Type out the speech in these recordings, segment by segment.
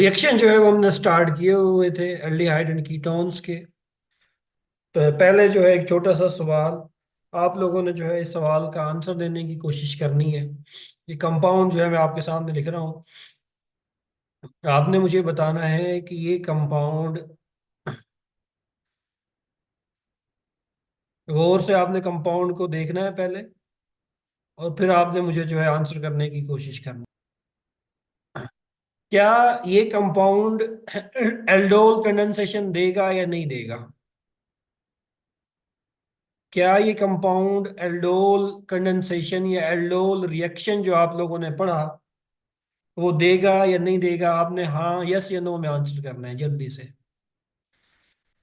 Reaction जो है वो हमने स्टार्ट किए हुए थे एल्डिहाइड एंड कीटोन्स के। पहले जो है एक छोटा सा सवाल, आप लोगों ने जो है इस सवाल का आंसर देने की कोशिश करनी है। ये कंपाउंड जो है मैं आपके सामने लिख रहा हूँ, आपने मुझे बताना है कि ये कंपाउंड, गौर से आपने कंपाउंड को देखना है पहले, और फिर आपने मुझे जो है आंसर करने की कोशिश करनी है। क्या ये कंपाउंड एल्डोल कंडेंसेशन देगा या नहीं देगा? क्या ये कंपाउंड एल्डोल कंडेंसेशन या एल्डोल रिएक्शन जो आप लोगों ने पढ़ा वो देगा या नहीं देगा? आपने हाँ, यस या नो में आंसर करना है जल्दी से।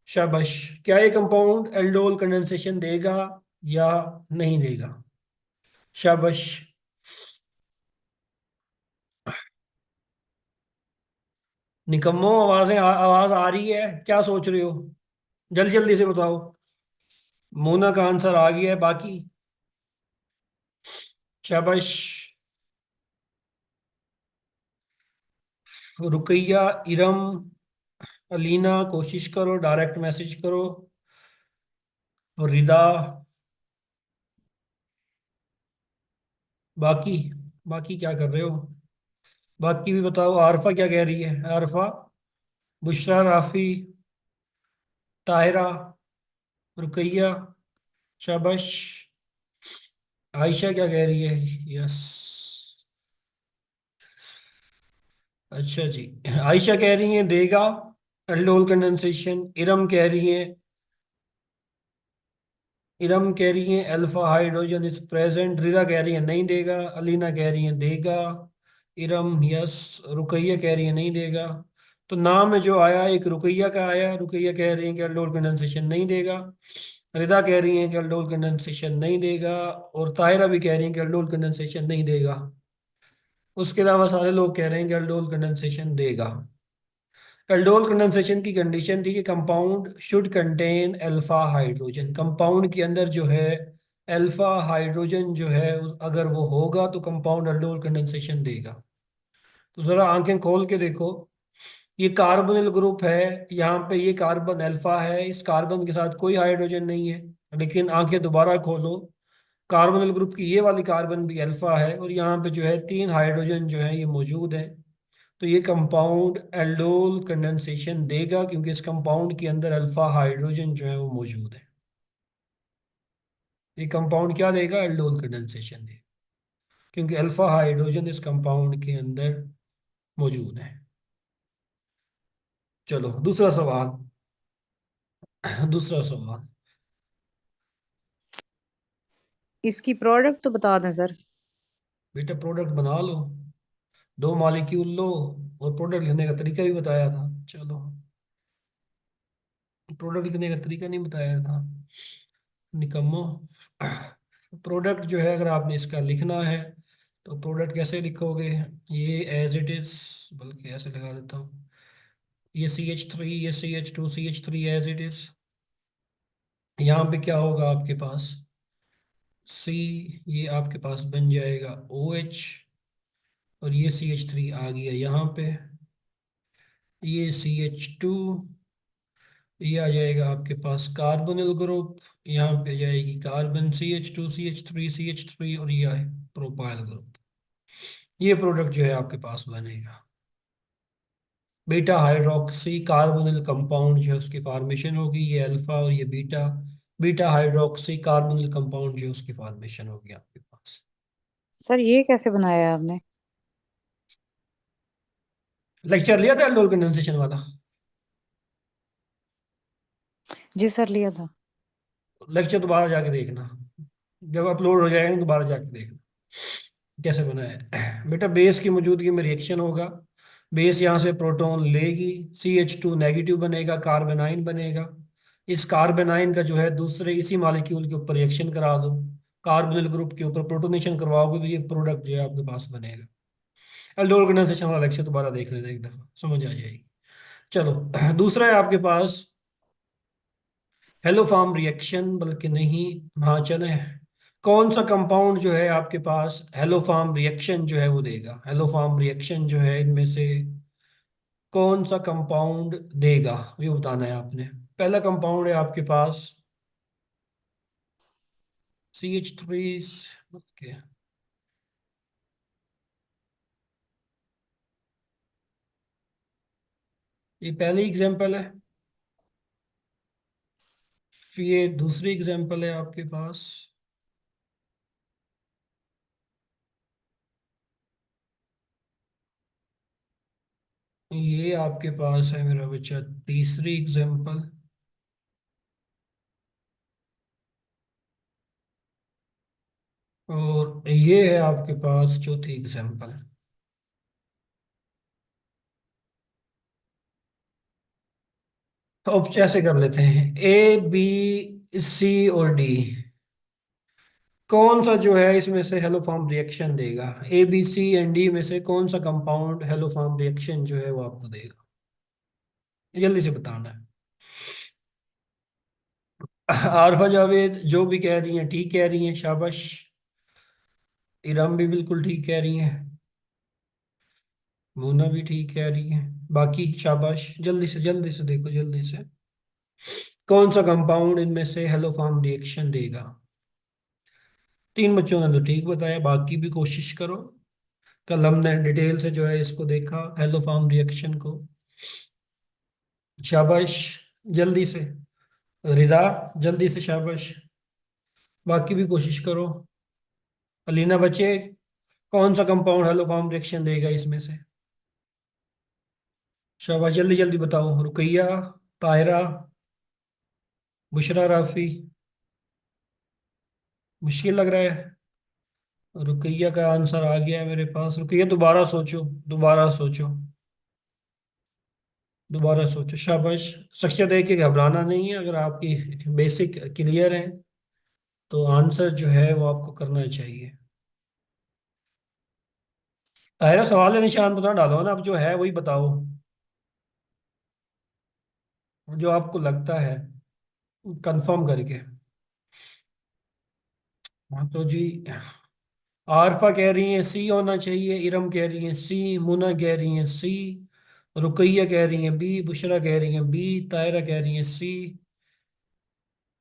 शाबाश। क्या ये कंपाउंड एल्डोल कंडेंसेशन देगा या नहीं देगा? शाबाश। निकम्मो, आवाज आ रही है? क्या सोच रहे हो? जल्दी जल्दी से बताओ। मोना का आंसर आ गया है, बाकी? शाबाश। रुकैया, इरम, अलीना, कोशिश करो, डायरेक्ट मैसेज करो। और रिदा, बाकी बाकी क्या कर रहे हो? बाकी भी बताओ। आरफा क्या कह रही है? आरफा, बुशरा, राफी, ताहिरा, रुकैया, शाबाश। आयशा क्या कह रही है? यस। अच्छा जी। आयशा कह रही है देगा एल्डोल कंडेंसेशन। इरम कह रही है अल्फा हाइड्रोजन इज प्रेजेंट। रिदा कह रही है नहीं देगा। अलीना कह रही है देगा। इरम यस। रुकैया कह रही है नहीं देगा। तो नाम में जो आया एक रुकैया का आया। रुकैया कह रही है कि अल्डोल कंडेंसेशन नहीं देगा। रिदा कह रही है कि अल्डोल कंडेंसेशन नहीं देगा। और ताहिरा भी कह रही है कि अल्डोल कंडेंसेशन नहीं देगा। उसके अलावा सारे लोग कह रहे हैं कि अल्डोल कंडेंसेशन देगा। एल्डोल कंडेंसेशन की कंडीशन थी कि compound should contain alpha hydrogen. Compound के अंदर जो है अल्फा हाइड्रोजन जो है अगर वो होगा तो कंपाउंड एल्डोल कंडेंसेशन देगा। तो ज़रा आंखें खोल के देखो, ये कार्बोनिल ग्रुप है, यहाँ पे ये कार्बन अल्फा है, इस कार्बन के साथ कोई हाइड्रोजन नहीं है। लेकिन आंखें दोबारा खोलो, कार्बोनिल ग्रुप की ये वाली कार्बन भी अल्फा है और यहाँ पे जो है तीन हाइड्रोजन जो है ये मौजूद है। तो ये कंपाउंड एल्डोल कंडेंसेशन देगा क्योंकि इस कंपाउंड के अंदर अल्फा हाइड्रोजन जो है वो मौजूद है। ये कंपाउंड क्या देगा? एल्डोल कंडेंसेशन देगा क्योंकि अल्फा हाइड्रोजन इस कंपाउंड के अंदर मौजूद है। चलो दूसरा सवाल। दूसरा सवाल। इसकी प्रोडक्ट तो बता दें सर। बेटा प्रोडक्ट बना लो, दो मॉलिक्यूल लो, और प्रोडक्ट लिखने का तरीका भी बताया था। चलो, प्रोडक्ट लिखने का तरीका नहीं बताया था, निकम्मो। प्रोडक्ट जो है अगर आपने इसका लिखना है तो प्रोडक्ट कैसे लिखोगे? ये एज इट इज, बल्कि ऐसे लगा देता हूँ, ये CH3, ये CH2, CH3 as it is. यहाँ पे क्या होगा आपके पास? C, ये आपके पास बन जाएगा OH, और ये CH3 आ गया यहाँ पे, ये CH2, ये आ जाएगा आपके पास कार्बोनिल ग्रुप, यहाँ पे जाएगी कार्बन, CH2, CH3, और ये है प्रोपाइल ग्रुप। ये प्रोडक्ट जो है आपके पास बनेगा। बीटा हाइड्रोक्सी कार्बोनिल कंपाउंड जो है उसकी फॉर्मेशन होगी, ये अल्फा और ये beta. Beta hydroxy carbonyl compound जो है उसकी फॉर्मेशन होगी आपके पास। सर ये कैसे बनाया है आपने? लेक्चर लिया था एल्डोल कंडेंसेशन वाला? जी सर, लिया था। लेक्चर दोबारा जाके देखना, जब अपलोड हो जाएगा दोबारा जाके देखना कैसे बनाया है। बेटा बेस की मौजूदगी में रिएक्शन होगा, बेस यहाँ से प्रोटॉन लेगी, CH2 नेगेटिव बनेगा, कार्बेनाइन बनेगा। इस कार्बेनाइन का जो है दूसरे इसी मॉलिक्यूल के ऊपर रिएक्शन करा दो, कार्बोनिल ग्रुप के ऊपर प्रोटोनेशन करवाओगे तो ये प्रोडक्ट जो है आपके पास बनेगा। एल्डोल कंडेंसेशन वाला लेक्चर दोबारा देख लेना, एक दफा समझ आ जाएगी। चलो दूसरा है आपके पास हेलो फॉर्म रिएक्शन, बल्कि नहीं, हाँ चले, कौन सा कंपाउंड जो है आपके पास हेलो फॉर्म रिएक्शन जो है वो देगा? हेलो फॉर्म रिएक्शन जो है इनमें से कौन सा कंपाउंड देगा, ये बताना है आपने। पहला कंपाउंड है आपके पास CH3। ओके, ये पहली एग्जांपल है। फिर ये दूसरी एग्जांपल है आपके पास। ये आपके पास है मेरा बच्चा तीसरी एग्जांपल। और ये है आपके पास चौथी एग्जांपल। तो अब ऐसे कर लेते हैं, A B C और D, कौन सा जो है इसमें से हेलो फॉर्म रिएक्शन देगा। A B C and D में से कौन सा कंपाउंड हेलो फॉर्म रिएक्शन जो है वो आपको देगा, जल्दी से बताना है। आरफा जावेद जो भी कह रही हैं ठीक कह रही हैं, शाबाश। इरम भी बिल्कुल ठीक कह रही हैं, मोना भी ठीक कह रही है, बाकी शाबाश। जल्दी से देखो, जल्दी से कौन सा कंपाउंड इनमें से हेलो फॉर्म रिएक्शन देगा। तीन बच्चों ने तो ठीक बताया, बाकी भी कोशिश करो। कल हमने डिटेल से जो है इसको देखा, हेलो फॉर्म रिएक्शन को। शाबाश, जल्दी से। रिदा, जल्दी से, शाबाश। बाकी भी कोशिश करो। अलीना बच्चे, कौन सा कंपाउंड हेलो फॉर्म रिएक्शन देगा इसमें से। शाबाश, जल्दी जल्दी बताओ। रुकैया, ताहिरा, बुशरा, राफी। मुश्किल लग रहा है। रुकैया का आंसर आ गया है मेरे पास। रुकैया दोबारा सोचो, दोबारा सोचो, दोबारा सोचो। शाबाश। शख्सियत है कि घबराना नहीं है, अगर आपकी बेसिक क्लियर है तो आंसर जो है वो आपको करना चाहिए। ताहिरा, सवाल है निशान तो ना डालो ना, अब जो है वही बताओ, जो आपको लगता है, कंफर्म करके। हाँ तो जी, आरफा कह रही है सी होना चाहिए, इरम कह रही है सी, मुना कह रही है सी, रुकैया कह रही है बी, बुशरा कह रही है बी, तायरा कह रही है सी,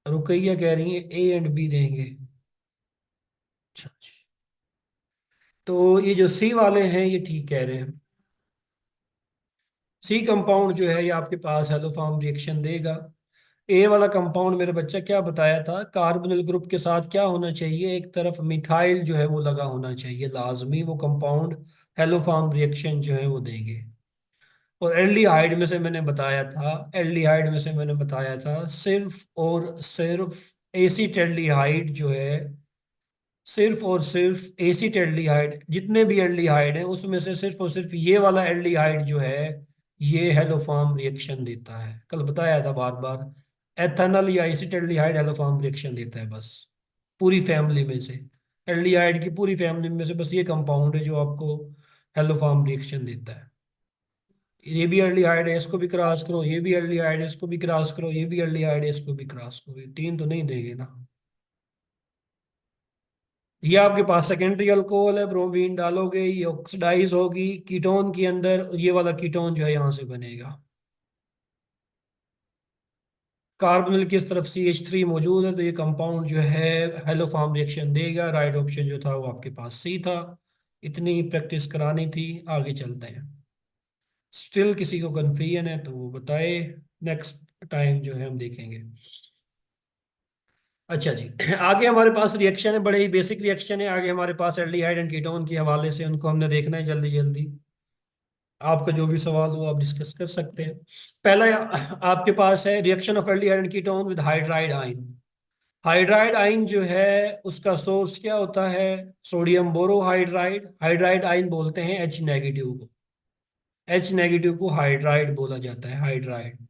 रुकैया कह रही है A एंड B देंगे। अच्छा जी, तो ये जो सी वाले हैं ये ठीक कह रहे हैं। सी कंपाउंड जो है ये आपके पास हेलो फॉर्म रिएक्शन देगा। ए वाला कंपाउंड मेरे बच्चा क्या बताया था, कार्बोनिल ग्रुप के साथ क्या होना चाहिए, एक तरफ मिथाइल जो है वो लगा होना चाहिए, लाजमी वो कंपाउंड हेलो फॉर्म रिएक्शन जो है वो देंगे। और एल्डिहाइड में से मैंने बताया था, एल्डिहाइड में से मैंने बताया था सिर्फ और सिर्फ एसीटेल्डिहाइड जो है, सिर्फ और सिर्फ एसीटेल्डिहाइड, जितने भी एल्डिहाइड हैं उसमें से सिर्फ और सिर्फ ये वाला एल्डिहाइड जो है ये हेलोफॉर्म रिएक्शन देता है। कल बताया था बार बार, एथेनॉल या एसीटेल्डिहाइड हेलोफॉर्म रिएक्शन देता है बस, पूरी फैमिली में से, एल्डिहाइड की पूरी फैमिली में से बस ये कंपाउंड है जो आपको हेलोफॉर्म रिएक्शन देता है। ये भी एल्डिहाइड है, इसको भी क्रॉस करो, ये भी एल्डिहाइड है, इसको भी क्रॉस करो, ये भी एल्डिहाइड है, इसको भी क्रॉस करो, ये तीन तो नहीं देंगे ना। ये आपके पास सेकेंडरी अल्कोहल है, ब्रोमीन डालोगे ये ऑक्सीडाइज होगी कीटोन के अंदर, ये वाला कीटोन जो है यहाँ से बनेगा। कार्बोनिल की इस तरफ CH3 मौजूद है तो ये कंपाउंड जो है हेलो फॉर्म रिएक्शन देगा। राइट ऑप्शन जो था वो आपके पास सी था। इतनी प्रैक्टिस करानी थी, आगे चलते हैं। स्टिल किसी को कन्फ्यूजन है तो वो बताए, नेक्स्ट टाइम जो है हम देखेंगे। अच्छा जी, आगे हमारे पास रिएक्शन है, बड़े ही बेसिक रिएक्शन है आगे हमारे पास, एल्डिहाइड एंड कीटोन के हवाले से उनको हमने देखना है जल्दी जल्दी। आपका जो भी सवाल हो आप डिस्कस कर सकते हैं। पहला आपके पास है reaction of aldehyde and ketone with hydride ion. Hydride ion जो है उसका सोर्स क्या होता है, सोडियम बोरोहाइड्राइड, हाइड्राइड आयन बोलते हैं H नेगेटिव को, H नेगेटिव को हाइड्राइड बोला जाता है, हाइड्राइड।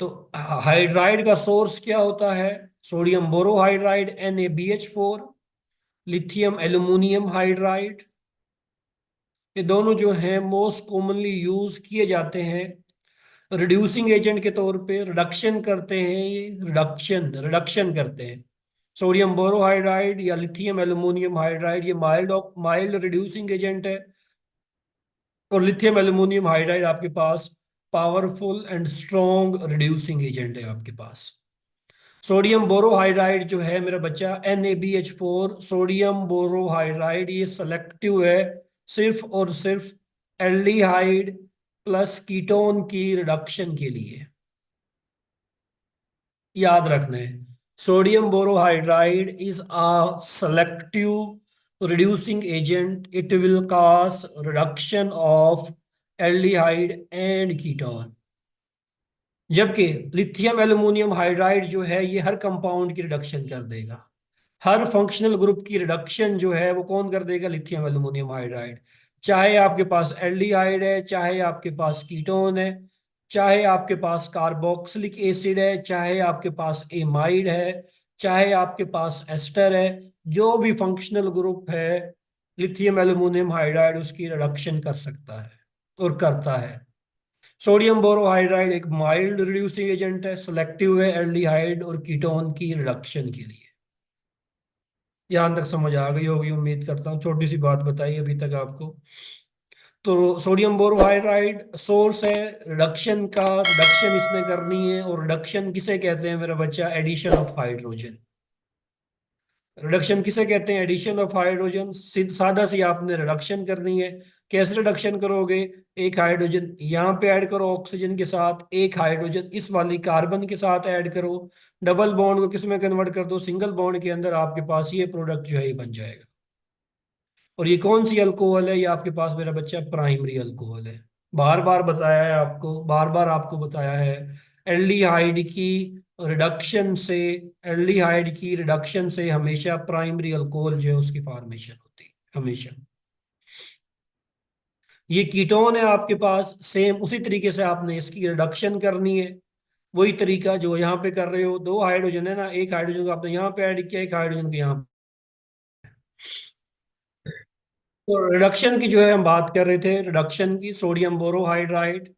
तो हाइड्राइड का सोर्स क्या होता है, sodium borohydride NaBH4, lithium aluminium hydride. ये दोनों जो हैं मोस्ट कॉमनली यूज किए जाते हैं रिड्यूसिंग एजेंट के तौर पे, रिडक्शन करते हैं, ये रिडक्शन रिडक्शन करते हैं। सोडियम बोरोहाइड्राइड या लिथियम एल्यूमिनियम हाइड्राइड ये माइल्ड माइल्ड रिड्यूसिंग एजेंट है, और लिथियम एल्यूमिनियम हाइड्राइड आपके पास powerful and strong reducing agent है आपके पास। सोडियम बोरोहाइड्राइड जो है मेरा बच्चा NaBH4, सोडियम बोरोहाइड्राइड, ये सेलेक्टिव है सिर्फ और सिर्फ एल्डिहाइड प्लस कीटोन की रिडक्शन के लिए। याद रखना है, sodium borohydride is a selective reducing agent, it will cause reduction of aldehyde and ketone. जबकि लिथियम एल्यूमिनियम हाइड्राइड जो है ये हर कंपाउंड की रिडक्शन कर देगा। हर फंक्शनल ग्रुप की रिडक्शन जो है वो कौन कर देगा? Lithium aluminium hydride. चाहे आपके पास एल्डिहाइड है, चाहे आपके पास कीटोन है, चाहे आपके पास कार्बोक्सिलिक एसिड है, चाहे आपके पास एमाइड है, चाहे आपके पास एस्टर है, जो भी फंक्शनल ग्रुप है लिथियम एल्यूमिनियम हाइड्राइड उसकी रिडक्शन कर सकता है और करता है। सोडियम बोरोहाइड्राइड एक माइल्ड रिड्यूसिंग एजेंट है, सेलेक्टिव है एल्डिहाइड और कीटोन की रिडक्शन के लिए। यहां तक समझ आ गई होगी उम्मीद करता हूँ। छोटी सी बात बताई अभी तक आपको। तो सोडियम बोरोहाइड्राइड सोर्स है रिडक्शन का, रिडक्शन इसने करनी है। और रिडक्शन किसे कहते हैं मेरा बच्चा? Addition of hydrogen. रिडक्शन किसे कहते हैं? Addition of hydrogen. सादा सी आपने रिडक्शन करनी है। कैसे रिडक्शन करोगे? एक हाइड्रोजन यहाँ पे ऐड करो ऑक्सीजन के साथ, एक हाइड्रोजन इस वाली कार्बन के साथ ऐड करो, डबल बॉन्ड को किस में कन्वर्ट कर दो? सिंगल बॉन्ड के अंदर आपके पास ये प्रोडक्ट जो है ये बन जाएगा। और ये कौन सी अल्कोहल है? ये आपके पास मेरा बच्चा प्राइमरी अल्कोहल है। बार बार बताया है आपको, बार बार आपको बताया है, एल्डिहाइड की रिडक्शन से, एल्डिहाइड की रिडक्शन से हमेशा प्राइमरी अल्कोहल जो है उसकी फॉर्मेशन होती है हमेशा। ये कीटोन है आपके पास, सेम उसी तरीके से आपने इसकी रिडक्शन करनी है। वही तरीका जो यहाँ पे कर रहे हो। दो हाइड्रोजन है ना, एक हाइड्रोजन को आपने यहाँ पे ऐड किया, एक हाइड्रोजन को यहाँ। तो रिडक्शन की जो है हम बात कर रहे थे, रिडक्शन की। सोडियम बोरोहाइड्राइड,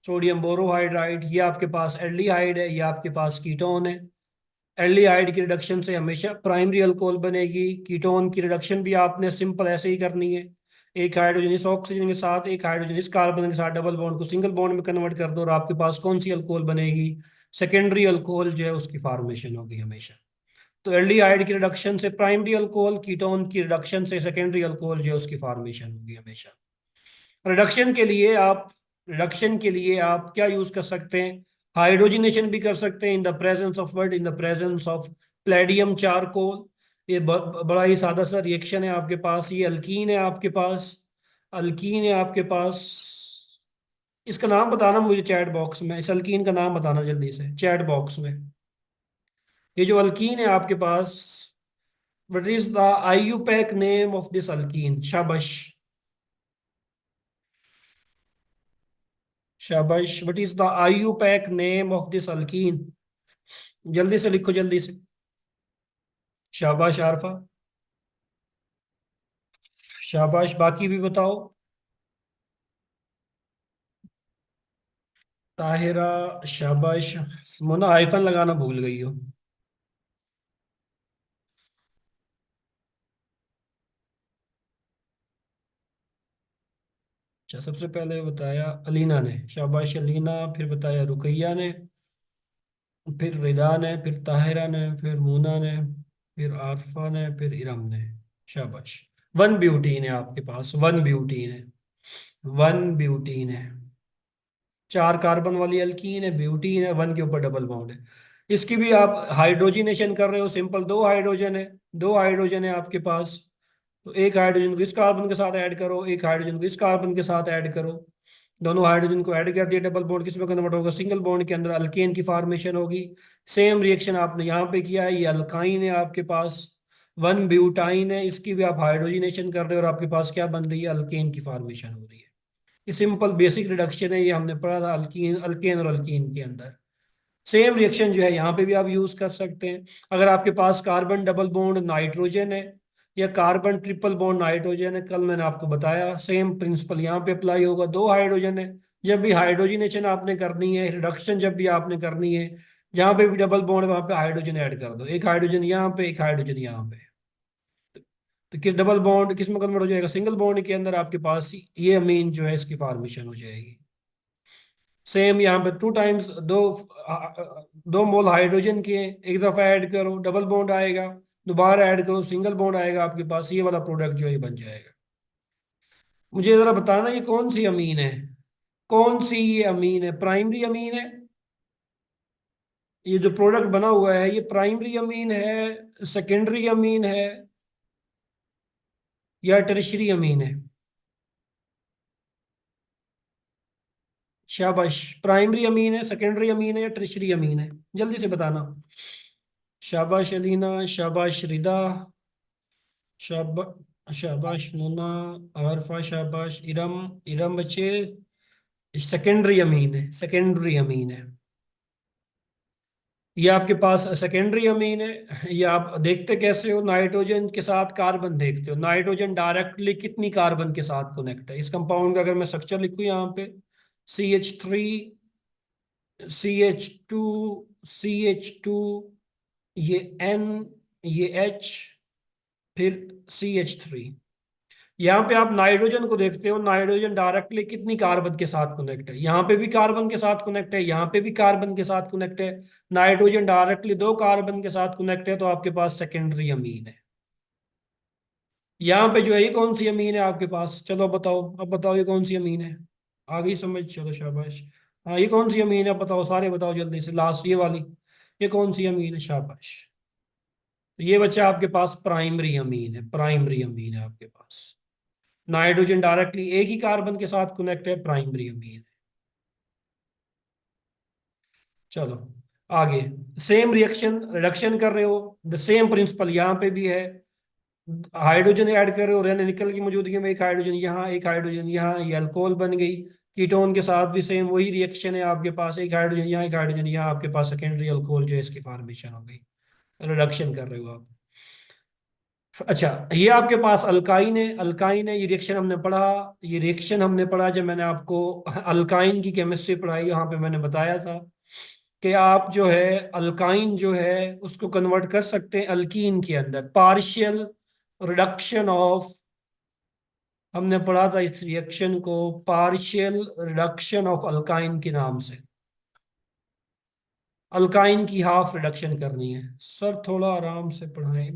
सोडियम बोरोहाइड्राइड ये आपके पास एल्डिहाइड है, ये आपके पास कीटोन है। एल्डिहाइड की रिडक्शन से हमेशा प्राइमरी अल्कोहल बनेगी। कीटोन की रिडक्शन भी आपने सिंपल ऐसे ही करनी है। एक हाइड्रोजन इस ऑक्सीजन के साथ, एक हाइड्रोजन इस कार्बन के साथ, डबल बॉन्ड को सिंगल बॉन्ड में कन्वर्ट कर दो और आपके पास कौन सी अल्कोहल बनेगी? सेकेंडरी अल्कोहल जो है उसकी फॉर्मेशन होगी हमेशा। तो एल्डिहाइड की रिडक्शन से प्राइमरी अल्कोहल, कीटोन की रिडक्शन से सेकेंडरी अल्कोहल जो है उसकी फॉर्मेशन होगी हमेशा। रिडक्शन के लिए आप, रिडक्शन के लिए आप क्या यूज कर सकते हैं? हाइड्रोजनेशन भी कर सकते हैं इन the presence of what? In the presence of palladium charcoal. ये बड़ा ही सादा सा रिएक्शन है आपके पास। ये अल्कीन है आपके पास, अल्कीन है आपके पास। इसका नाम बताना मुझे चैट बॉक्स में, इस अल्कीन का नाम बताना जल्दी से चैट बॉक्स में। ये जो अल्कीन है आपके पास, what is the IUPAC name of this alkene? शाबाश, शाबाश। What is the IUPAC name of this alkene? जल्दी से लिखो, जल्दी से। शाबाश आरफा, शाबाश। बाकी भी बताओ। ताहिरा, शाबाश। मोना हाइफन लगाना भूल गई हो। अच्छा, सबसे पहले बताया अलीना ने, शाबाश अलीना। फिर बताया रुकैया ने, फिर रिदा ने, फिर ताहिरा ने, फिर मोना ने, फिर आरफा ने, फिर इरम ने। शाबाश। वन ब्यूटीन है आपके पास, वन ब्यूटीन है, वन ब्यूटीन है। चार कार्बन वाली अल्कीन है, ब्यूटीन है, वन के ऊपर डबल बॉन्ड है। इसकी भी आप हाइड्रोजनेशन कर रहे हो, सिंपल। दो हाइड्रोजन है, दो हाइड्रोजन है आपके पास। तो एक हाइड्रोजन को इस कार्बन के साथ ऐड करो, एक हाइड्रोजन को इस कार्बन के साथ ऐड करो। दोनों हाइड्रोजन को ऐड कर दिया, डबल बॉन्ड किस में कन्वर्ट होगा? सिंगल बॉन्ड के अंदर अल्केन की फॉर्मेशन होगी। सेम रिएक्शन आपने यहाँ पे किया है। ये अल्काइन है आपके पास, वन ब्यूटाइन है। इसकी भी आप हाइड्रोजनेशन कर रहे हो और आपके पास क्या बन रही है? अल्केन की फॉर्मेशन हो रही है। ये सिंपल बेसिक रिडक्शन है, ये हमने पढ़ा था अल्कीन, अल्केन और अल्कीन के अंदर। सेम रिएक्शन जो है यहाँ पे भी आप यूज कर सकते हैं। अगर आपके पास कार्बन डबल बॉन्ड नाइट्रोजन है या कार्बन ट्रिपल बॉन्ड नाइट्रोजन है, कल मैंने आपको बताया सेम प्रिंसिपल यहाँ पे अप्लाई होगा। दो हाइड्रोजन है, जब भी हाइड्रोजनेशन आपने करनी है, रिडक्शन जब भी आपने करनी है, जहाँ पे भी डबल बॉन्ड वहां पे हाइड्रोजन ऐड कर दो। एक हाइड्रोजन यहाँ पे, एक हाइड्रोजन यहाँ पे। तो किस डबल बॉन्ड किस में कन्वर्ट हो जाएगा, सिंगल बॉन्ड के अंदर आपके पास ये अमीन जो है इसकी फॉर्मेशन हो जाएगी। सेम यहाँ पे टू टाइम्स दो मोल हाइड्रोजन के एक दफा ऐड करो डबल बॉन्ड आएगा, दोबारा ऐड करो सिंगल बॉन्ड आएगा, आपके पास ये वाला प्रोडक्ट जो है बन जाएगा। मुझे जरा बताना ये कौन सी अमीन है, कौन सी ये अमीन है, प्राइमरी अमीन है? ये जो प्रोडक्ट बना हुआ है ये प्राइमरी अमीन है, सेकेंडरी अमीन है, या टर्शियरी अमीन है? शाबाश, प्राइमरी अमीन है, सेकेंडरी अमीन है, या टर्शियरी अमीन है? जल्दी से बताना। शाबाश अलीना, शाबाश रिदा, शाबा शाबाश मुन्ना, आरफा, शाबाश इरम। इरम बच्चे सेकेंडरी अमीन है, सेकेंडरी अमीन है। ये आपके पास सेकेंडरी अमीन है। ये आप देखते कैसे हो, नाइट्रोजन के साथ कार्बन देखते हो, नाइट्रोजन डायरेक्टली कितनी कार्बन के साथ कनेक्ट है। इस कंपाउंड का अगर मैं स्ट्रक्चर लिखूं यहाँ पे, CH3, CH2, CH2, ये N, ये H, फिर CH3। यहाँ पे आप नाइट्रोजन को देखते हो, नाइट्रोजन डायरेक्टली कितनी कार्बन के साथ कनेक्ट है, यहाँ पे भी कार्बन के साथ कनेक्ट है, यहाँ पे भी कार्बन के साथ कनेक्ट है। नाइट्रोजन डायरेक्टली दो कार्बन के साथ कनेक्ट है, तो आपके पास सेकेंडरी अमीन है। यहाँ पे जो है ये कौन सी अमीन है आपके पास, चलो बताओ, अब बताओ ये कौन सी अमीन है। आ गई समझ, चलो शाबाश। हाँ ये कौन सी अमीन है बताओ, सारे बताओ जल्दी से, लास्ट ये वाली, ये कौन सी अमीन है, शाबाश। तो ये बच्चा आपके पास प्राइमरी अमीन है, प्राइमरी अमीन है आपके पास। नाइट्रोजन डायरेक्टली एक ही कार्बन के साथ कनेक्ट है, प्राइमरी अमीन है। चलो आगे, सेम रिएक्शन रिडक्शन कर रहे हो, द सेम प्रिंसिपल यहाँ पे भी है। हाइड्रोजन ऐड कर रहे हो, यानी निकल की मौजूदगी में एक हाइड्रोजन यहाँ, एक हाइड्रोजन यहाँ, ये अल्कोहल बन गई। कीटोन के साथ भी सेम वही रिएक्शन है आपके पास, एक हाइड्रोजन यहाँ, एक हाइड्रोजन यहाँ, आपके पास सेकेंडरी अल्कोहल जो है इसकी फॉर्मेशन हो गई। रिडक्शन कर रहे हो आप। अच्छा, ये आपके पास अल्काइन है, अल्काइन है, ये रिएक्शन हमने पढ़ा। ये रिएक्शन हमने पढ़ा जब मैंने आपको अल्काइन की केमिस्ट्री पढ़ाई, यहाँ पे मैंने बताया था कि आप जो है अल्काइन जो है उसको कन्वर्ट कर सकते हैं अल्कीन के अंदर, पार्शियल रिडक्शन ऑफ। हमने पढ़ा था इस रिएक्शन को पार्शियल रिडक्शन ऑफ अल्काइन के नाम से। अल्काइन की हाफ रिडक्शन करनी है। सर थोड़ा आराम से पढ़ाएं,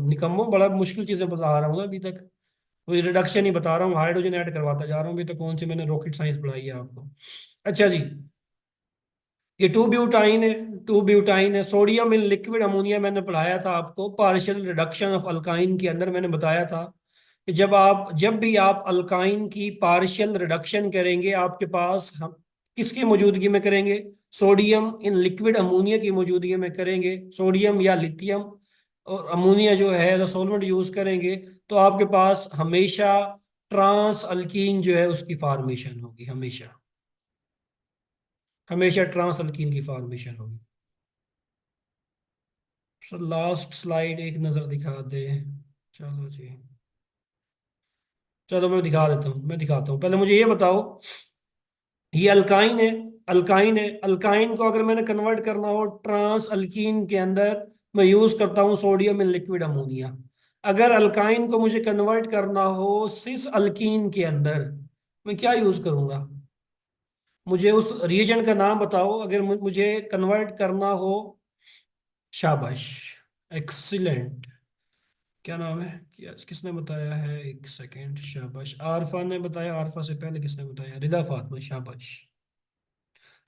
निकम्मो बड़ा मुश्किल चीजें बता रहा हूँ ना अभी तक। वही रिडक्शन ही बता रहा हूँ, हाइड्रोजन ऐड करवाता जा रहा हूँ, अभी तो कौन सी मैंने रॉकेट साइंस पढ़ाई है आपको। अच्छा जी, ये टू ब्यूटाइन है, टू ब्यूटाइन है, सोडियम इन लिक्विड अमोनिया मैंने पढ़ाया था आपको, पार्शियल रिडक्शन ऑफ अल्काइन के अंदर मैंने बताया था कि जब भी आप अल्काइन की पार्शियल रिडक्शन करेंगे आपके पास, हम किसकी मौजूदगी में करेंगे, सोडियम इन लिक्विड अमोनिया की मौजूदगी में करेंगे, सोडियम या लिथियम और अमोनिया जो है एज सॉल्वेंट यूज करेंगे, तो आपके पास हमेशा ट्रांस अल्कीन जो है उसकी फॉर्मेशन होगी, हमेशा, हमेशा ट्रांस अल्कीन की फॉर्मेशन होगी। सर लास्ट स्लाइड एक नज़र दिखा दे, चलो जी, चलो मैं दिखा देता हूँ, मैं दिखाता हूँ, पहले मुझे ये बताओ, ये अल्काइन है, अल्काइन है, अल्काइन को अगर मैंने कन्वर्ट करना हो ट्रांस अल्कीन के अंदर, मैं यूज करता हूँ सोडियम इन लिक्विड अमोनिया। अगर अल्काइन को मुझे कन्वर्ट करना हो सिस अल्कीन के अंदर, मैं क्या यूज करूंगा, मुझे उस रिएजेंट का नाम बताओ अगर मुझे कन्वर्ट करना हो। शाबाश, एक्सीलेंट, क्या नाम है, क्या किसने बताया है, एक सेकेंड, शाबाश आरफा ने बताया, आरफा से पहले किसने बताया, रिदा फातिमा, शाबाश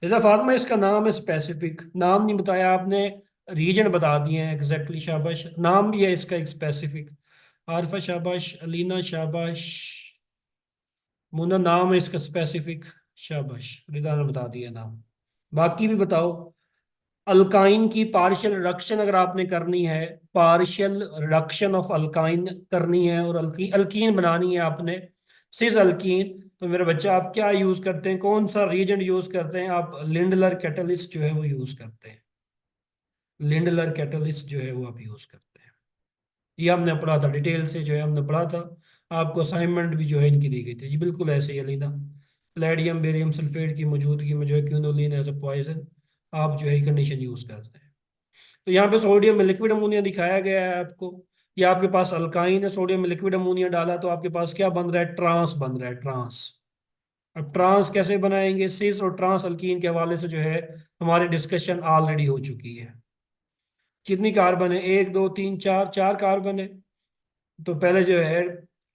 रिदा फातिमा, इसका नाम है स्पेसिफिक, नाम नहीं बताया आपने, रीजन बता दिए हैं एग्जैक्टली, शाबाश, नाम भी है इसका एक स्पेसिफिक। आरफा शाबाश, अलीना शाबाश, मुन्ना नाम है इसका स्पेसिफिक, शाबाश, रिदा ने बता दिया नाम। बाकी भी बताओ, अल्काइन की पार्शियल रिडक्शन अगर आपने करनी है, पार्शियल रिडक्शन ऑफ अल्काइन करनी है और अल्कीन बनानी है आपने, सिस अल्कीन, तो मेरे बच्चा आप क्या यूज करते हैं, कौन सा रिएजेंट यूज करते हैं आप, लिंडलर कैटलिस्ट जो है वो यूज करते हैं, लिंडलर कैटलिस्ट जो है वो आप यूज करते हैं। ये हमने पढ़ा था डिटेल से, जो है हमने पढ़ा था, आपको असाइनमेंट भी जो है इनकी दी गई थी जी, बिल्कुल ऐसे ही अलीना, प्लेडियम बेरियम सल्फेट की मौजूदगी में जो है क्यूनोलिन एज अ पॉइजन, आप जो है कंडीशन यूज करते हैं। तो यहाँ पे सोडियम में लिक्विड अमोनिया दिखाया गया है आपको, ये आपके पास अल्काइन है, सोडियम में लिक्विड अमोनिया डाला तो आपके पास क्या बन रहा है, ट्रांस बन रहा है, ट्रांस। अब ट्रांस कैसे बनाएंगे, सिस और ट्रांस अल्कीन के हवाले से जो है हमारी डिस्कशन ऑलरेडी हो चुकी है। कितनी कार्बन है, एक दो तीन चार, चार कार्बन है। तो पहले जो है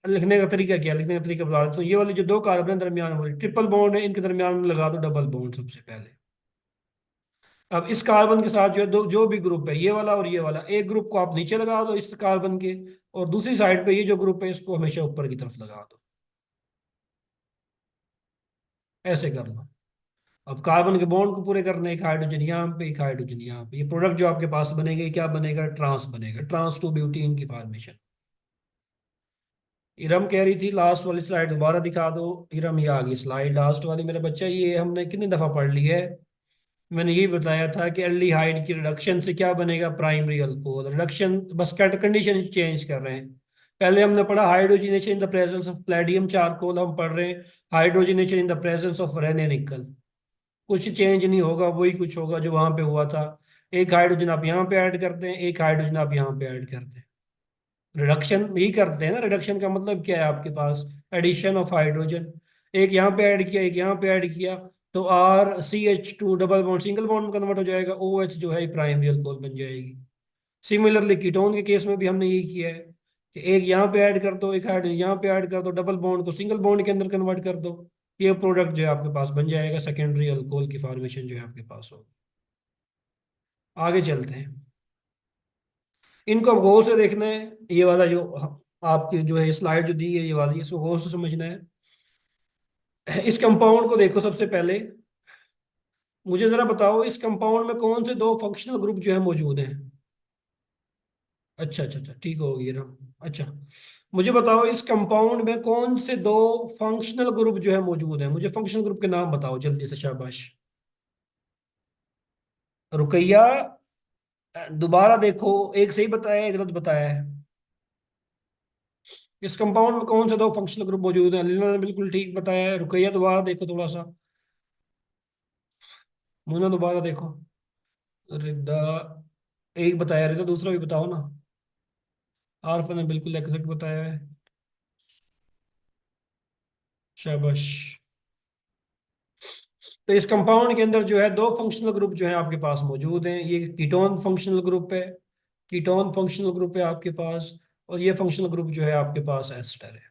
लिखने का तरीका क्या है? लिखने का तरीका बता देता हूँ। ये वाली जो दो कार्बन है दरमियान वाली ट्रिपल बॉन्ड है, इनके दरमियान में लगा दो डबल बॉन्ड सबसे पहले। अब इस कार्बन के साथ जो है दो जो भी ग्रुप है, ये वाला और ये वाला, एक ग्रुप को आप नीचे लगा दो इस कार्बन के, और दूसरी साइड पे ये जो ग्रुप है इसको हमेशा ऊपर की तरफ लगा दो। ऐसे कर लो। अब कार्बन के बॉन्ड को पूरे करने, एक हाइड्रोजन यहाँ पे, एक हाइड्रोजन यहाँ पे, ये प्रोडक्ट जो आपके पास बनेगा ये क्या बनेगा, ट्रांस बनेगा, ट्रांस टू ब्यूटीन की फॉर्मेशन। इरम कह रही थी लास्ट वाली स्लाइड दोबारा दिखा दो। इरम, ये आ गई स्लाइड लास्ट वाली मेरे बच्चा, ये हमने कितनी दफा पढ़ ली है। मैंने यही बताया था कि एल्डिहाइड की रिडक्शन से क्या बनेगा, प्राइमरी अल्कोहल। रिडक्शन बस कंडीशन चेंज कर रहे हैं। पहले हमने पढ़ा hydrogenation in the presence of palladium charcoal, हम पढ़ रहे हैं hydrogenation in the presence of Raney nickel. कुछ चेंज नहीं होगा, वही कुछ होगा जो वहां पे हुआ था। एक हाइड्रोजन आप यहाँ पे ऐड करते हैं, एक हाइड्रोजन आप यहाँ पे ऐड करते हैं। रिडक्शन यही करते हैं ना, रिडक्शन का मतलब क्या है आपके पास, एडिशन ऑफ हाइड्रोजन। एक यहाँ पे ऐड किया, एक यहाँ पे ऐड किया, तो RCH2 double bond single bond में कन्वर्ट हो जाएगा, OH जो है प्राइमरी अल्कोहल बन जाएगी। सिमिलरली कीटोन के केस में भी हमने यही किया है कि एक यहाँ पे ऐड कर दो, एक हाइड्रोजन यहाँ पे ऐड कर दो, डबल बॉन्ड को सिंगल बॉन्ड के अंदर कन्वर्ट कर दो, ये प्रोडक्ट जो है आपके पास बन जाएगा, सेकेंडरी अल्कोहल की फॉर्मेशन जो है आपके पास होगी। आगे चलते हैं। इनको अब गौर से देखना है। ये वाला जो आपकी जो है स्लाइड जो दी है ये वाली, इसको गौर से समझना है। इस कंपाउंड को देखो सबसे पहले। मुझे जरा बताओ इस कंपाउंड में कौन से दो फंक्शनल ग्रुप जो है मौजूद हैं। अच्छा अच्छा अच्छा, ठीक हो गई राम। अच्छा, मुझे बताओ इस कंपाउंड में कौन से दो फंक्शनल ग्रुप जो है मौजूद हैं, मुझे फंक्शनल ग्रुप के नाम बताओ जल्दी से, शाबाश। रुकैया, दोबारा देखो, एक सही बताया एक गलत बताया है। इस कंपाउंड में कौन से दो फंक्शनल ग्रुप मौजूद हैं, लीना ने बिल्कुल ठीक बताया है। रुकैया दोबारा देखो थोड़ा सा, मुन्ना दोबारा देखो। रिदा एक बताया, रिदा दूसरा भी बताओ ना। आरफा ने बिल्कुल एग्जैक्ट बताया है, शाबाश। तो इस कंपाउंड के अंदर जो है दो फंक्शनल ग्रुप जो है आपके पास मौजूद हैं। ये कीटोन फंक्शनल ग्रुप है, कीटोन फंक्शनल ग्रुप है आपके पास, और ये फंक्शनल ग्रुप जो है आपके पास एस्टर है।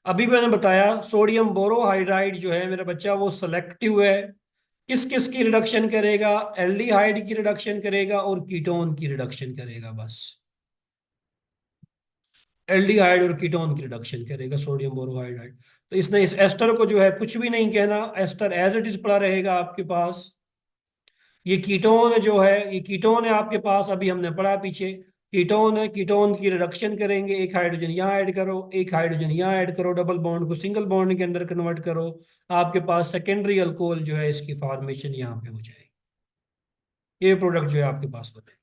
अभी मैंने बताया सोडियम बोरोहाइड्राइड जो है मेरा बच्चा वो सेलेक्टिव है। किस किस की रिडक्शन करेगा, एल्डिहाइड की रिडक्शन करेगा और कीटोन की रिडक्शन करेगा, बस। एल्डिहाइड और कीटोन की रिडक्शन करेगा सोडियम बोरोहाइड्राइड। तो इसने इस एस्टर को जो है कुछ भी नहीं कहना, एस्टर एज इट इज पड़ा रहेगा आपके पास। ये कीटोन जो है, ये कीटोन है आपके पास, अभी हमने पढ़ा पीछे। कीटोन है, कीटोन की रिडक्शन करेंगे, एक हाइड्रोजन यहाँ ऐड करो, एक हाइड्रोजन यहाँ ऐड करो, डबल बॉन्ड को सिंगल बॉन्ड के अंदर कन्वर्ट करो, आपके पास सेकेंडरी अल्कोहल जो है इसकी फॉर्मेशन यहाँ पे हो जाएगी। ये प्रोडक्ट जो है आपके पास बनेगा।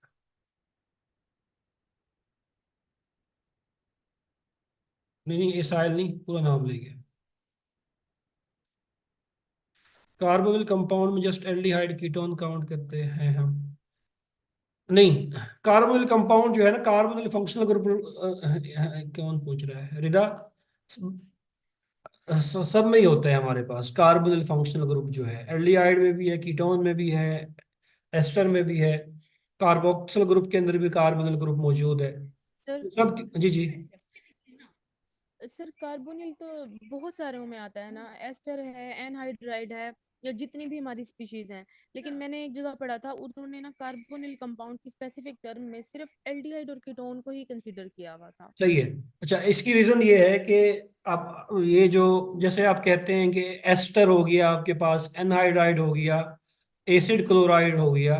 नहीं नहीं, एसाइल नहीं, पूरा नाम लेंगे। कार्बोनिल कंपाउंड में जस्ट एल्डिहाइड कीटोन काउंट करते हैं हम। नहीं, कार्बोनिल कंपाउंड जो है ना, कार्बोनिल फंक्शनल ग्रुप, कौन पूछ रहा है, रिदा? सब में ही होता है हमारे पास कार्बोनिल फंक्शनल ग्रुप जो है, एल्डिहाइड में भी है, कीटोन में भी है, एस्टर में भी है, कार्बोक्सिल ग्रुप के अंदर भी कार्बोनिल ग्रुप मौजूद है। सर सब, जी जी। सर कार्बोनिल तो बहुत सारे में आता है ना, एस्टर है, एनहाइड्राइड है, या जितनी भी हमारी स्पीशीज हैं। लेकिन मैंने एक जगह पढ़ा था उन्होंने ना कार्बोनिल कंपाउंड की स्पेसिफिक टर्म में सिर्फ एल्डिहाइड और कीटोन को ही कंसीडर किया हुआ था। सही है। अच्छा, इसकी रीजन ये है कि आप ये जो, जैसे आप कहते हैं कि एस्टर हो गया आपके पास, एनहाइड्राइड हो गया, एसिड क्लोराइड हो गया,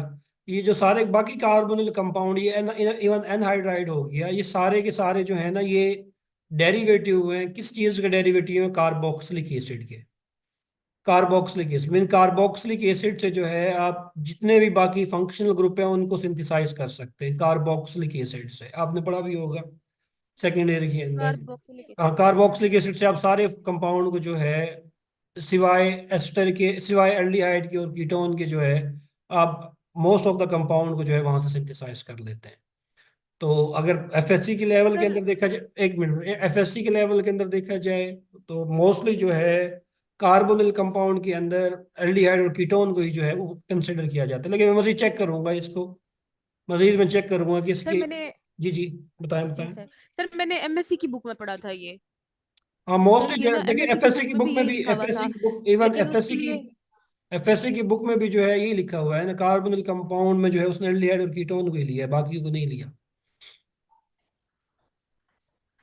ये जो सारे बाकी कार्बोनिल कंपाउंड, ये इवन एनहाइड्राइड हो गया, ये सारे के सारे जो है ना ये डेरिवेटिव हुए हैं, किस चीज के डेरिवेटिव हैं, कार्बोक्सिलिक एसिड के। Carboxylic acid mean carboxylic acid से जो है आप जितने भी बाकी फंक्शनल ग्रुप हैं उनको सिंथेसाइज कर सकते हैं कार्बोक्सिलिक एसिड से, आपने पढ़ा भी होगा सेकेंड ईयर के अंदर। कार्बोक्सिलिक हाँ, एसिड से, हाँ जी। कार्बोक्सिलिक एसिड से आप सारे कंपाउंड को जो है, सिवाय एस्टर के, सिवाय एल्डिहाइड के और कीटोन के जो है, आप मोस्ट ऑफ द कंपाउंड को जो है वहां से सिंथेसाइज कर लेते हैं। तो अगर एफएससी के लेवल के सर अंदर देखा जाए, एक मिनट, एफएससी के लेवल के अंदर देखा जाए तो मोस्टली जो है कार्बोनिल कंपाउंड के अंदर एल्डिहाइड और कीटोन को ही जो है वो कंसिडर किया जाता है, लेकिन मैं मजीद चेक करूंगा इसको, मजीद मैं चेक करूंगा कि सर इसकी। मैंने जी जी, बताएं जी बताएं। सर, सर मैंने एमएससी की बुक में पढ़ा था ये। हाँ मोस्टली ये जो है ना देखिए एमएससी की एफएससी बुक की में बुक भी में यही भी, लिखा हुआ एफएससी था, की बुक, इवन लेकिन एफएससी उसके की, लिए एफएससी की बुक में भी जो है यही लिखा हुआ है ना, कार्बोनिल कंपाउंड में जो है उसने एल्डिहाइड और कीटोन को ही लिया है, बाकी को नहीं लिया।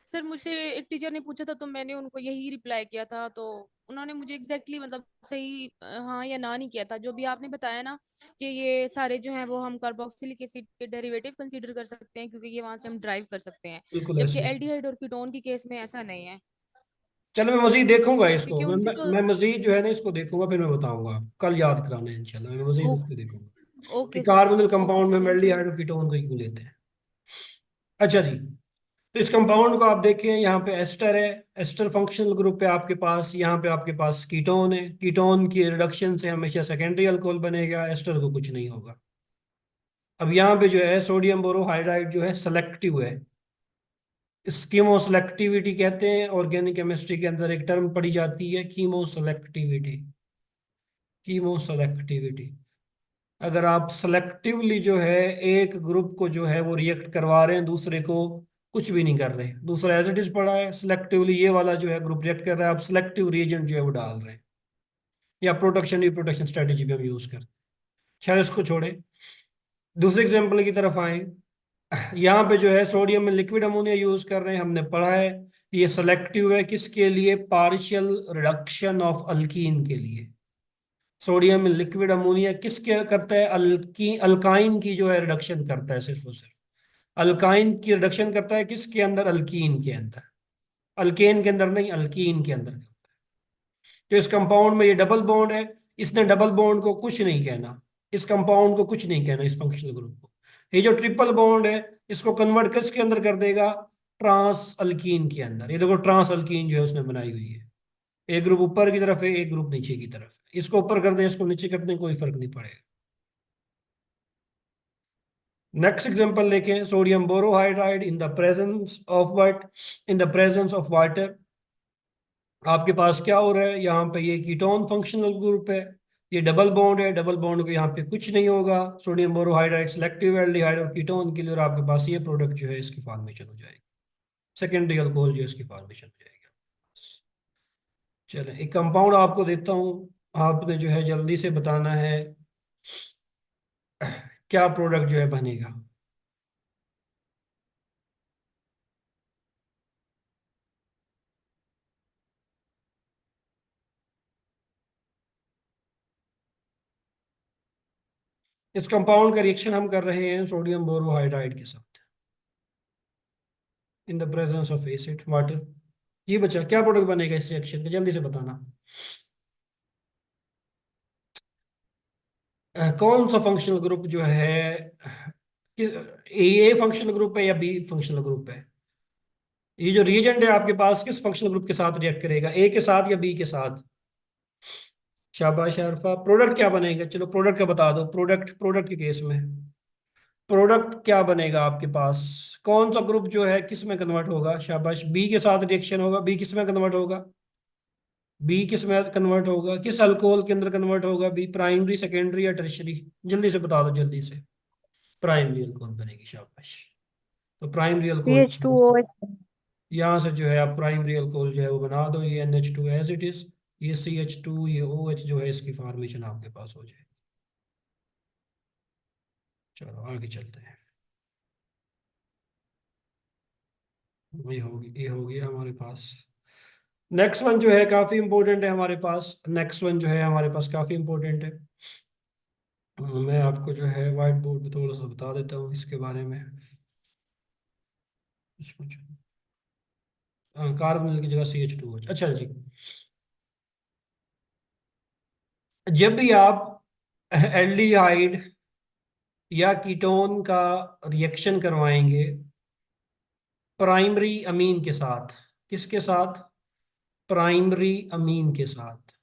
सर मुझसे एक टीचर ने पूछा था तो मैंने उनको यही रिप्लाई किया था, तो उन्होंने मुझे एग्जैक्टली मतलब सही हाँ या ना नहीं किया था। जो भी आपने बताया ना कि ये सारे जो हैं वो हम कार्बोक्सिलिक एसिड के डेरिवेटिव कंसीडर कर सकते हैं क्योंकि ये वहां से हम ड्राइव कर सकते हैं, बिल्कुल जबकि ऐसे। एल्डिहाइड और कीटोन की केस में ऐसा नहीं है, चलो मैं मजीद देखूंगा इसको, क्योंकि उनके तो मैं मजीद जो है ना इसको देखूंगा, फिर मैं बताऊंगा, कल याद कराना है इंशाल्लाह, मैं मजीद ओ, उसको देखूंगा कि okay sir, carbonyl okay compound sir, में थैंक यू। एल्डिहाइड और कीटोन को ही क्यों लेते हैं। अच्छा जी, तो इस कंपाउंड को आप देखें, यहाँ पे एस्टर है, एस्टर फंक्शनल ग्रुप है आपके पास, यहाँ पे आपके पास कीटोन है, कीटोन की रिडक्शन से हमेशा सेकेंडरी अल्कोहल बनेगा, एस्टर को कुछ नहीं होगा। अब यहाँ पे जो है सोडियम बोरोहाइड्राइड जो है सेलेक्टिव है, कीमो सेलेक्टिविटी कहते हैं, ऑर्गेनिक केमिस्ट्री के अंदर एक टर्म पढ़ी जाती है कीमो सेलेक्टिविटी, कीमो सेलेक्टिविटी। अगर आप सेलेक्टिवली जो है एक ग्रुप को जो है वो रिएक्ट करवा रहे हैं, दूसरे को कुछ भी नहीं कर रहे, दूसरा एज इट इज पड़ा है, सिलेक्टिवली ये वाला जो है ग्रुप रिएक्ट कर रहा है, आप सिलेक्टिव रिएजेंट जो है वो डाल रहे हैं, या प्रोटेक्शन रिप्रोटेक्शन स्ट्रेटेजी भी हम यूज करते हैं। खैर इसको छोड़े, दूसरे एग्जाम्पल की तरफ आए। यहाँ पे जो है सोडियम में लिक्विड अमोनिया यूज कर रहे हैं, हमने पढ़ा है ये सेलेक्टिव है किसके लिए, पार्शियल रिडक्शन ऑफ अल्कीन के लिए। सोडियम में लिक्विड अमोनिया किसके करता है, अल्काइन की जो है रिडक्शन करता है, सिर्फ और सिर्फ अल्काइन की रिडक्शन करता है, किसके अंदर, अल्कीन के अंदर, अल्केन के अंदर नहीं, अल्कीन के अंदर। तो इस कंपाउंड में ये डबल बॉन्ड है, इसने डबल बॉन्ड को कुछ नहीं कहना, इस कंपाउंड को कुछ नहीं कहना, इस फंक्शनल ग्रुप को। ये जो ट्रिपल बॉन्ड है इसको कन्वर्ट किसके अंदर कर देगा, ट्रांस अल्कीन के अंदर। ये देखो ट्रांस अल्कीन जो है उसने बनाई हुई है, एक ग्रुप ऊपर की तरफ है, एक ग्रुप नीचे की तरफ है, इसको ऊपर कर दें इसको नीचे कर दें, कोई फर्क नहीं पड़ेगा। नेक्स्ट एग्जांपल देखें, sodium borohydride in the presence of what, in the presence of water. आपके पास क्या हो रहा है, यहाँ पे ये कीटोन फंक्शनल ग्रुप है, ये डबल बॉन्ड है, डबल बॉन्ड को यहाँ पे कुछ नहीं होगा, सोडियम बोरोहाइड्राइड सेलेक्टिव एल्डिहाइड और कीटोन के लिए, और आपके पास ये प्रोडक्ट जो है इसकी फॉर्मेशन हो जाएगी, सेकेंडरी अल्कोहल जो है इसकी फॉर्मेशन हो जाएगी। चलें एक कंपाउंड आपको देता हूँ, आपने जो है जल्दी से बताना है क्या प्रोडक्ट जो है बनेगा। इस कंपाउंड का रिएक्शन हम कर रहे हैं सोडियम बोरोहाइड्राइड के साथ in the presence of acid water. जी बच्चा, क्या प्रोडक्ट बनेगा इस रिएक्शन का, जल्दी से बताना। कौन सा फंक्शनल ग्रुप जो है, ए फंक्शनल ग्रुप है या बी फंक्शनल ग्रुप है, ये जो रिएजेंट है आपके पास किस फंक्शनल ग्रुप के साथ रिएक्ट करेगा, ए के साथ या बी के साथ। शाबाश अरफा, प्रोडक्ट क्या बनेगा, चलो प्रोडक्ट का बता दो, प्रोडक्ट, प्रोडक्ट के केस में प्रोडक्ट क्या बनेगा आपके पास, कौन सा ग्रुप जो है किस में कन्वर्ट होगा, शाबाश, बी के साथ रिएक्शन होगा, बी किस में कन्वर्ट होगा, बी किस में कन्वर्ट होगा, किस अल्कोहल के अंदर कन्वर्ट होगा, बी प्राइमरी सेकेंडरी या टर्शरी, जल्दी से बता दो जल्दी से। प्राइमरी अल्कोहल बनेगी, शाबाश। तो प्राइमरी अल्कोहल, CH2OH। यहाँ से जो है आप प्राइमरी अल्कोहल जो है वो बना दो, ये NH2 एज इट इज, ये CH2, ये OH जो है इसकी फॉर्मेशन आपके पास हो जाए। चलो आगे चलते हैं, ये होगी हमारे पास। नेक्स्ट वन जो है काफी इंपॉर्टेंट है हमारे पास, नेक्स्ट वन जो है हमारे पास काफी इंपॉर्टेंट है। मैं आपको जो है व्हाइट बोर्ड पे थोड़ा सा बता देता हूँ इसके बारे में। कार्बन की जगह CH2OH, अच्छा जी। जब भी आप एल्डिहाइड या कीटोन का रिएक्शन करवाएंगे प्राइमरी अमीन के साथ, किसके साथ, प्राइमरी अमीन के साथ,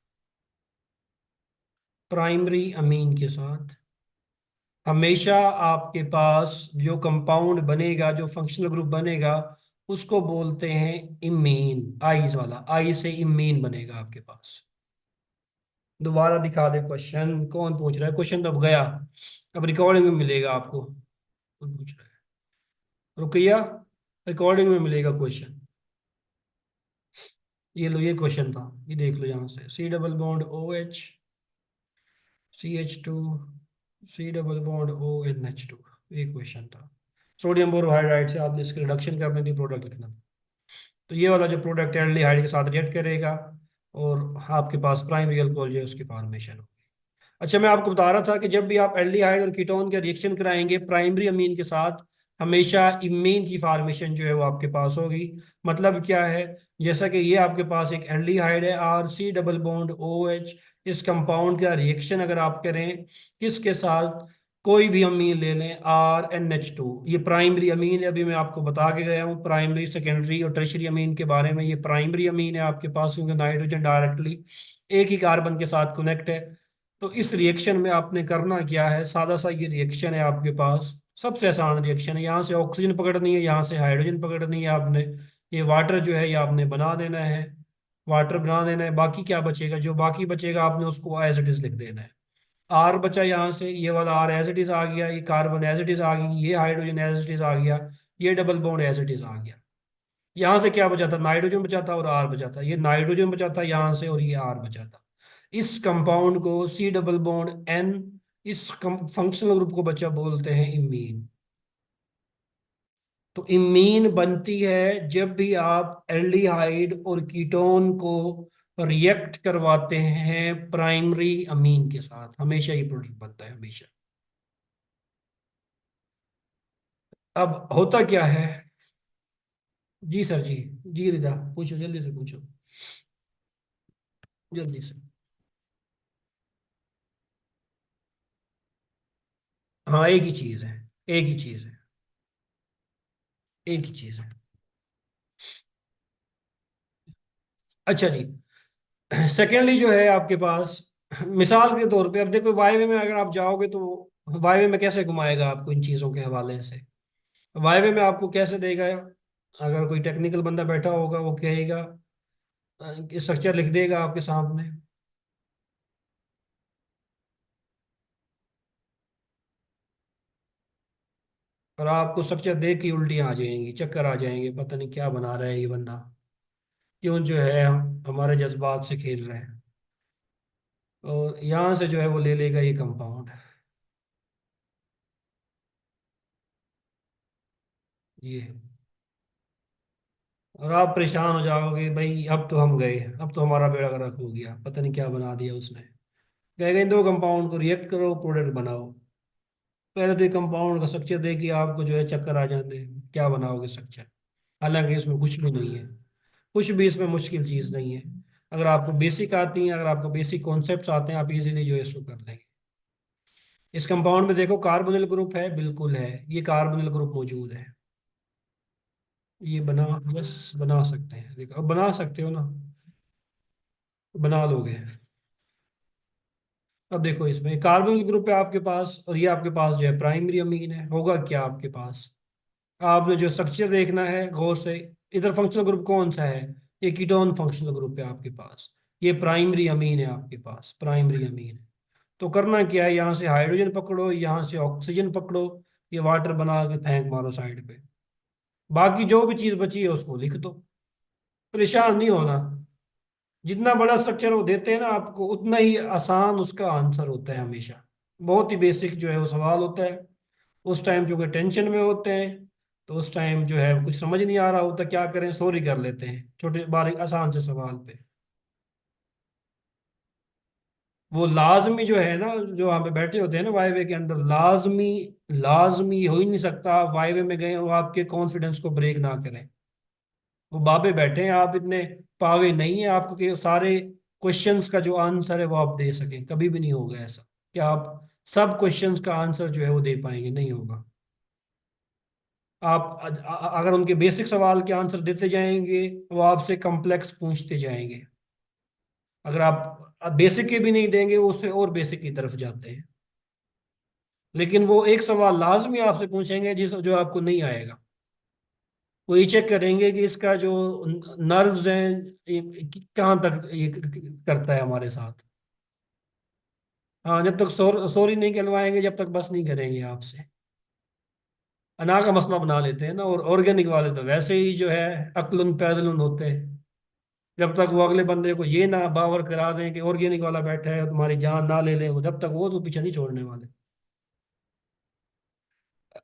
प्राइमरी अमीन के साथ, हमेशा आपके पास जो कंपाउंड बनेगा, जो फंक्शनल ग्रुप बनेगा, उसको बोलते हैं इमीन। आइज वाला, आई से इमीन बनेगा आपके पास। दोबारा दिखा दे क्वेश्चन, कौन पूछ रहा है? क्वेश्चन तो अब गया, अब रिकॉर्डिंग में मिलेगा आपको। कौन पूछ रहा है? रुकिया, रिकॉर्डिंग में मिलेगा क्वेश्चन। ये लो, ये क्वेश्चन था, ये देख लो यहाँ से। C double bond O H, CH2, C double bond ONH2, ये क्वेश्चन था। सोडियम बोरोहाइड्राइड से आपने इसकी रिडक्शन करनी थी, प्रोडक्ट लिखना था। तो ये वाला जो प्रोडक्ट एल्डिहाइड के साथ रिएक्ट करेगा और आपके पास प्राइमरी अल्कोहल जो है उसकी फॉर्मेशन होगी। अच्छा, मैं आपको बता रहा था कि जब भी आप एल्डिहाइड और कीटोन का रिएक्शन कराएंगे प्राइमरी अमीन के साथ, हमेशा इमीन की फॉर्मेशन जो है वो आपके पास होगी। मतलब क्या है? जैसा कि ये आपके पास एक एल्डिहाइड है, RC डबल बॉन्ड OH, इस कंपाउंड का रिएक्शन अगर आप करें किसके साथ, कोई भी अमीन ले लें, RNH2, ये प्राइमरी अमीन है। अभी मैं आपको बता के गया हूँ प्राइमरी, सेकेंडरी और टर्शरी अमीन के बारे में। ये प्राइमरी अमीन है आपके पास क्योंकि नाइट्रोजन डायरेक्टली एक ही कार्बन के साथ कनेक्ट है। तो इस रिएक्शन में आपने करना क्या है? सादा सा ये रिएक्शन है आपके पास, सबसे आसान रिएक्शन है। यहाँ से ऑक्सीजन पकड़नी है, यहाँ से हाइड्रोजन पकड़नी है आपने। ये वाटर जो है ये आपने बना देना है, वाटर बना देना है। बाकी क्या बचेगा? जो बाकी बचेगा आपने उसको एज इट इज लिख देना है। आर बचा यहाँ से, ये वाला आर एज इट इज आ गया, ये कार्बन एज इट इज आ गई, ये हाइड्रोजन एज इट इज आ गया, ये double bond as it is आ गया। यहाँ से क्या बचा था? नाइट्रोजन बचा था और आर बचा था। ये नाइट्रोजन बचा था यहाँ से और ये आर बचा था। इस कंपाउंड को C डबल बॉन्ड N, इस फंक्शनल ग्रुप को बच्चा बोलते हैं इमीन। तो इमीन बनती है जब भी आप एल्डिहाइड और कीटोन को रिएक्ट करवाते हैं प्राइमरी अमीन के साथ, हमेशा ये प्रोडक्ट बनता है, हमेशा। अब होता क्या है? जी सर जी। जी रिदा, पूछो, जल्दी से पूछो, जल्दी से। हाँ, एक ही चीज है, एक ही चीज है, एक ही चीज है। अच्छा जी, सेकेंडली जो है आपके पास, मिसाल के तौर पे अब देखो, वायवे में अगर आप जाओगे तो वायवे में कैसे घुमाएगा आपको इन चीज़ों के हवाले से? वायवे में आपको कैसे देगा? अगर कोई टेक्निकल बंदा बैठा होगा वो कहेगा, स्ट्रक्चर लिख देगा आपके सामने, और आपको स्ट्रक्चर देख के उल्टियाँ आ जाएंगी, चक्कर आ जाएंगे, पता नहीं क्या बना रहा है ये बंदा, क्यों जो है हमारे जज्बात से खेल रहे हैं। और यहाँ से जो है वो ले लेगा ये कंपाउंड, ये। और आप परेशान हो जाओगे, भाई अब तो हम गए, अब तो हमारा बेड़ा गर्क हो गया, पता नहीं क्या बना दिया उसने। कहेगा इन दो कंपाउंड को रिएक्ट करो, प्रोडक्ट बनाओ। पहले तो ये कंपाउंड का स्ट्रक्चर देखिए, आपको जो है चक्कर आ जाते हैं, क्या बनाओगे स्ट्रक्चर? हालांकि इसमें कुछ भी नहीं है, कुछ भी इसमें मुश्किल चीज़ नहीं है। अगर आपको बेसिक आती है, अगर आपको बेसिक कॉन्सेप्ट्स आते हैं, आप इजीली जो है इसको कर लेंगे। इस कंपाउंड में देखो कार्बोनिल ग्रुप है, बिल्कुल है, ये कार्बोनिल ग्रुप मौजूद है। ये बना, बस बना सकते हैं, देखो अब बना सकते हो ना, बना लोगे। अब देखो इसमें कार्बोनिल ग्रुप है आपके पास, और ये आपके पास जो है प्राइमरी अमीन है। होगा क्या आपके पास? आपने जो स्ट्रक्चर देखना है गौर से, इधर फंक्शनल ग्रुप कौन सा है? ये कीटोन फंक्शनल ग्रुप है आपके पास। ये प्राइमरी अमीन है आपके पास, प्राइमरी अमीन है। तो करना क्या है? यहाँ से हाइड्रोजन पकड़ो, यहाँ से ऑक्सीजन पकड़ो, ये वाटर बना के फेंक मारो साइड पे। बाकी जो भी चीज बची है उसको लिख दो, परेशान नहीं होना। जितना बड़ा स्ट्रक्चर वो देते हैं ना आपको, उतना ही आसान उसका आंसर होता है हमेशा। बहुत ही बेसिक जो है वो सवाल होता है। उस टाइम जो कि टेंशन में होते हैं, तो उस टाइम जो है कुछ समझ नहीं आ रहा होता, क्या करें, सॉरी कर लेते हैं छोटे बारीक आसान से सवाल पे। वो लाजमी जो है ना, जो वहाँ पे बैठे होते हैं ना वाईवे के अंदर, लाजमी, लाजमी हो ही नहीं सकता वाईवे में गए वो आपके कॉन्फिडेंस को ब्रेक ना करें। वो बाबे बैठे हैं, आप इतने पावे नहीं है आपको कि सारे क्वेश्चंस का जो आंसर है वो आप दे सकें। कभी भी नहीं होगा ऐसा कि आप सब क्वेश्चंस का आंसर जो है वो दे पाएंगे, नहीं होगा। आप अगर उनके बेसिक सवाल के आंसर देते जाएंगे, वो आपसे कॉम्प्लेक्स पूछते जाएंगे। अगर आप बेसिक के भी नहीं देंगे, वो उससे और बेसिक की तरफ जाते हैं। लेकिन वो एक सवाल लाजमी आपसे पूछेंगे जिस जो आपको नहीं आएगा। वो ये चेक करेंगे कि इसका जो नर्व्स हैं कहाँ तक ये करता है हमारे साथ। हाँ, जब तक सॉरी नहीं कहलवाएंगे जब तक बस नहीं करेंगे आपसे। अना का मसला बना लेते हैं ना। और ऑर्गेनिक वाले तो वैसे ही जो है अक्लुन पैदलुन होते हैं। जब तक वो अगले बंदे को ये ना बावर करा दें कि ऑर्गेनिक वाला बैठा है तुम्हारी जान ना ले ले, वो जब तक वो तो पीछे नहीं छोड़ने वाले।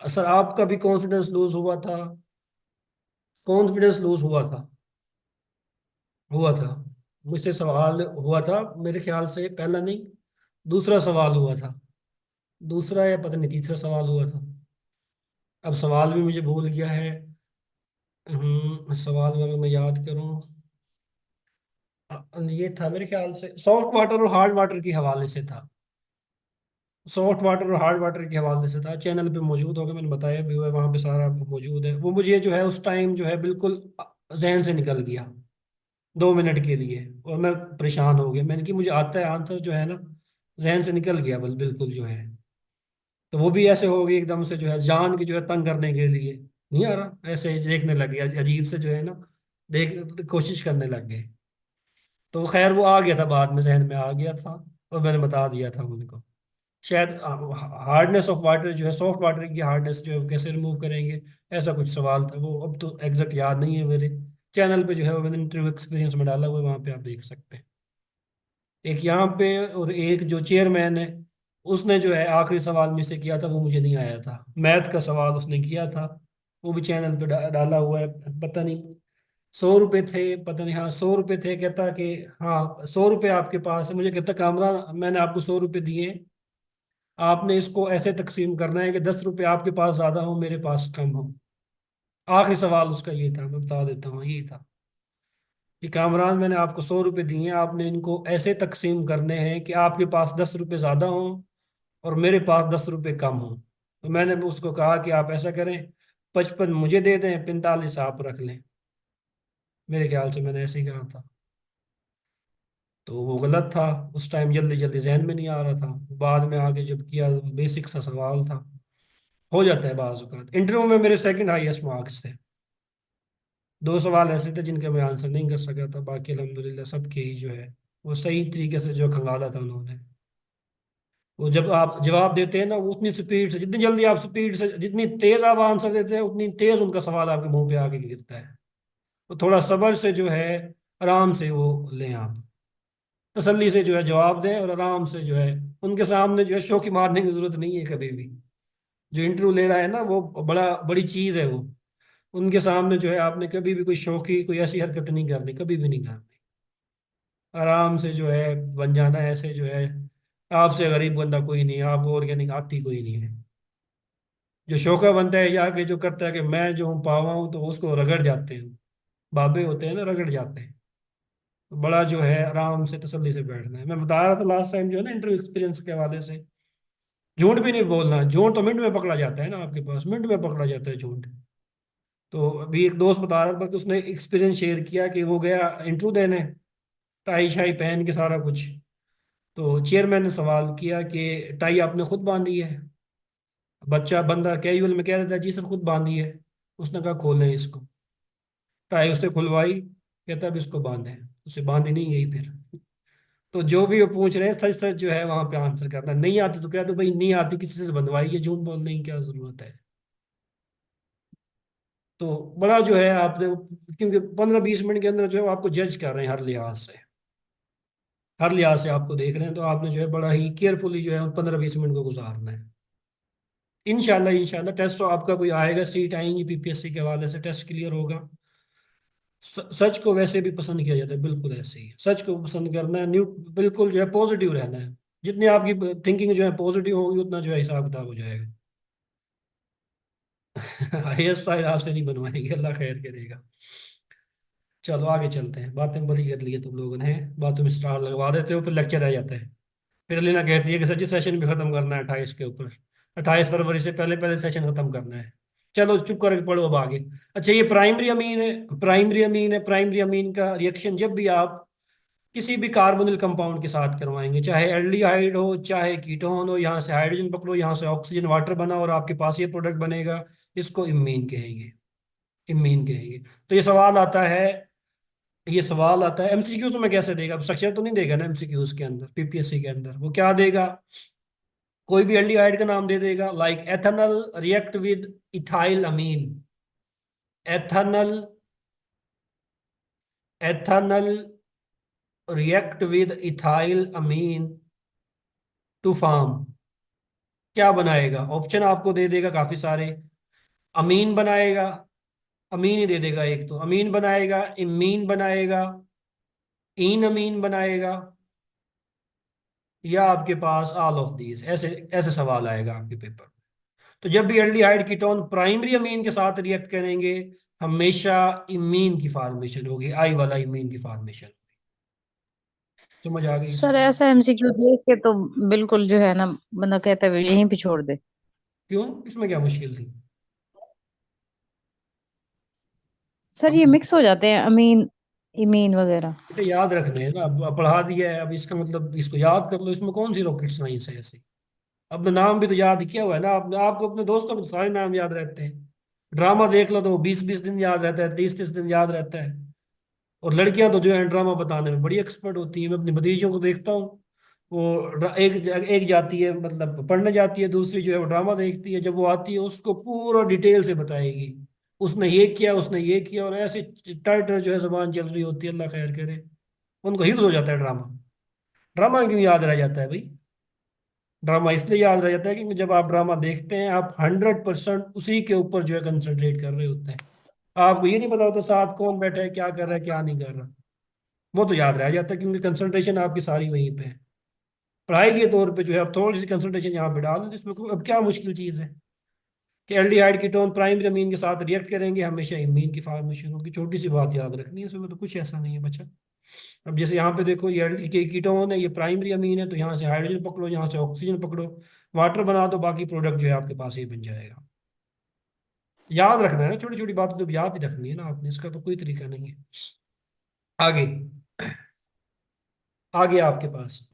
सर आपका भी कॉन्फिडेंस लूज हुआ था। कॉन्फिडेंस लूज हुआ था। हुआ था। मुझसे सवाल हुआ था मेरे ख्याल से, पहला नहीं दूसरा सवाल हुआ था। दूसरा या पता नहीं तीसरा सवाल हुआ था। अब सवाल भी मुझे भूल गया है। सवाल में अगर मैं याद करूं, ये था मेरे ख्याल से सॉफ्ट वाटर और हार्ड वाटर के हवाले से था। सॉफ्ट वाटर और हार्ड वाटर के हवाले से था। चैनल पे मौजूद होगा, मैंने बताया भी हुआ है, वहाँ पे सारा मौजूद है। वो मुझे जो है उस टाइम जो है बिल्कुल जहन से निकल गया 2 मिनट के लिए, और मैं परेशान हो गया। मैंने कि मुझे आता है आंसर जो है ना, जहन से निकल गया बिल्कुल जो है। तो वो भी ऐसे हो गई एकदम से जो है जान के जो है तंग करने के लिए, नहीं आ रहा ऐसे ही देखने लग गया अजीब से जो है ना, देख कोशिश करने लग गए। तो खैर वो आ गया था, बाद में जहन में आ गया था और मैंने बता दिया था उनको। शायद हार्डनेस ऑफ वाटर जो है, सॉफ्ट वाटर की हार्डनेस जो है वो कैसे रिमूव करेंगे, ऐसा कुछ सवाल था। वो अब तो एग्जैक्ट याद नहीं है मेरे। चैनल पे जो है वो मैंने इंटरव्यू एक्सपीरियंस में डाला हुआ है, वहाँ पे आप देख सकते हैं। एक यहाँ पे और एक जो चेयरमैन है उसने जो है आखिरी सवाल मुझसे किया था, वो मुझे नहीं आया था। मैथ का सवाल उसने किया था, वो भी चैनल पे डाला हुआ है। पता नहीं 100 रुपये थे, पता नहीं, हाँ 100 रुपये थे। कहता कि हाँ 100 रुपये आपके पास है। मुझे कहता कामरान मैंने आपको 100 रुपये दिए, आपने इसको ऐसे तकसीम करना है कि 10 रुपये आपके पास ज़्यादा हो मेरे पास कम हो। आखिरी सवाल उसका ये था, मैं बता देता हूँ ये था कि कामरान मैंने आपको 100 रुपये दिए हैं, आपने इनको ऐसे तकसीम करने हैं कि आपके पास 10 रुपये ज़्यादा हों और मेरे पास 10 रुपये कम हों। तो मैंने उसको कहा कि आप ऐसा करें, 55 मुझे दे दें, 45 आप रख लें। मेरे ख्याल से मैंने ऐसे ही कहा था। तो वो गलत था। उस टाइम जल्दी जल्दी जहन में नहीं आ रहा था। बाद में आके जब किया, बेसिक सा सवाल था। हो जाता है बाज़ औक़ात। इंटरव्यू में मेरे सेकंड हाईएस्ट मार्क्स थे। 2 सवाल ऐसे थे जिनके मैं आंसर नहीं कर सका था, बाकी अल्हम्दुलिल्लाह सबके ही जो है वो सही तरीके से जो खंगाला था उन्होंने। वो जब आप जवाब देते हैं ना, वो उतनी स्पीड से, जितनी जल्दी आप स्पीड से, जितनी तेज आप आंसर देते हैं उतनी तेज उनका सवाल आपके मुंह पे आके गिरता है। तो थोड़ा सब्र से जो है, आराम से वो लें आप, तसल्ली से जो है जवाब दें और आराम से जो है उनके सामने जो है शौकी मारने की जरूरत नहीं है कभी भी। जो इंटरव्यू ले रहा है ना वो बड़ी चीज है वो। उनके सामने जो है आपने कभी भी कोई शौकी कोई ऐसी हरकत नहीं करनी, कभी भी नहीं करनी। आराम से जो है बन जाना है ऐसे जो है। आपसे गरीब बंदा कोई नहीं है, आपको ऑर्गेनिक आती कोई नहीं है। जो शौका बनता है या कि जो करता है कि मैं जो हूँ पावा हूँ, तो उसको रगड़ जाते हैं। बाबे होते हैं ना, रगड़ जाते हैं। तो बड़ा जो है आराम से तसल्ली से बैठना है। मैं बता रहा था लास्ट टाइम जो है ना इंटरव्यू एक्सपीरियंस के हवाले से, झूठ भी नहीं बोलना। झूठ तो मिनट में पकड़ा जाता है ना, आपके पास मिनट में पकड़ा जाता है झूठ। तो अभी एक दोस्त बता रहा था कि उसने एक्सपीरियंस शेयर किया कि वो गया इंटरव्यू देने, टाई शाई पहन के सारा कुछ। तो चेयरमैन ने सवाल किया कि टाई आपने खुद बांधी है? बच्चा बंदा कैजुअल में कह रहा था जी सर खुद बांधी है। उसने कहा खोलें इसको। टाई उससे खुलवाई, कहता अब इसको बांधे। उसे बांधी नहीं गई फिर। तो जो भी वो पूछ रहे हैं सच सच जो है वहां पे आंसर करना। नहीं आती तो कह दो भाई नहीं आती, किसी से बंधवाई है, झूठ बोलने की क्या जरूरत है। तो बड़ा जो है आपने, क्योंकि 15-20 मिनट के अंदर जो है वो आपको जज कर रहे हैं हर लिहाज से। हर लिहाज से आपको देख रहे हैं, तो आपने जो है बड़ा ही केयरफुली जो है 15-20 मिनट को गुजारना है। इंशाल्लाह इंशाल्लाह टेस्ट तो आपका कोई आएगा, सीट आएंगी पीपीएससी के हवाले से, टेस्ट क्लियर होगा। सच को वैसे भी पसंद किया जाता है, बिल्कुल ऐसे ही सच को पसंद करना है। न्यू बिल्कुल जो है पॉजिटिव रहना है। जितनी आपकी थिंकिंग जो है पॉजिटिव होगी उतना जो है हिसाब किताब हो जाएगा। हेयर स्टाइल आपसे नहीं बनवाएंगे, अल्लाह खैर करेगा। चलो आगे चलते हैं। बातें बड़ी कर ली है तुम लोगों ने, बातों में स्टार लगवा देते हो फिर लेक्चर रह जाता है। फिर लीना कहती है कि सच्ची सेशन भी खत्म करना है 28 के ऊपर, 28 फरवरी से पहले पहले सेशन खत्म करना है। चलो चुप करके पढ़ो अब आगे। अच्छा ये प्राइमरी अमीन है, प्राइमरी अमीन है। प्राइमरी अमीन का रिएक्शन जब भी आप किसी भी कार्बोनिल कंपाउंड के साथ करवाएंगे, चाहे एल्डिहाइड हो चाहे कीटोन हो, यहाँ से हाइड्रोजन पकड़ो, यहाँ से ऑक्सीजन वाटर बना और आपके पास ये प्रोडक्ट बनेगा, इसको इमीन कहेंगे। इमीन कहेंगे। तो ये सवाल आता है एमसीक्यूज में कैसे देगा? अब स्ट्रक्चर तो नहीं देगा ना एमसीक्यूज के अंदर, पीपीएससी के अंदर वो क्या देगा? कोई भी एल्डिहाइड का नाम दे देगा, like ethanal react with ethyl amine. Ethanal ethanal react with ethyl amine to form, क्या बनाएगा? ऑप्शन आपको दे देगा काफी सारे। अमीन बनाएगा, अमीन ही दे देगा एक, तो अमीन बनाएगा, इमीन बनाएगा, इन अमीन बनाएगा, या आपके पास ऑल ऑफ दीज, ऐसे ऐसे सवाल आएगा आपके पेपर में। तो जब भी एल्डिहाइड कीटोन प्राइमरी अमीन के साथ रिएक्ट करेंगे, हमेशा इमीन की फॉर्मेशन होगी, आई वाला इमीन की फॉर्मेशन। समझ आ गई सर इसमें? ऐसा एमसीक्यू देख के तो बिल्कुल जो है ना, बंदा कहता है यहीं पे छोड़ दे। क्यों, इसमें क्या मुश्किल थी? सर अब ये मिक्स हो जाते हैं अमीन इमीन वगैरह। बेटा याद रखने हैं ना, अब पढ़ा दिया है, अब इसका मतलब इसको याद कर लो, इसमें कौन सी रॉकेट साइंस है ऐसी? अपना नाम भी तो याद किया हुआ है ना आपने, आपको अपने दोस्तों के तो सारे नाम याद रहते हैं। ड्रामा देख लो तो 20-20 दिन याद रहता है, 30-30 दिन याद रहता है। और लड़कियां तो जो है ड्रामा बताने में बड़ी एक्सपर्ट होती हैं। मैं अपने भतीजों को देखता हूँ, वो एक एक जाती है, मतलब पढ़ने जाती है, दूसरी जो है वो ड्रामा देखती है। जब वो आती है उसको पूरा डिटेल से बताएगी, उसने ये किया, उसने ये किया, और ऐसे टर जो है जबान चल रही होती है, अल्लाह खैर करे। उनको हिफ्ज हो जाता है ड्रामा। ड्रामा क्यों याद रह जाता है भाई? ड्रामा इसलिए याद रह जाता है क्योंकि जब आप ड्रामा देखते हैं, आप 100% उसी के ऊपर जो है कंसंट्रेट कर रहे होते हैं। आपको ये नहीं पता होता साथ कौन बैठा है, क्या कर रहा है, क्या नहीं कर रहा। वो तो याद रह जाता है क्योंकि कंसंट्रेशन आपकी सारी वहीं पे है। पढ़ाई के तौर पे जो है, अब थोड़ी सी कंसंट्रेशन यहाँ पे डाल दें, इसमें अब क्या मुश्किल चीज़ है कि एल्डिहाइड कीटोन प्राइमरी अमीन के साथ रिएक्ट करेंगे, हमेशा इमीन की फॉर्मेशन होगी। छोटी सी बात याद रखनी है, इसमें तो कुछ ऐसा नहीं है बच्चा। अब जैसे यहाँ पे देखो, ये कीटोन है, ये प्राइमरी अमीन है, तो यहाँ से हाइड्रोजन पकड़ो, यहाँ से ऑक्सीजन पकड़ो, वाटर बना दो, बाकी प्रोडक्ट जो है आपके पास ये बन जाएगा। याद रखना है ना, छोटी छोटी बातें तो याद ही रखनी है ना आपने, इसका तो कोई तरीका नहीं है। आगे, आगे आपके पास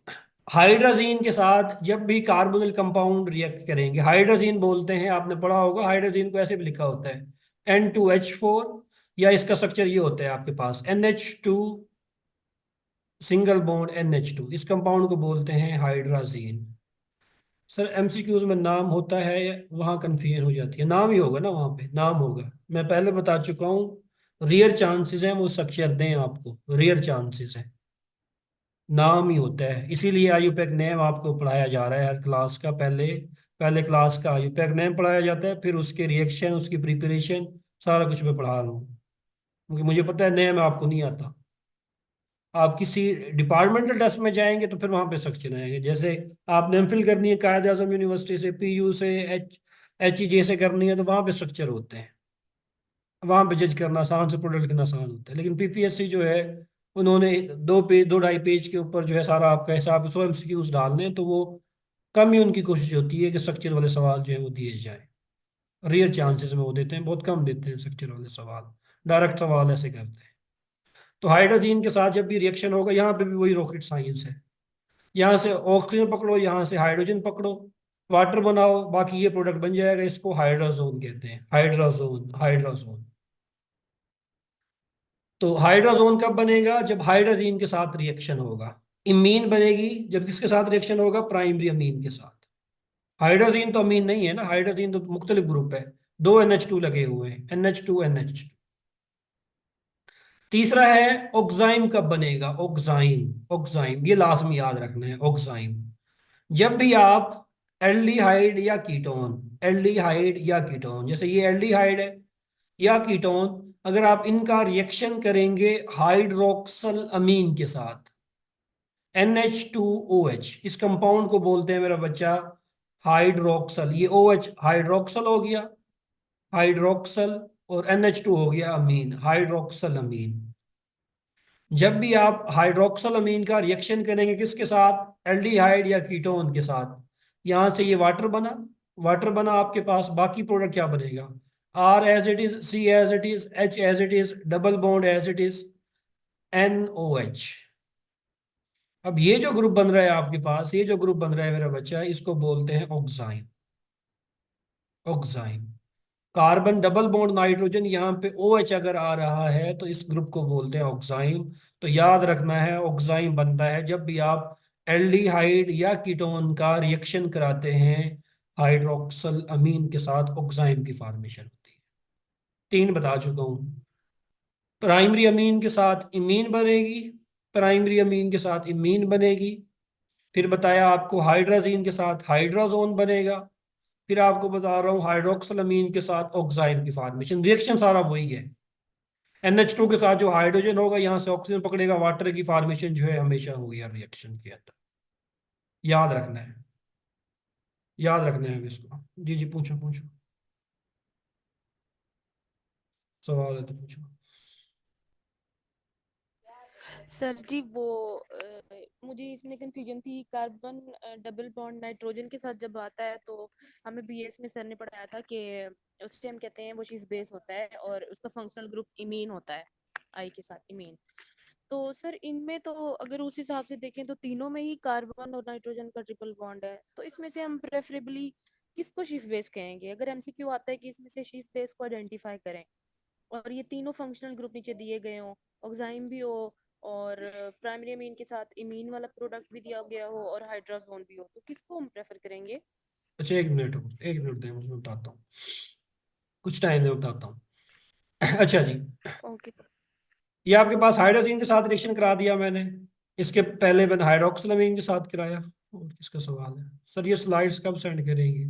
हाइड्रोजीन के साथ जब भी कार्बोनिल कंपाउंड रिएक्ट करेंगे, हाइड्रोजीन बोलते हैं, आपने पढ़ा होगा हाइड्रोजीन को ऐसे भी लिखा होता है N2H4, या इसका स्ट्रक्चर ये होता है आपके पास NH2 सिंगल बॉन्ड NH2, इस कंपाउंड को बोलते हैं हाइड्राजीन। सर एमसीक्यूज में नाम होता है, वहाँ कन्फ्यूजन हो जाती है, नाम ही होगा ना, वहाँ पे नाम होगा। मैं पहले बता चुका हूँ, रेयर चांसेस हैं वो स्ट्रक्चर दें आपको, रेयर चांसेस है, नाम ही होता है। इसीलिए आयुपैक नेम आपको पढ़ाया जा रहा है हर क्लास का, पहले पहले क्लास का आयुपैक नेम पढ़ाया जाता है, फिर उसके रिएक्शन, उसकी प्रिपरेशन, सारा कुछ मैं पढ़ा रहा हूँ, क्योंकि मुझे पता है नेम आपको नहीं आता। आप किसी डिपार्टमेंटल टेस्ट में जाएंगे तो फिर वहां पे स्ट्रक्चर आएंगे। जैसे आपने एमफिल करनी है कायद आजम यूनिवर्सिटी से, PU से, HEJ से करनी है, तो वहां पे स्ट्रक्चर होते हैं, वहां पे जज करना आसान से प्रोडक्ट लिखना आसान होता है। लेकिन PPSC जो है, उन्होंने 2 पेज 2-2.5 पेज के ऊपर जो है सारा आपका हिसाब 100 MCQs डालने हैं, तो वो कम ही उनकी कोशिश होती है कि स्ट्रक्चर वाले सवाल जो है वो दिए जाए। रेयर चांसेस में वो देते हैं, बहुत कम देते हैं स्ट्रक्चर वाले सवाल, डायरेक्ट सवाल ऐसे करते हैं। तो हाइड्रोजन के साथ जब भी रिएक्शन होगा, यहाँ पे भी वही रॉकेट साइंस है, यहाँ से ऑक्सीजन पकड़ो, यहाँ से हाइड्रोजन पकड़ो, वाटर बनाओ, बाकी ये प्रोडक्ट बन जाएगा। इसको हाइड्राजोन कहते हैं, हाइड्राजोन, हाइड्राजोन। तो हाइड्राजोन कब बनेगा? जब हाइड्रोजन के साथ रिएक्शन होगा। इमीन बनेगी जब किसके साथ रिएक्शन होगा? प्राइमरी अमीन के साथ। हाइड्रोजन तो अमीन नहीं है ना, हाइड्रोजन तो मुख्तलिफ ग्रुप है, 2 NH2 लगे हुए हैं, NH2 NH2। तीसरा है ऑक्साइम, कब बनेगा? ऑक्साइम, ऑक्साइम ये लाजमी याद रखना है, ऑक्साइम। जब भी आप एल्डिहाइड या कीटोन, एल्डिहाइड या कीटोन, जैसे ये एल्डिहाइड है या कीटोन, अगर आप इनका रिएक्शन करेंगे हाइड्रोक्सल अमीन के साथ, NH2OH, इस कंपाउंड को बोलते हैं मेरा बच्चा हाइड्रोक्सल। ये OH हाइड्रोक्सल हो गया, हाइड्रोक्सल, और NH2 हो गया अमीन, हाइड्रोक्सल अमीन। जब भी आप हाइड्रोक्सल अमीन का रिएक्शन करेंगे किसके साथ? एल्डिहाइड या कीटोन के साथ, यहां से ये वाटर बना, वाटर बना आपके पास, बाकी प्रोडक्ट क्या बनेगा? R as it is, C as it is, H as it is, double bond as it is, NOH। अब ये जो ग्रुप बन रहा है आपके पास, ये जो ग्रुप बन रहा है मेरा बच्चा, इसको बोलते हैं ऑक्साइन। ऑक्साइन, कार्बन डबल बॉन्ड नाइट्रोजन, यहाँ पे OH अगर आ रहा है तो इस ग्रुप को बोलते हैं ऑक्साइन। तो याद रखना है, ऑक्साइन बनता है जब भी आप एल्डिहाइड या कीटोन का रिएक्शन कराते हैं हाइड्रोक्सल अमीन के साथ, ऑक्साइन की फॉर्मेशन होती है। 3 बता चुका हूं। प्राइमरी अमीन के साथ इमीन बनेगी, प्राइमरी अमीन के साथ इमीन बनेगी। फिर बताया आपको हाइड्राजीन के साथ हाइड्राजोन बनेगा। फिर आपको बता रहा हूँ हाइड्रोक्सिल अमीन के साथ ऑक्साइन की फॉर्मेशन, रिएक्शन सारा वही है। NH2 के साथ जो हाइड्रोजन होगा, यहाँ से ऑक्सीजन पकड़ेगा, वाटर की फॉर्मेशन जो है हमेशा होगी यार रिएक्शन के अंदर। याद रखना है, याद रखना है इसको। जी जी, पूछो पूछो, सवाल है तो पूछो। सर जी वो मुझे इसमें कंफ्यूजन थी, कार्बन डबल बॉन्ड नाइट्रोजन के साथ जब आता है तो हमें BS में सर ने पढ़ाया था कि उस टाइम कहते हैं वो शीस बेस होता है और उसका फंक्शनल ग्रुप इमीन होता है, आई के साथ इमीन। तो सर इनमें तो अगर उस हिसाब से देखें तो तीनों में ही कार्बन और नाइट्रोजन का ट्रिपल बॉन्ड है, तो इसमें से हम प्रेफरेबली किसको शीफ बेस कहेंगे? अगर MCQ आता है कि इसमें से शीफ बेस को आइडेंटिफाई करें और ये तीनों फंक्शनल ग्रुप नीचे दिए गए हो, ऑक्साइन भी हो और प्राइमरी अमीन के साथ इमीन वाला प्रोडक्ट भी दिया गया हो और हाइड्रोजोन भी हो, तो किसको हम प्रेफर करेंगे? अच्छा, 1 मिनट, 1 मिनट दें, मुझे बताता हूँ, कुछ टाइम में बताता हूँ। अच्छा जी, ओके। ये आपके पास हाइड्रोजन के साथ रिएक्शन करा दिया मैंने। इसके पहले मैंने हाइड्रोक्सिलमीन के साथ कराया। और किसका सवाल है सर? ये स्लाइड्स कब सेंड करेंगे?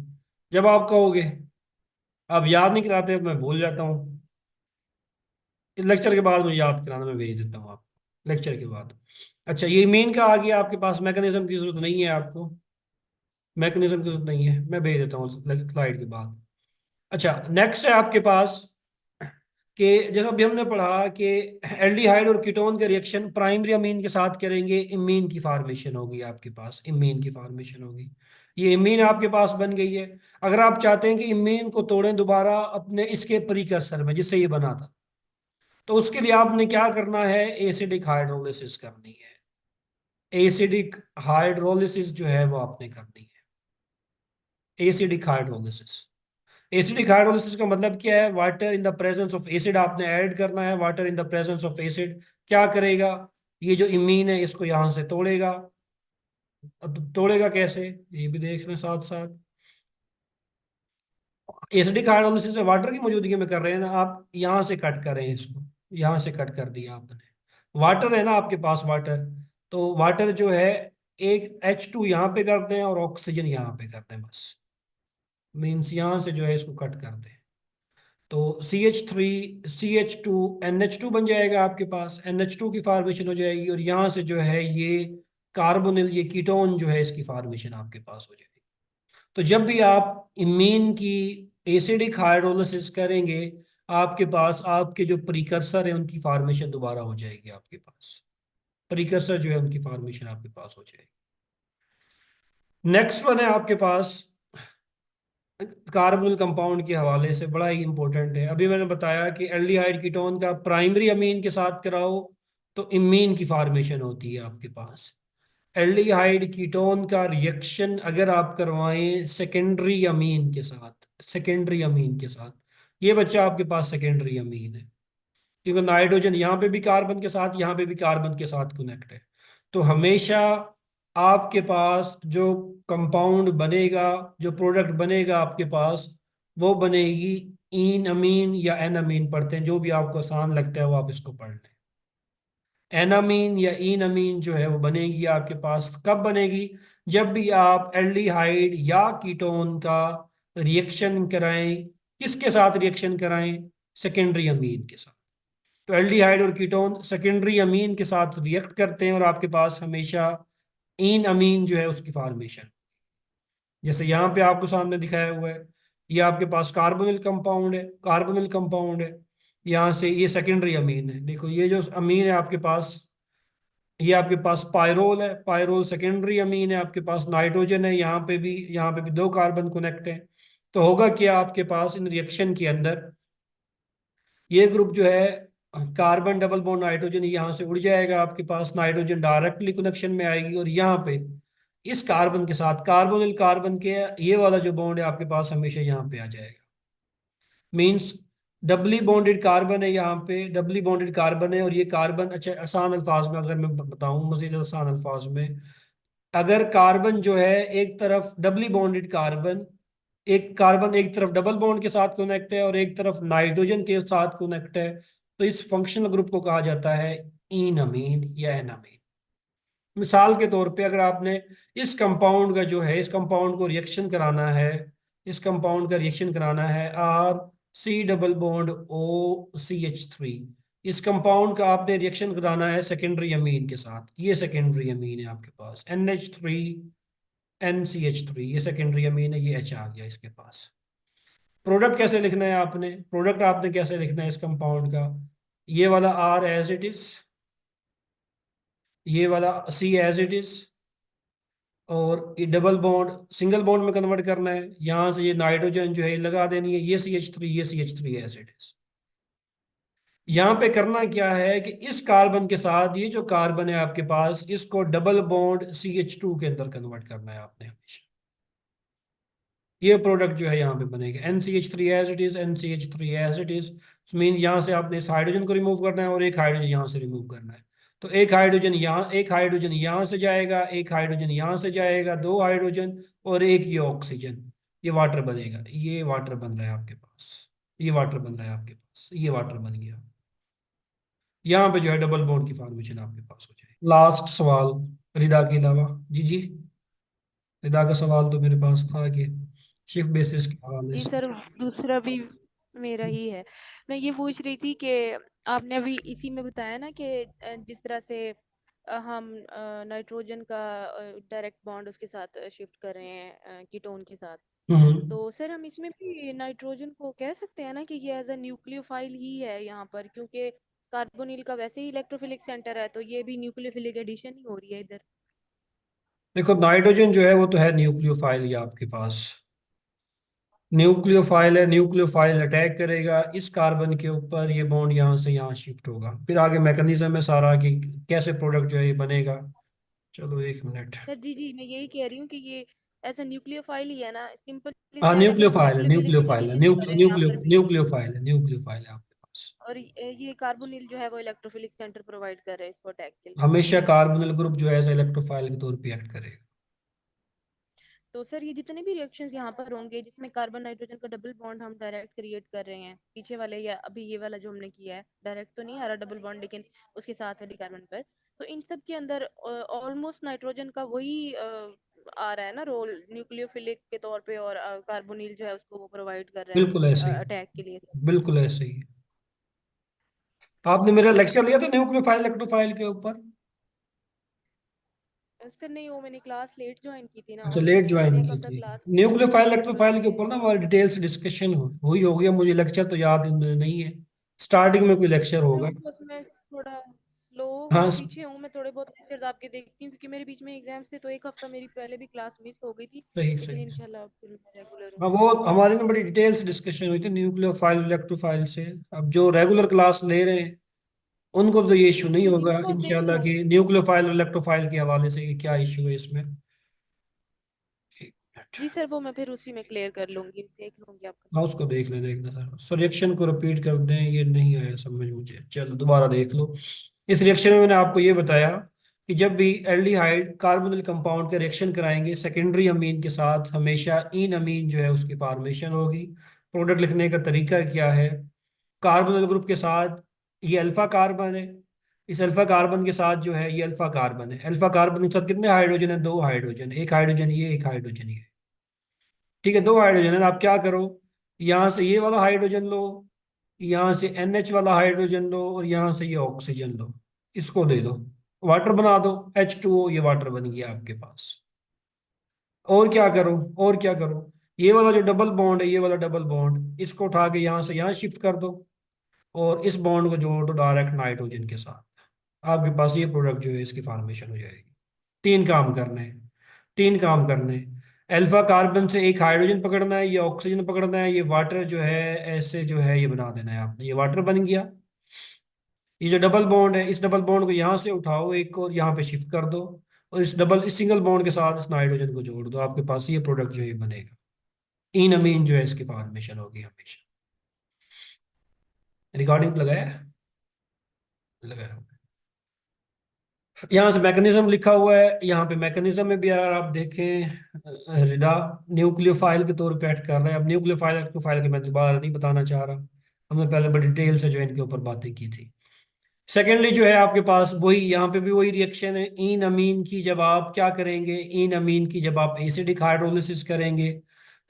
जब आप कहोगे। आप याद नहीं कराते, मैं भूल जाता हूँ। इस लेक्चर के बाद मुझे याद कराना, मैं भेज देता हूँ आपको लेक्चर के बाद। अच्छा, ये मीन का आ गया आपके पास, मैकेनिज्म की जरूरत नहीं है आपको, मैकेनिज्म की जरूरत नहीं है, मैं भेज देता हूँ स्लाइड के बाद। अच्छा, नेक्स्ट है आपके पास कि जैसा अभी हमने पढ़ा कि एल्डिहाइड और कीटोन के रिएक्शन प्राइमरी अमीन के साथ करेंगे, इमीन की फॉर्मेशन होगी आपके पास, इमीन की फॉर्मेशन होगी। ये इमीन आपके पास बन गई है। अगर आप चाहते हैं कि इमीन को तोड़ें दोबारा अपने इसके प्रीकर्सर में जिससे ये बना था, तो उसके लिए आपने क्या करना है? एसिडिक हाइड्रोलिसिस करनी है। एसिडिक हाइड्रोलिसिस जो है वो आपने करनी है, एसिडिक हाइड्रोलिसिस। एसिडिक हाइड्रोलिसिस का मतलब क्या है? Water in the presence of acid आपने ऐड करना है। Water in the presence of acid क्या करेगा? ये जो इमीन है इसको यहां से तोड़ेगा। अब तोड़ेगा कैसे, ये भी देख लें साथ साथ। एसिडिक हाइड्रोलिसिस में वाटर की मौजूदगी में कर रहे हैं ना आप, यहां से कट करें इसको, यहां से कट कर दिया आपने। वाटर है ना आपके पास, वाटर, तो वाटर जो है, एक H2 यहाँ पे करते हैं और ऑक्सीजन यहाँ पे करते हैं बस। मीन्स यहाँ से जो है इसको कट कर दें, तो CH3 CH2 NH2 बन जाएगा आपके पास, NH2 की फॉर्मेशन हो जाएगी, और यहाँ से जो है ये कार्बोनिल, ये कीटोन जो है इसकी फॉर्मेशन आपके पास हो जाएगी। तो जब भी आप इमीन की एसिडिक हाइड्रोलिसिस करेंगे, आपके पास आपके जो प्रीकर्सर है उनकी फॉर्मेशन दोबारा हो जाएगी आपके पास। प्रीकर्सर जो है उनकी फॉर्मेशन आपके पास हो जाएगी। नेक्स्ट वन है आपके पास कार्बोनिल कंपाउंड के हवाले से बड़ा ही इंपॉर्टेंट है। अभी मैंने बताया कि एल्डिहाइड कीटोन का प्राइमरी अमीन के साथ कराओ तो इमीन की फॉर्मेशन होती है आपके पास। एल्डिहाइड कीटोन का रिएक्शन अगर आप करवाएं सेकेंडरी अमीन के साथ, सेकेंडरी अमीन के साथ, ये बच्चा आपके पास सेकेंडरी अमीन है, क्योंकि नाइट्रोजन यहाँ पे भी कार्बन के साथ, यहाँ पे भी कार्बन के साथ कनेक्ट है। तो हमेशा आपके पास जो कंपाउंड बनेगा, जो प्रोडक्ट बनेगा आपके पास, वो बनेगी इन अमीन या एन अमीन, पढ़ते हैं जो भी आपको आसान लगता है वो आप इसको पढ़ लें। एनामीन या इन अमीन जो है वो बनेगी आपके पास। कब बनेगी? जब भी आप एल्डिहाइड या कीटोन का रिएक्शन कराएं। किसके साथ रिएक्शन कराएं? सेकेंडरी अमीन के साथ। तो एल्डिहाइड और कीटोन सेकेंडरी अमीन के साथ रिएक्ट करते हैं और आपके पास हमेशा इन अमीन जो है उसकी फॉर्मेशन, जैसे यहाँ पे आपको सामने दिखाया हुआ है, ये आपके पास कार्बोनिल कंपाउंड है, कार्बोनिल कंपाउंड है, यहाँ से ये सेकेंडरी अमीन है। देखो ये जो अमीन है आपके पास, ये आपके पास पायरोल है, पायरोल सेकेंडरी अमीन है आपके पास। नाइट्रोजन है यहाँ पे भी, यहाँ पे भी 2 कार्बन कनेक्ट है। तो होगा क्या आपके पास इन रिएक्शन के अंदर, ये ग्रुप जो है कार्बन डबल बॉन्ड नाइट्रोजन यहाँ से उड़ जाएगा, आपके पास नाइट्रोजन डायरेक्टली कनेक्शन में आएगी, और यहाँ पे इस कार्बन के साथ कार्बोनिल कार्बन के ये वाला जो बॉन्ड है आपके पास हमेशा यहाँ पे आ जाएगा। मीन्स डबली बॉन्डेड कार्बन है, यहाँ पे डबली बॉन्डेड कार्बन है, और ये कार्बन, अच्छा आसान अल्फाज में अगर मैं बताऊं, मजीद आसान अल्फाज में, अगर कार्बन जो है एक तरफ डबली बॉन्डेड कार्बन, एक कार्बन एक तरफ डबल बॉन्ड के साथ कनेक्ट है और एक तरफ नाइट्रोजन के साथ कनेक्ट है, तो इस फंक्शनल ग्रुप को कहा जाता है ईन अमीन या एन अमीन। मिसाल के तौर पे अगर आपने इस कंपाउंड का जो है, इस कंपाउंड को रिएक्शन कराना है, इस कंपाउंड का रिएक्शन कराना है R C double bond O C H three, इस कंपाउंड का आपने रिएक्शन कराना है सेकेंडरी अमीन के साथ, ये सेकेंडरी अमीन है आपके पास N H three N C H three, ये सेकेंडरी अमीन है, ये एच आ गया इसके पास। प्रोडक्ट कैसे लिखना है आपने, प्रोडक्ट आपने कैसे लिखना है इस कंपाउंड का, ये वाला आर एज इट इज, ये वाला सी एज इट इज, और ये डबल बॉन्ड सिंगल बॉन्ड में कन्वर्ट करना है, यहां से ये नाइट्रोजन जो है ये लगा देनी है, ये सी एच थ्री, ये सी एच थ्री एसिड है। यहाँ पे करना क्या है कि इस कार्बन के साथ ये जो कार्बन है आपके पास, इसको double bond C H two के अंदर कन्वर्ट करना है आपने हमेशा। ये प्रोडक्ट जो है यहाँ पे बनेगा N C H three as it is, N C H three as it is. Mean यहाँ से आपने इस हाइड्रोजन को रिमूव करना है और एक हाइड्रोजन यहाँ से रिमूव करना है, तो एक हाइड्रोजन यहाँ, एक हाइड्रोजन यहाँ से जाएगा, एक हाइड्रोजन यहाँ से जाएगा, दो हाइड्रोजन और एक ये ऑक्सीजन, ये वाटर बनेगा, ये वाटर बन रहा है आपके पास, ये वाटर बन रहा है आपके पास, ये वाटर बन गया। यहाँ पे जो है डबल बॉन्ड की फॉर्मेशन आपके पास हो जाएगी। लास्ट सवाल रिदा के अलावा, जी जी, रिदा का सवाल तो मेरे पास था कि शिफ्ट बेसिस के हवाले जी से। सर, दूसरा भी मेरा ही है। मैं ये पूछ रही थी कि आपने अभी इसी में बताया ना कि जिस तरह से हम नाइट्रोजन का डायरेक्ट बॉन्ड उसके साथ शिफ्ट कर रहे हैं कीटोन के साथ, हम्म। तो सर हम इसमें भी नाइट्रोजन को कह सकते हैं ना कि ये एज अ न्यूक्लियोफाइल ही है यहाँ पर, क्योंकि कार्बोनिल का वैसे ही इलेक्ट्रोफिलिक सेंटर है, तो ये भी न्यूक्लियोफिलिक एडिशन ही हो रही है इधर। देखो नाइट्रोजन जो है वो तो है न्यूक्लियोफाइल, ये आपके पास न्यूक्लियोफाइल है, न्यूक्लियोफाइल अटैक करेगा इस कार्बन के ऊपर, ये बॉन्ड यहाँ से यहाँ शिफ्ट होगा, फिर आगे मैकेनिज्म है सारा कि कैसे प्रोडक्ट जो है ये बनेगा। चलो एक मिनट। सर जी जी, मैं यही कह रही हूँ कि ये एज अ न्यूक्लियोफाइल ही है ना, सिंपली हाँ से मतलब न्यूक्लियोफाइल है, न्यूक्लियोफिलिक न्यूक्लियोफाइल है, एडिशन ही करेगा यहाँ पर भी। न्यूक्लियोफाइल है, न्यूक्लियोफाइल है आपके पास। और ये कार्बोनिल जो है वो इलेक्ट्रोफिलिक सेंटर प्रोवाइड कर रहे हैं इसको अटैक के लिए। हमेशा कार्बोनिल ग्रुप जो है एज इलेक्ट्रोफाइल के तौर पे एक्ट करेगा। तो सर ये जितने भी रिएक्शंस यहाँ पर होंगे जिसमें कार्बन नाइट्रोजन का डबल बॉन्ड हम डायरेक्ट क्रिएट कर रहे हैं पीछे वाले, या अभी ये वाला जो हमने किया है डायरेक्ट तो नहीं आ रहा डबल बॉन्ड, लेकिन उसके साथ वाली कार्बन पर, तो इन सब के अंदर ऑलमोस्ट नाइट्रोजन का वही आ रहा है ना रोल न्यूक्लियोफिलिक के तौर पे, और कार्बोनिल जो है उसको वो प्रोवाइड कर रहा बिल्कुल ऐसे है ही, अटैक के लिए। बिल्कुल ऐसे ही। आपने मेरा लेक्चर लिया था न्यूक्लियोफाइल इलेक्ट्रोफाइल के ऊपर? सर नहीं, वो मैंने क्लास लेट ज्वाइन की थी ना, अच्छा लेट ऑलमोस्ट ज्वाइन मैंने एक की हफ्ता थी। क्लास मिस हो गई न्यूक्लियोफाइल थी ऊपर इलेक्ट्रोफाइल के से। ऊपर ना हमारी डिटेल से डिस्कशन हुई होगी, अब मुझे लेक्चर तो याद नहीं है, स्टार्टिंग में कोई लेक्चर सर होगा। वो बस मैं थोड़ा स्लो हाँ पीछे हूँ, मैं थोड़े बहुत लेक्चर्स आपके देखती हूँ क्योंकि मेरे बीच में एग्जाम्स थे, तो एक हफ्ता मेरी पहले भी क्लास मिस हो गई थी, सही लेकिन सही। इंशाल्लाह अब फिर मैं रेगुलर हूँ। हाँ वो हमारी ना बड़ी डिटेल से डिस्कशन हुई थी न्यूक्लियोफाइल इलेक्ट्रोफाइल से। अब जो रेगुलर क्लास ले रहे हैं उनको तो ये इशू नहीं जी जी, होगा मैं वो देख इंशाल्लाह कि लूंगी। न्यूक्लियोफाइल और इलेक्ट्रोफाइल के हवाले से कि क्या इशू है इसमें। एक मिनट। जी सर, वो मैं फिर उसी में क्लियर कर लूंगी, देख लूंगी आपका हाँ क्लास। उसको देख ले, देखना सर, सर रिएक्शन को रिपीट कर दें, ये नहीं आया समझ मुझे, चलो दोबारा देख लो। इस रिएक्शन में मैंने आपको ये बताया कि जब भी एल्डिहाइड कार्बोनिल कंपाउंड का रिएक्शन कराएंगे सेकेंडरी अमीन के साथ, हमेशा इन अमीन जो है उसकी फॉर्मेशन होगी। प्रोडक्ट लिखने का तरीका क्या है, कार्बोनिल ग्रुप के साथ ये अल्फा कार्बन है, इस अल्फा कार्बन के साथ जो है ये अल्फा कार्बन है, अल्फा कार्बन के साथ कितने हाइड्रोजन है, दो हाइड्रोजन, एक हाइड्रोजन ये, एक हाइड्रोजन ये, ठीक है, दो हाइड्रोजन है। आप क्या करो, यहाँ से ये वाला हाइड्रोजन लो, यहाँ से NH वाला हाइड्रोजन लो, और यहाँ से ये ऑक्सीजन लो, इसको दे दो, वाटर बना दो, H2O, ये वाटर बन गया आपके पास। और क्या करो, और क्या करो, ये वाला जो डबल बॉन्ड है, ये वाला डबल बॉन्ड, इसको उठा के यहाँ से यहाँ शिफ्ट कर दो, और इस बॉन्ड को जोड़ दो डायरेक्ट नाइट्रोजन के साथ, आपके पास ये प्रोडक्ट जो है इसकी फॉर्मेशन हो जाएगी। तीन काम करने हैं, तीन काम करने हैं। अल्फा कार्बन से एक हाइड्रोजन पकड़ना है, ये ऑक्सीजन पकड़ना है, ये वाटर जो है ऐसे जो है ये बना देना है आपने, ये वाटर बन गया। ये जो डबल बॉन्ड है, इस डबल बॉन्ड को यहाँ से उठाओ एक और यहाँ पे शिफ्ट कर दो, और इस सिंगल बॉन्ड के साथ इस नाइट्रोजन को जोड़ दो, आपके पास ये प्रोडक्ट जो है बनेगा। इन अमीन जो है इसकी फॉर्मेशन होगी हमेशा। रिकॉर्डिंग लगाया है? लगाया। यहाँ से मैकेनिज्म लिखा हुआ है, यहाँ पे मैकेनिज्म में भी अगर आप देखें रिदा न्यूक्लियोफाइल के तौर पे ऐड कर रहे हैं। अब न्यूक्लियोफाइल फाइल के मैं दोबारा नहीं बताना चाह रहा, हमने पहले बड़ी डिटेल से जो है इनके ऊपर बातें की थी। सेकेंडली जो है आपके पास वही, यहाँ पे भी वही रिएक्शन है। इन अमीन की जब आप क्या करेंगे, इन अमीन की जब आप एसिडिक हाइड्रोलिसिस करेंगे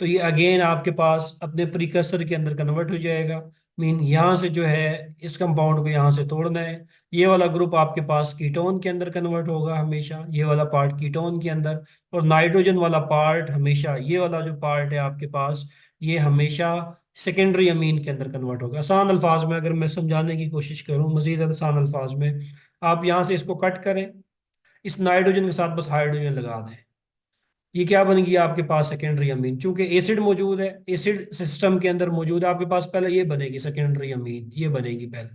तो ये अगेन आपके पास अपने प्रिकर्सर के अंदर कन्वर्ट हो जाएगा। मीन यहाँ से जो है इस कंपाउंड को यहाँ से तोड़ना है, ये वाला ग्रुप आपके पास कीटोन के अंदर कन्वर्ट होगा हमेशा, ये वाला पार्ट कीटोन के अंदर, और नाइट्रोजन वाला पार्ट हमेशा, ये वाला जो पार्ट है आपके पास, ये हमेशा सेकेंडरी अमीन के अंदर कन्वर्ट होगा। आसान अल्फाज में अगर मैं समझाने की कोशिश करूं, मजीद आसान अल्फाज में, आप यहाँ से इसको कट करें, इस नाइट्रोजन के साथ बस हाइड्रोजन लगा दें, ये क्या बन गया आपके पास सेकेंडरी अमीन। चूंकि एसिड मौजूद है, एसिड सिस्टम के अंदर मौजूद है, आपके पास पहले ये बनेगी सेकेंडरी अमीन, ये बनेगी पहले,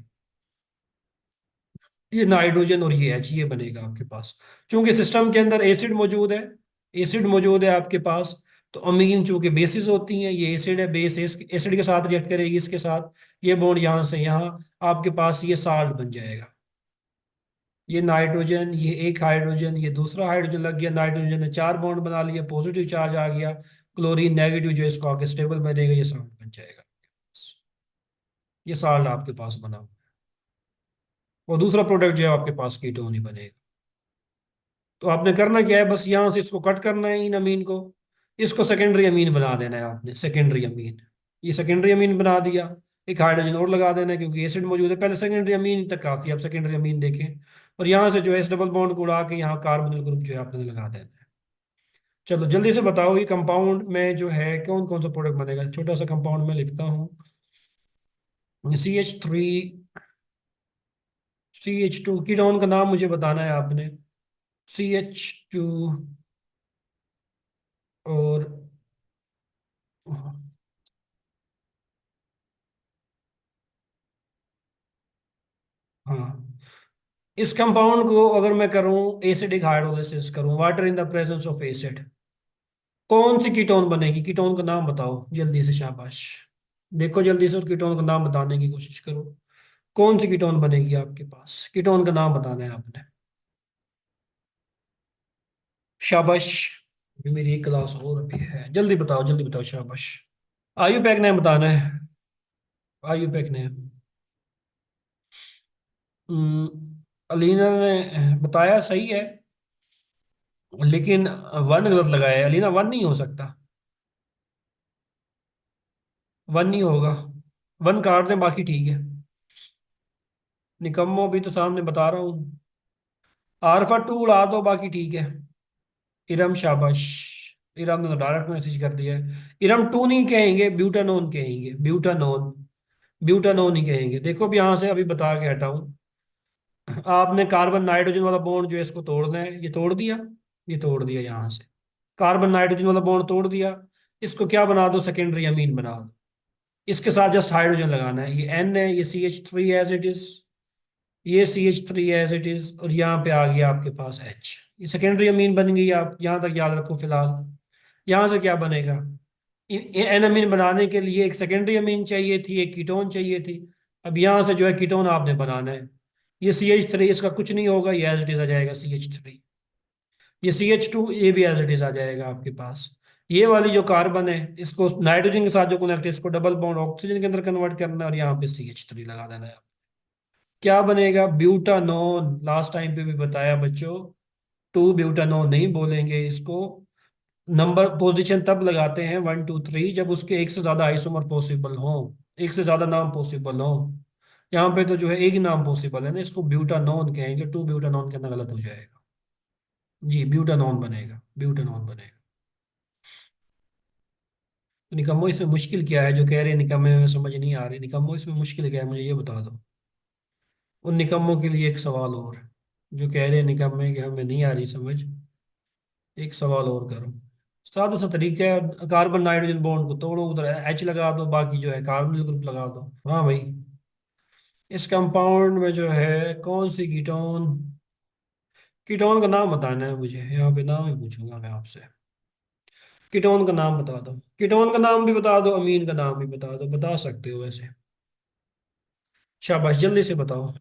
ये नाइट्रोजन और ये एच, ये बनेगा आपके पास। चूंकि सिस्टम के अंदर एसिड मौजूद है, एसिड मौजूद है आपके पास, तो अमीन चूंकि बेसिस होती हैं, ये एसिड है, बेस एसिड के साथ रिएक्ट करेगी इसके साथ, ये बॉन्ड यहाँ से यहाँ, आपके पास ये साल्ट बन जाएगा। ये नाइट्रोजन, ये एक हाइड्रोजन, ये दूसरा हाइड्रोजन लग गया, नाइट्रोजन ने चार बॉन्ड बना लिया, पॉजिटिव चार्ज आ गया, क्लोरीन नेगेटिव जो है इसको आगे स्टेबल बनेगा, ये साल्ट बन जाएगा। ये साल्ट आपके पास बना हुआ है। और दूसरा प्रोडक्ट जो है आपके पास कीटोन ही बनेगा। तो आपने करना क्या है, बस यहाँ से इसको कट करना है इन अमीन को, इसको सेकेंडरी अमीन बना देना है आपने, सेकेंडरी अमीन। ये सेकेंडरी अमीन बना दिया, एक हाइड्रोजन और लगा देना है क्योंकि एसिड मौजूद है, पहले सेकेंडरी अमीन तक काफी है, आप सेकेंडरी अमीन देखें, और यहाँ से जो है इस डबल बॉन्ड को उड़ा के यहाँ कार्बोनिल ग्रुप जो है आपने लगा देना है। चलो जल्दी से बताओ, ये कंपाउंड में जो है कौन कौन सा प्रोडक्ट बनेगा। छोटा सा कंपाउंड में लिखता हूँ, CH3, CH2, कीटोन का नाम मुझे बताना है आपने। CH2 और हाँ, इस कंपाउंड को अगर मैं करूं एसिडिक हाइड्रोलिसिस करूं, water in the presence of acid, कौन सी कीटोन बनेगी, कीटोन का नाम बताओ जल्दी से, शाबाश। देखो जल्दी से उस कीटोन का नाम बताने की कोशिश करो, कौन सी कीटोन बनेगी आपके पास, कीटोन का नाम बताना है आपने। शाबाश, अभी मेरी एक क्लास और अभी है, जल्दी बताओ शाबाश। आयु पैक ने बताना है, आयु पैक ने। अलीना ने बताया सही है, लेकिन वन गलत लगाया है। अलीना वन नहीं हो सकता, वन नहीं होगा, वन काट दें बाकी ठीक है। निकम्मो भी तो सामने बता रहा हूँ, आरफा टू उड़ा दो बाकी ठीक है। इरम शाबाश, इरम ने तो डायरेक्ट मैसेज कर दिया है। इरम टू नहीं कहेंगे, ब्यूटानोन कहेंगे, ब्यूटानोन, ब्यूटानोन ही कहेंगे। देखो भी यहाँ से अभी बता के हटाऊं, आपने कार्बन नाइट्रोजन वाला बॉन्ड जो है इसको तोड़ना है, ये तोड़ दिया, ये तोड़ दिया यहाँ से, कार्बन नाइट्रोजन वाला बॉन्ड तोड़ दिया, इसको क्या बना दो, सेकेंडरी अमीन बना दो, इसके साथ जस्ट हाइड्रोजन लगाना है, ये N है, ये CH3 एज इट इज, ये CH3 एज इट इज, और यहाँ पे आ गया आपके पास H, ये सेकेंडरी अमीन बन गई। आप यहाँ तक याद रखो फिलहाल। यहाँ से क्या बनेगा, एन अमीन बनाने के लिए एक सेकेंडरी अमीन चाहिए थी, एक कीटोन चाहिए थी। अब यहाँ से जो है कीटोन आपने बनाना है, ये CH3, इसका कुछ नहीं होगा, ये एज इट इज आ जाएगा CH3, ये CH2, ये भी एज इट इज आ जाएगा आपके पास। ये वाली जो कार्बन है, इसको नाइट्रोजन के साथ जो कनेक्ट है, इसको डबल बॉन्ड ऑक्सीजन के अंदर कन्वर्ट करना है, और यहाँ पे CH3 लगा देना है। क्या बनेगा, ब्यूटानोन। लास्ट टाइम पे भी बताया बच्चों, टू ब्यूटानोन नहीं बोलेंगे इसको, नंबर पोजीशन तब लगाते हैं 1 2 3 जब उसके एक से ज्यादा आइसोमर पॉसिबल हो, एक से ज्यादा नाम पॉसिबल हो। यहाँ पे तो जो है एक ही नाम पॉसिबल है ना, इसको ब्यूटानोन कहेंगे, टू ब्यूटानोन कहना गलत हो जाएगा। जी ब्यूटानोन बनेगा, ब्यूटानोन बनेगा। तो निकम्मो इसमें मुश्किल क्या है, जो कह रहे हैं निकम्मे में समझ नहीं आ रही, निकम्मो इसमें मुश्किल क्या है मुझे ये बता दो। उन निकम्मों के लिए एक सवाल और, जो कह रहे हैं निकम्मे कि हमें नहीं आ रही समझ, एक सवाल और करो। सादा सा तरीका है, कार्बन नाइट्रोजन बॉन्ड को तोड़ो, उधर H लगा दो, बाकी जो है कार्बोनिल ग्रुप लगा दो। हाँ भाई, इस कंपाउंड में जो है कौन सी कीटोन, कीटोन का नाम बताना है मुझे, यहाँ पे नाम ही पूछूंगा मैं आपसे। कीटोन का नाम बता दो, कीटोन का नाम भी बता दो, अमीन का नाम भी बता दो, बता सकते हो वैसे। शाबाश, जल्दी से बताओ,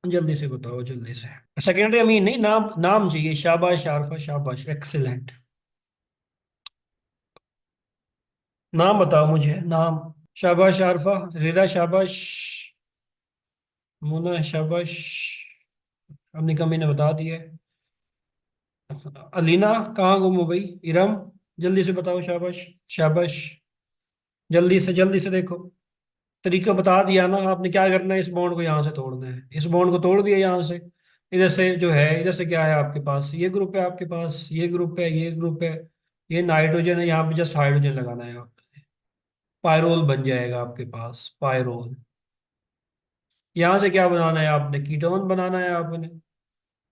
जल्दी से बताओ, जल्दी से। सेकेंडरी अमीन नहीं, नाम नाम चाहिए। शाबाश शारफा, शाबाश, एक्सीलेंट। नाम बताओ मुझे, नाम। शाबाश शारफा। रिदा शाबाश। मुना शाबाश। अपनी कमी ने बता दिया है। अलीना, कहाँ गुम हो गई? इरम, जल्दी से बताओ, शाबाश। शाबाश, जल्दी से देखो। तरीका बता दिया ना आपने, क्या करना है, इस बॉन्ड को यहाँ से तोड़ना है, इस बॉन्ड को तोड़ दिया यहाँ से। इधर से जो है, इधर से क्या है आपके पास, ये ग्रुप है आपके पास, ये ग्रुप है, ये ग्रुप है, ये नाइट्रोजन है, यहाँ पे जस्ट हाइड्रोजन लगाना है आप। पायरोल बन जाएगा आपके पास, पायरोल। यहाँ से क्या बनाना है आपने, कीटोन बनाना है आपने।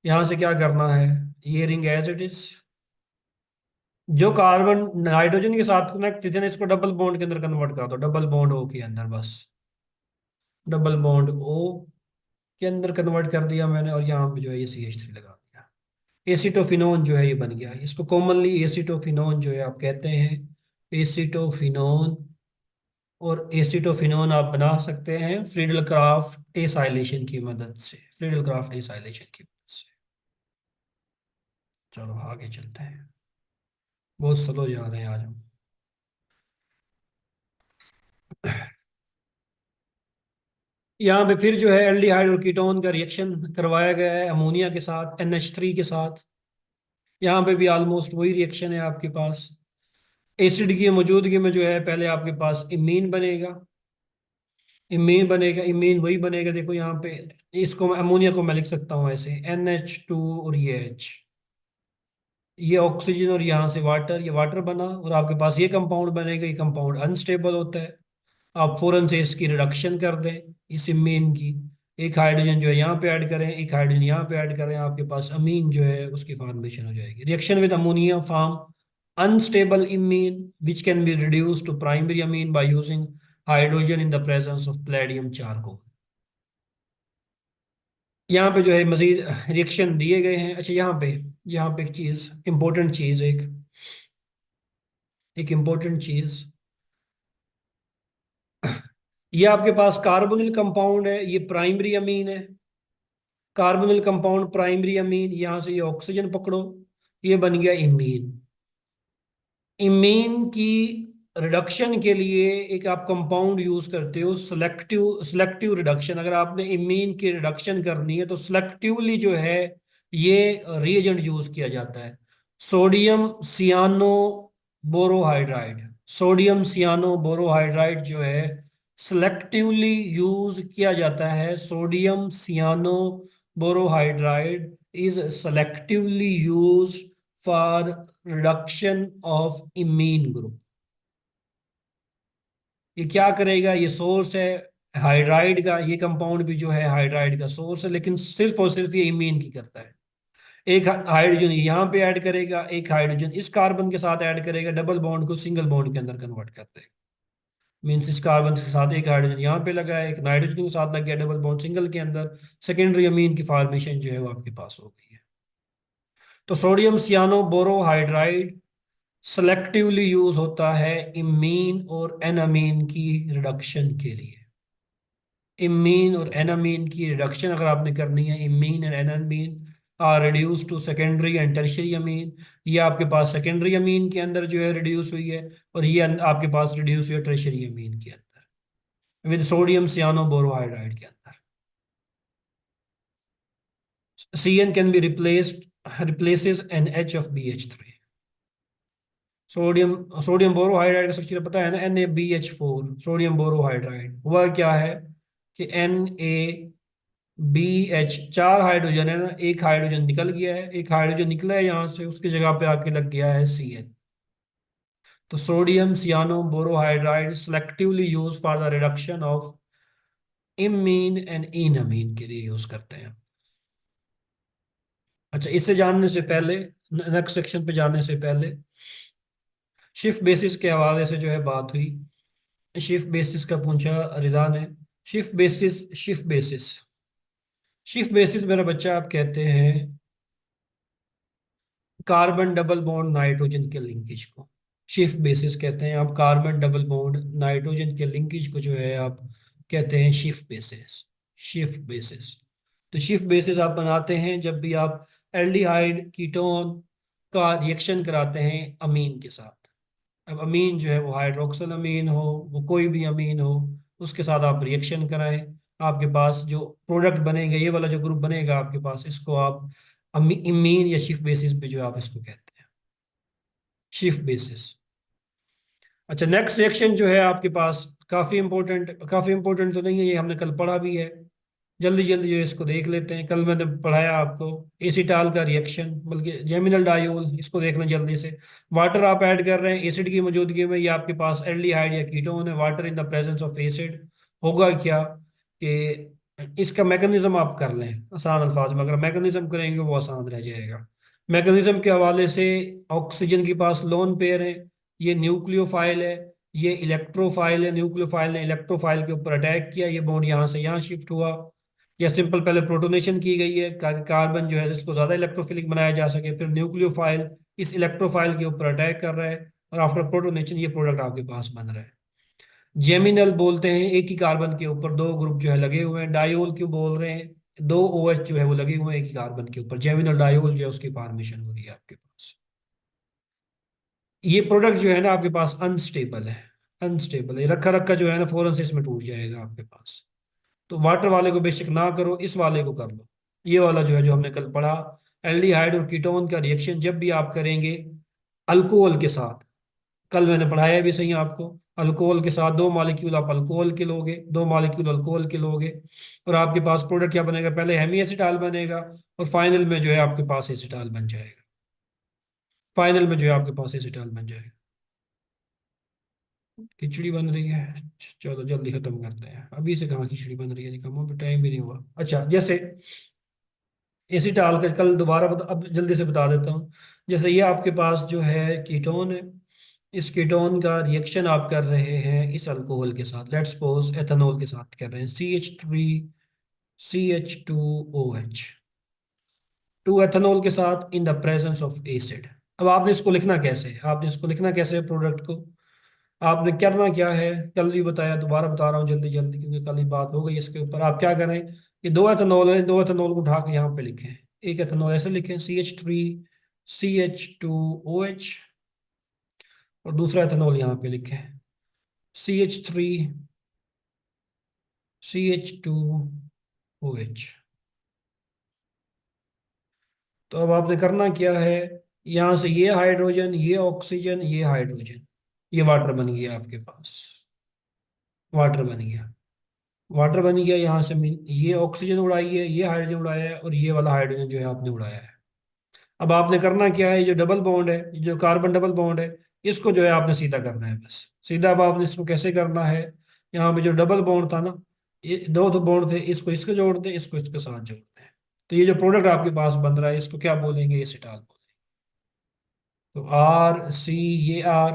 यहाँ से क्या करना है, ये रिंग एज इट इज। जो कार्बन नाइट्रोजन के साथ कनेक्ट थे ना, इसको डबल बॉन्ड के अंदर कन्वर्ट कर दो, डबल बॉन्ड ओ के अंदर बस। डबल बॉन्ड ओ के अंदर कन्वर्ट कर दिया मैंने, और यहाँ पे जो है ये CH3 लगा दिया। एसिटोफिनोन जो है ये बन गया, इसको कॉमनली एसिटोफिनोन जो है आप कहते हैं, एसिटोफिनोन। और एसिटोफिनोन आप बना सकते हैं फ्रीडल क्राफ्ट एसाइलेशन की मदद से, फ्रीडल क्राफ्ट एसाइलेशन की मदद से। चलो आगे चलते हैं, बहुत स्लो जा रहे हैं आज हम। यहाँ पे फिर जो है एल्डिहाइड और कीटोन का रिएक्शन करवाया गया है अमोनिया के साथ, NH3 के साथ। यहाँ पे भी ऑलमोस्ट वही रिएक्शन है आपके पास। एसिड की मौजूदगी में जो है पहले आपके पास इमीन बनेगा, इमीन बनेगा, इमीन वही बनेगा, देखो यहाँ पे। इसको अमोनिया को मैं लिख सकता हूँ ऐसे, NH2 और ये H, ये ऑक्सीजन और यहाँ से वाटर, ये वाटर बना, और आपके पास ये कंपाउंड बनेगा। ये कंपाउंड अनस्टेबल होता है, आप फौरन से इसकी रिडक्शन कर दें, इस इमीन की। एक हाइड्रोजन जो है यहाँ पे ऐड करें, एक हाइड्रोजन यहाँ पे ऐड करें, आपके पास अमीन जो है उसकी फॉर्मेशन हो जाएगी। Reaction with ammonia form unstable imine which can be reduce to primary amine by using hydrogen in the presence of palladium charcoal. यहाँ पे जो है मजीद रिएक्शन दिए गए हैं। अच्छा, यहाँ पे एक चीज, इंपॉर्टेंट चीज, एक इंपॉर्टेंट चीज, ये आपके पास कार्बोनिल कंपाउंड है, ये प्राइमरी अमीन है। कार्बोनिल कंपाउंड प्राइमरी अमीन, यहां से ये ऑक्सीजन पकड़ो, ये बन गया इमीन। इमीन की रिडक्शन के लिए एक आप कंपाउंड यूज करते हो, सिलेक्टिव सिलेक्टिव रिडक्शन। अगर आपने इमीन की रिडक्शन करनी है तो सिलेक्टिवली जो है ये रिएजेंट यूज किया जाता है, sodium cyano borohydride. Sodium cyano borohydride जो है सिलेक्टिवली यूज किया जाता है। Sodium cyano borohydride is selectively used for reduction of imine group। ये क्या करेगा, ये सोर्स है हाइड्राइड का, ये कंपाउंड भी जो है हाइड्राइड का सोर्स है, लेकिन सिर्फ और सिर्फ ये इमीन की करता है। एक हाइड्रोजन यहाँ पे ऐड करेगा, एक हाइड्रोजन इस कार्बन के साथ ऐड करेगा, डबल बॉन्ड को सिंगल बॉन्ड के अंदर कन्वर्ट कर देगा। मीन्स इस कार्बन के साथ एक हाइड्रोजन यहाँ पे लगा है, एक नाइट्रोजन के साथ लग गया, डबल बॉन्ड सिंगल के अंदर, सेकेंडरी अमीन की फॉर्मेशन जो है वो आपके पास हो गई है। तो sodium cyano borohydride selectively use होता है इमीन और एनामीन की रिडक्शन के लिए। इमीन और एनामीन की रिडक्शन अगर आपने करनी है, imine and enamine are reduce to secondary and tertiary amine. ये आपके पास सेकेंडरी अमीन के अंदर जो है रिड्यूस हुई है, और ये आपके पास रिड्यूस हुई है टर्शियरी अमीन के अंदर, विद सोडियम सियानो बोरोहाइड्राइड के अंदर। CN can be replaces NH of BH3। Sodium sodium borohydride का स्ट्रक्चर पता है ना, NaBH4, सोडियम बोरोहाइड्राइड। वह क्या है कि NaBH, चार हाइड्रोजन है ना, एक हाइड्रोजन निकल गया है, एक हाइड्रोजन निकला है यहाँ से, उसकी जगह पे आके लग गया है CN। तो sodium cyano borohydride selectively use for the reduction of imine and enamine के लिए यूज करते हैं। अच्छा, इसे जानने से पहले, नेक्स्ट सेक्शन पे जाने से पहले, शिफ्ट बेसिस के हवाले से जो है बात हुई। शिफ्ट बेसिस का पूछा रिदा ने। Shift basis, shift basis, shift basis मेरा बच्चा आप कहते हैं कार्बन डबल बॉन्ड नाइट्रोजन के लिंकेज को शिफ्ट बेसिस कहते हैं। आप कार्बन डबल बॉन्ड नाइट्रोजन के लिंकेज को जो है आप कहते हैं शिफ्ट बेसिस। शिफ्ट बेसिस, तो शिफ्ट बेसिस आप बनाते हैं जब भी आप एल्डिहाइड कीटोन का रिएक्शन कराते हैं अमीन के साथ। अब अमीन जो है वो हाइड्रोक्सिल अमीन हो, वो कोई भी अमीन हो, उसके साथ आप रिएक्शन कराएं, आपके पास जो प्रोडक्ट बनेगा, ये वाला जो ग्रुप बनेगा आपके पास, इसको आप इमीन या शिफ्ट बेसिस पे जो आप इसको कहते हैं शिफ्ट बेसिस। अच्छा, नेक्स्ट रिएक्शन जो है आपके पास काफ़ी इंपॉर्टेंट, काफ़ी इंपॉर्टेंट तो नहीं है, ये हमने कल पढ़ा भी है, जल्दी जल्दी जो है इसको देख लेते हैं। कल मैंने पढ़ाया आपको एसीटाल का रिएक्शन, बल्कि जेमिनल डायोल, इसको देखना जल्दी से। वाटर आप ऐड कर रहे हैं एसिड की मौजूदगी में, ये आपके पास एल्डिहाइड या कीटोन है। Water in the presence of acid होगा क्या कि इसका मैकेनिज्म आप कर लें आसान अल्फाज में, अगर मैकेनिज्म करेंगे वो आसान रह जाएगा। मैकेनिज्म के हवाले से ऑक्सीजन के पास लोन पेयर है, ये न्यूक्लियोफाइल है, ये इलेक्ट्रोफाइल है। न्यूक्लियोफाइल ने इलेक्ट्रोफाइल के ऊपर अटैक किया, ये बॉन्ड यहाँ से यहाँ शिफ्ट हुआ। या सिंपल पहले प्रोटोनेशन की गई है ताकि कार्बन जो है इसको ज़्यादा इलेक्ट्रोफिलिक बनाया जा सके, फिर न्यूक्लियोफाइल इस इलेक्ट्रोफाइल के ऊपर अटैक कर रहा है, और आफ्टर प्रोटोनेशन ये प्रोडक्ट आपके पास बन रहा है। जेमिनल बोलते हैं एक ही कार्बन के ऊपर दो ग्रुप जो है लगे हुए हैं। डायोल क्यों बोल रहे हैं, दो OH जो है वो लगे हुए हैं एक ही कार्बन के ऊपर, जेमिनल डायोल जो है उसकी फॉर्मेशन हो रही है आपके पास। ये प्रोडक्ट जो है ना आपके पास अनस्टेबल है, अनस्टेबल है, रखा रखा जो है ना फौरन से इसमें टूट जाएगा आपके पास। तो वाटर वाले को बेशक ना करो, इस वाले को कर लो। ये वाला जो है जो हमने कल पढ़ा, एल्डिहाइड और कीटोन का रिएक्शन जब भी आप करेंगे अल्कोहल के साथ, कल मैंने पढ़ाया भी सही आपको, अल्कोहल के साथ दो मॉलिक्यूल आप अल्कोहल के लोगे, दो मॉलिक्यूल अल्कोहल के लोगे, और आपके पास प्रोडक्ट क्या बनेगा, पहले हेमी एसिटाल बनेगा और फाइनल में जो है आपके पास एसिटाल बन जाएगा। फाइनल में जो है आपके पास एसिटाल बन जाएगा। खिचड़ी बन रही है, चलो जल्दी खत्म करते हैं, अभी से कहाँ खिचड़ी बन रही है, निकम्मा भी टाइम भी नहीं हुआ। अच्छा, जैसे एसिटाल का कल दोबारा अब जल्दी से बता देता हूँ। जैसे ये आपके पास जो है कीटोन है, इस कीटोन का रिएक्शन आप कर रहे हैं इस अल्कोहल के साथ, लेट्स सपोज एथेनॉल के साथ कर रहे हैं, CH3CH2OH, टू एथेनॉल के साथ in the presence of acid. अब आपने इसको लिखना कैसे है, आपने इसको लिखना कैसे है प्रोडक्ट को, आपने करना क्या है, कल भी बताया, दोबारा बता रहा हूँ जल्दी जल्दी क्योंकि कल ही बात हो गई इसके ऊपर। आप क्या करें, ये दो एथेनॉल है, दो एथेनॉल को उठा के यहाँ पे लिखें। एक एथेनॉल ऐसे लिखें CH3CH2OH, और दूसरा एथेनॉल यहाँ पे लिखें CH3CH2OH। तो अब आपने करना क्या है, यहाँ से ये हाइड्रोजन, ये ऑक्सीजन, ये हाइड्रोजन, ये वाटर बन गया आपके पास, वाटर बन गया, वाटर बन गया। यहाँ से ये ऑक्सीजन उड़ाई है, ये हाइड्रोजन उड़ाया है, और ये वाला हाइड्रोजन जो है आपने उड़ाया है। अब आपने करना क्या है, ये जो डबल बॉन्ड है, ये जो कार्बन डबल बॉन्ड है, इसको जो है आपने सीधा करना है बस। सीधा अब आपने इसको कैसे करना है, यहाँ पे जो डबल बॉन्ड था ना, ये दो दो बॉन्ड थे, इसको इसको जोड़ दें, इसको इसके साथ जोड़ते हैं, तो ये जो प्रोडक्ट आपके पास बन रहा है इसको क्या बोलेंगे, एसिटाल बोलेंगे। तो RC, ये R,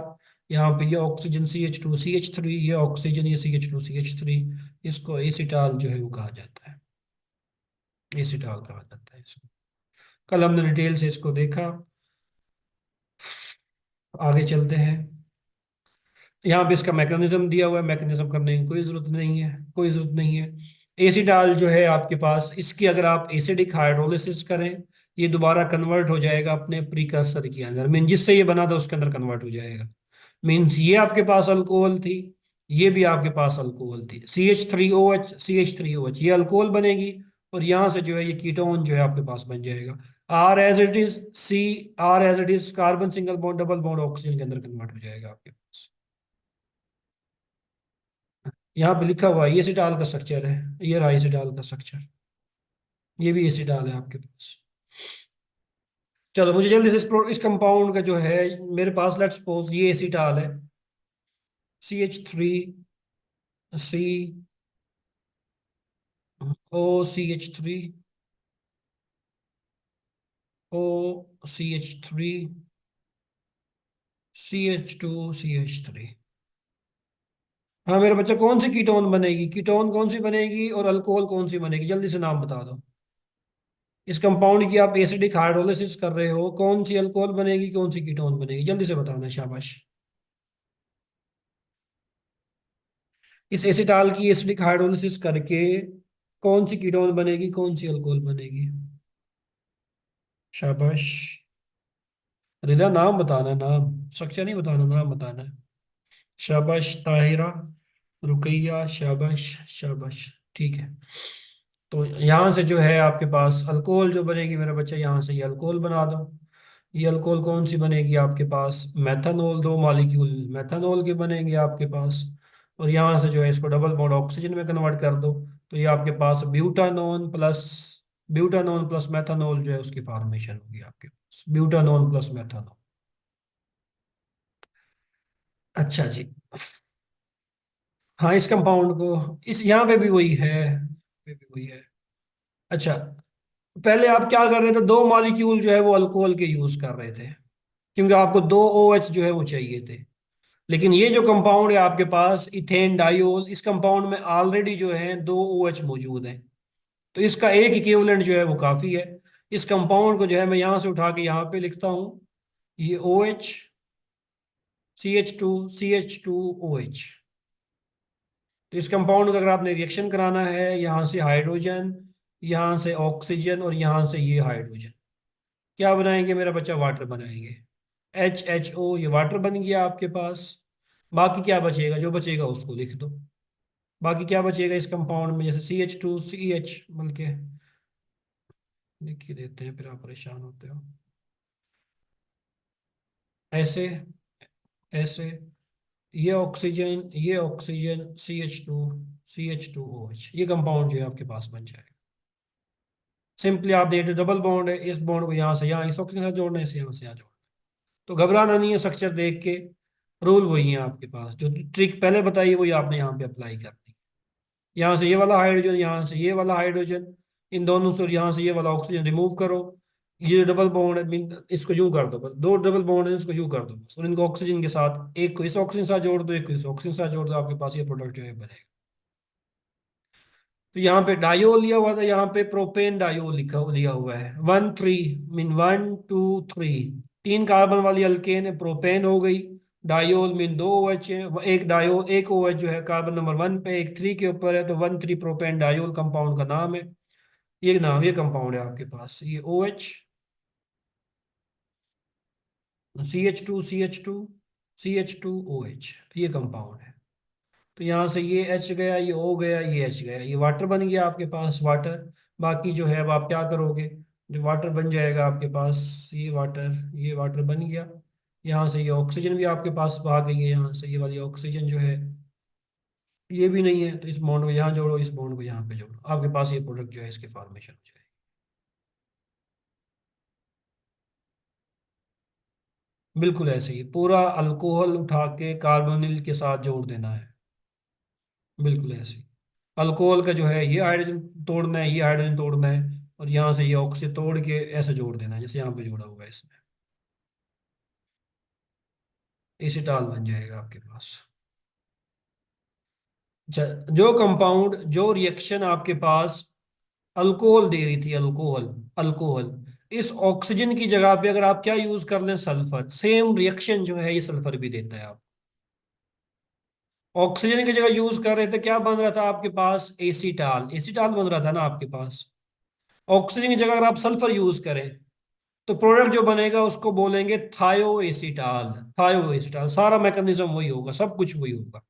यहाँ पे ये ऑक्सीजन CH2CH3, ये ऑक्सीजन ये CH2CH3, इसको एसिटाल जो है वो कहा जाता है, एसिटाल कहा जाता है इसको। कल हमने डिटेल से इसको देखा, आगे चलते हैं। यहाँ पे इसका मैकेनिज्म दिया हुआ है, मैकेनिज्म करने की कोई जरूरत नहीं है, कोई जरूरत नहीं है। एसिटाल जो है आपके पास, इसकी अगर आप एसिडिक हाइड्रोलिसिस करें, ये दोबारा कन्वर्ट हो जाएगा अपने प्रीकर्सर के अंदर, मीन जिससे ये बना था उसके अंदर कन्वर्ट हो जाएगा। मीन्स ये आपके पास अल्कोहल थी, ये भी आपके पास अल्कोहल थी, CH3OH ये अल्कोहल बनेगी, और यहाँ से जो है ये कीटोन जो है आपके पास बन जाएगा। R as it is, R as it is, carbon single bond double bond oxygen के अंदर कन्वर्ट हो जाएगा आपके पास। यहाँ पे लिखा हुआ है ये एसिटाल का स्ट्रक्चर है, ये रहा एसिटाल का स्ट्रक्चर, ये भी एसिटाल है आपके पास। चलो मुझे जल्दी से इस कंपाउंड का जो है, मेरे पास लेट्स सपोज ये एसिटाल है, CH3C, OCH3, OCH3, CH2CH3, हाँ मेरा बच्चा, कौन सी कीटोन बनेगी, कीटोन कौन सी बनेगी और अल्कोहल कौन सी बनेगी, जल्दी से नाम बता दो। इस कंपाउंड की आप एसिडिक हाइड्रोलिसिस कर रहे हो, कौन सी अल्कोहल बनेगी, कौन सी कीटोन बनेगी, जल्दी से बताना, शाबाश। इस एसिटाल की एसिडिक हाइड्रोलिसिस करके कौन सी कीटोन बनेगी, कौन सी अल्कोहल बनेगी, शाबाश। रिदा नाम बताना, नाम, स्ट्रक्चर नहीं बताना, नाम बताना है। शाबाश ताहिरा, रुकैया, शाबाश शाबाश। ठीक है, तो यहाँ से जो है आपके पास अल्कोहल जो बनेगी मेरा बच्चा, यहाँ से ये अल्कोहल बना दो। ये अल्कोहल कौन सी बनेगी आपके पास, मैथनॉल, दो मॉलिक्यूल मैथनॉल के बनेंगे आपके पास। और यहाँ से जो है इसको डबल बॉन्ड ऑक्सीजन में कन्वर्ट कर दो, तो ये आपके पास ब्यूटानॉन प्लस मैथनॉल जो है उसकी फॉर्मेशन होगी आपके पास, ब्यूटानॉन प्लस मैथनॉल। अच्छा जी। हाँ, इस कंपाउंड को, इस यहाँ पे भी वही है, पे भी वही है। अच्छा, पहले आप क्या कर रहे थे, दो मॉलिक्यूल जो है वो अल्कोहल के यूज कर रहे थे, क्योंकि आपको दो ओ एच जो है वो चाहिए थे। लेकिन ये जो कंपाउंड है आपके पास इथेन डायोल, इस कंपाउंड में ऑलरेडी जो है दो ओ एच मौजूद है, तो इसका एक इक्विवेलेंट जो है वो काफी है। इस कंपाउंड को जो है मैं यहां से उठा के यहाँ पे लिखता हूँ, ये ओ एच, CH2 CH2 OH। तो इस कंपाउंड का अगर आपने रिएक्शन कराना है, यहाँ से हाइड्रोजन, यहाँ से ऑक्सीजन और यहाँ से ये हाइड्रोजन, क्या बनाएंगे मेरा बच्चा, वाटर बनाएंगे। HHO, ये वाटर बन गया आपके पास। बाकी क्या बचेगा, जो बचेगा उसको लिख दो। बाकी क्या बचेगा इस कंपाउंड में, जैसे CH2CH, बल्कि लिख ही देते हैं, फिर आप परेशान होते हो। ऐसे, ऐसे, ये ऑक्सीजन CH2 ये कंपाउंड जो है आपके पास बन जाएगा। सिंपली आप देख, डबल बॉन्ड है, इस बॉन्ड को यहाँ से यहाँ, इस ऑक्सीजन के साथ जोड़ना है, इसे यहाँ से यहाँ जोड़ना है। तो घबराना नहीं है, स्ट्रक्चर देख के, रूल वही है आपके पास, जो ट्रिक पहले बताई वही आपने यहाँ पे अप्लाई करनी है। यहाँ से ये वाला हाइड्रोजन, यहाँ से ये वाला हाइड्रोजन, इन दोनों से, और यहाँ से ये वाला ऑक्सीजन रिमूव करो। ये डबल बॉन्ड है, इसको यूं कर दो बस, दो डबल बॉन्ड है, इसको यूं कर दो बस, और इनको ऑक्सीजन के साथ, एक को इस ऑक्सीजन के साथ जोड़ दो, एक को इस ऑक्सीजन के साथ जोड़ दो, आपके पास ये प्रोडक्ट जो है बनेगा। तो यहाँ पे डायोल लिया हुआ था, यहाँ पे प्रोपेन डायोल लिखा लिया हुआ है, 1 3, मीन 1 2 3, तीन कार्बन वाली अल्केन है, प्रोपेन हो गई। डायोल मीन दो OH है, एक डायोल, एक OH जो है कार्बन नंबर 1 पे, एक 3 के ऊपर है, तो 1 3 प्रोपेन डायोल कंपाउंड का नाम है। ये नाम, ये कंपाउंड है आपके पास, ये OH, CH2 CH2 OH, ये कंपाउंड है। तो यहाँ से ये H गया, ये O गया, ये H गया, ये वाटर बन गया आपके पास, वाटर। बाकी जो है अब आप क्या करोगे, जो वाटर बन जाएगा आपके पास, ये वाटर बन गया। यहाँ से ये ऑक्सीजन भी आपके पास आ गई है, यहाँ से ये वाली ऑक्सीजन जो है, ये भी नहीं है, तो इस बॉन्ड को यहाँ जोड़ो, इस बॉन्ड को यहाँ पे जोड़ो, आपके पास ये प्रोडक्ट जो है इसके फॉर्मेशन हो जाएगी। बिल्कुल ऐसे ही पूरा अल्कोहल उठा के कार्बोनिल के साथ जोड़ देना है, बिल्कुल ऐसे ही। अल्कोहल का जो है ये हाइड्रोजन तोड़ना है, ये हाइड्रोजन तोड़ना है, और यहाँ से ये ऑक्सीजन तोड़ के ऐसे जोड़ देना है, जैसे यहाँ पे जोड़ा हुआ है इसमें, एसिटाल बन जाएगा आपके पास। अच्छा, जो कंपाउंड, जो रिएक्शन आपके पास अल्कोहल दे रही थी, अल्कोहल, अल्कोहल, इस ऑक्सीजन की जगह पे अगर आप क्या यूज कर लें, सल्फर, सेम रिएक्शन जो है ये सल्फर भी देता है। आप ऑक्सीजन की जगह यूज कर रहे थे, क्या बन रहा था आपके पास, एसीटाल, एसीटाल बन रहा था ना आपके पास। ऑक्सीजन की जगह अगर आप सल्फर यूज करें, तो प्रोडक्ट जो बनेगा उसको बोलेंगे थायो एसीटाल, थायो एसीटाल, सारा मैकेनिज्म वही होगा, सब कुछ वही होगा।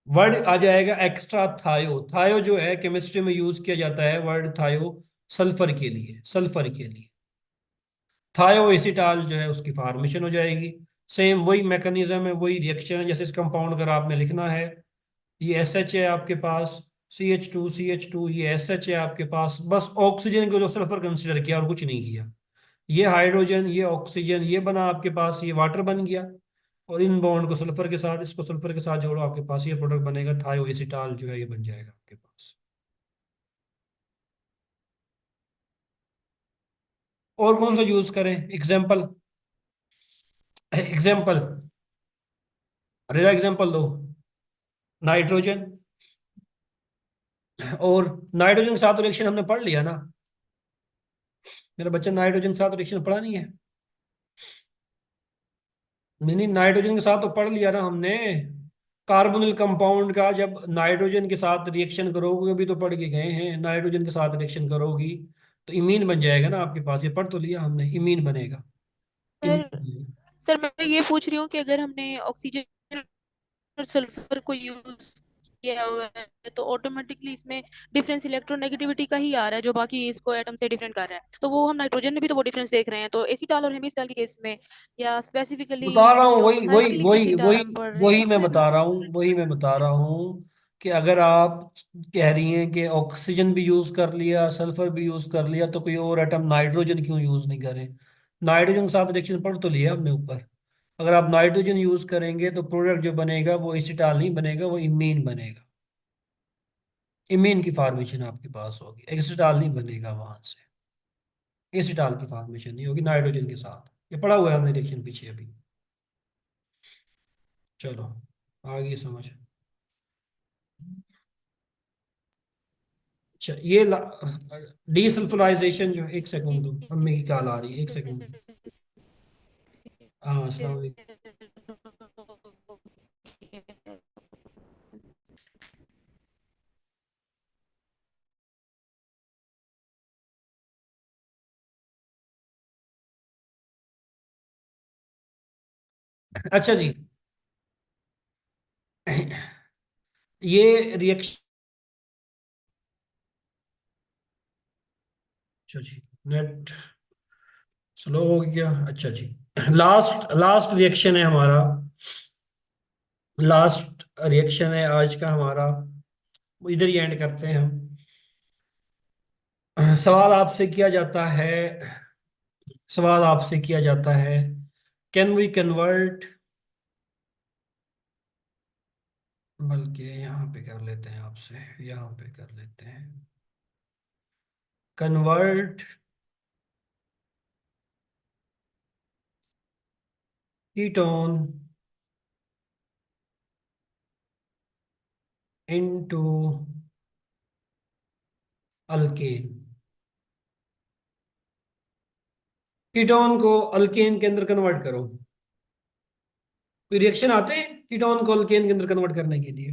वर्ड आ जाएगा एक्स्ट्रा थायो, थायो जो है केमिस्ट्री में यूज किया जाता है वर्ड थायो, सल्फर के लिए, सल्फर के लिए। थायो एसीटाल जो है उसकी फॉर्मेशन हो जाएगी। सेम वही मैकेनिज्म है, वही रिएक्शन है, जैसे इस कंपाउंड अगर आपने लिखना है, ये SH है आपके पास, CH2 ये SH है आपके पास, बस ऑक्सीजन को जो सल्फर कंसिडर किया और कुछ नहीं किया। ये हाइड्रोजन, ये ऑक्सीजन, ये बना आपके पास, ये वाटर बन गया। और इन बॉन्ड को सल्फर के साथ, इसको सल्फर के साथ जोड़ो, आपके पास ये प्रोडक्ट बनेगा, थायोएसिटाल जो है ये बन जाएगा आपके पास। और कौन सा यूज करें, एग्जाम्पल, एग्जाम्पल, रेजा एग्जाम्पल दो। नाइट्रोजन। और नाइट्रोजन के साथ रिएक्शन हमने पढ़ लिया ना, मेरा बच्चा, नाइट्रोजन के साथ रिएक्शन पढ़ा नहीं है? नहीं, नाइट्रोजन के साथ तो पढ़ लिया ना हमने। कार्बोनिल कंपाउंड का जब नाइट्रोजन के साथ रिएक्शन करोगे, अभी तो पढ़ के गए हैं, नाइट्रोजन के साथ रिएक्शन करोगी तो इमीन बन जाएगा ना आपके पास, ये पढ़ तो लिया हमने, इमीन बनेगा। Sir imine. सर मैं ये पूछ रही हूँ कि अगर हमने ऑक्सीजन और सल्फर को यूज किया हुआ है तो ऑटोमेटिकली इसमें डिफरेंस इलेक्ट्रोनेगेटिविटी का ही आ रहा है, जो बाकी इसको एटम से डिफरेंट कर रहा है। तो वो हम नाइट्रोजन में भी तो वो डिफरेंस देख रहे हैं, तो एसीटॉल और हेमिस्टॉल के केस में, या स्पेसिफिकली बता रहा हूँ, जो वही वही साइक्लिक वही एसिटाल वही हम पढ़ रहे हैं वही मैं उसमें भी बता रहा हूँ, वही मैं बता रहा हूँ कि अगर आप कह रही हैं कि ऑक्सीजन भी यूज कर लिया, सल्फर भी यूज कर लिया, तो कोई और एटम नाइट्रोजन क्यों यूज नहीं करें? नाइट्रोजन के साथ रिएक्शन पढ़ तो लिया हमने ऊपर। अगर आप नाइट्रोजन यूज करेंगे तो प्रोडक्ट जो बनेगा वो एसिटाल नहीं बनेगा, वो इमीन बनेगा। इमीन की फॉर्मेशन आपके पास होगी, एसिटाल नहीं बनेगा वहां से। एसिटाल की फॉर्मेशन नहीं होगी नाइट्रोजन के साथ, ये पढ़ा हुआ है हमने रिएक्शन पीछे अभी। चलो, आगे समझ। अच्छा, ये डीसल्फराइजेशन जो, एक सेकंड दो, मम्मी की कॉल आ रही है, एक सेकंड। हाँ, अस्सलाम वालेकुम। अच्छा जी, ये रिएक्शन, अच्छा जी, नेट स्लो हो गया। अच्छा जी, लास्ट लास्ट रिएक्शन है हमारा, लास्ट रिएक्शन है आज का हमारा, इधर ही एंड करते हैं हम। सवाल आपसे किया जाता है, सवाल आपसे किया जाता है, कैन वी कन्वर्ट, बल्कि यहाँ पे कर लेते हैं आपसे, यहाँ पे कर लेते हैं, convert ketone into alkane. Ketone को अल्केन के अंदर कन्वर्ट करो। कोई रिएक्शन आते हैं कीटोन को अल्केन के अंदर कन्वर्ट करने के लिए?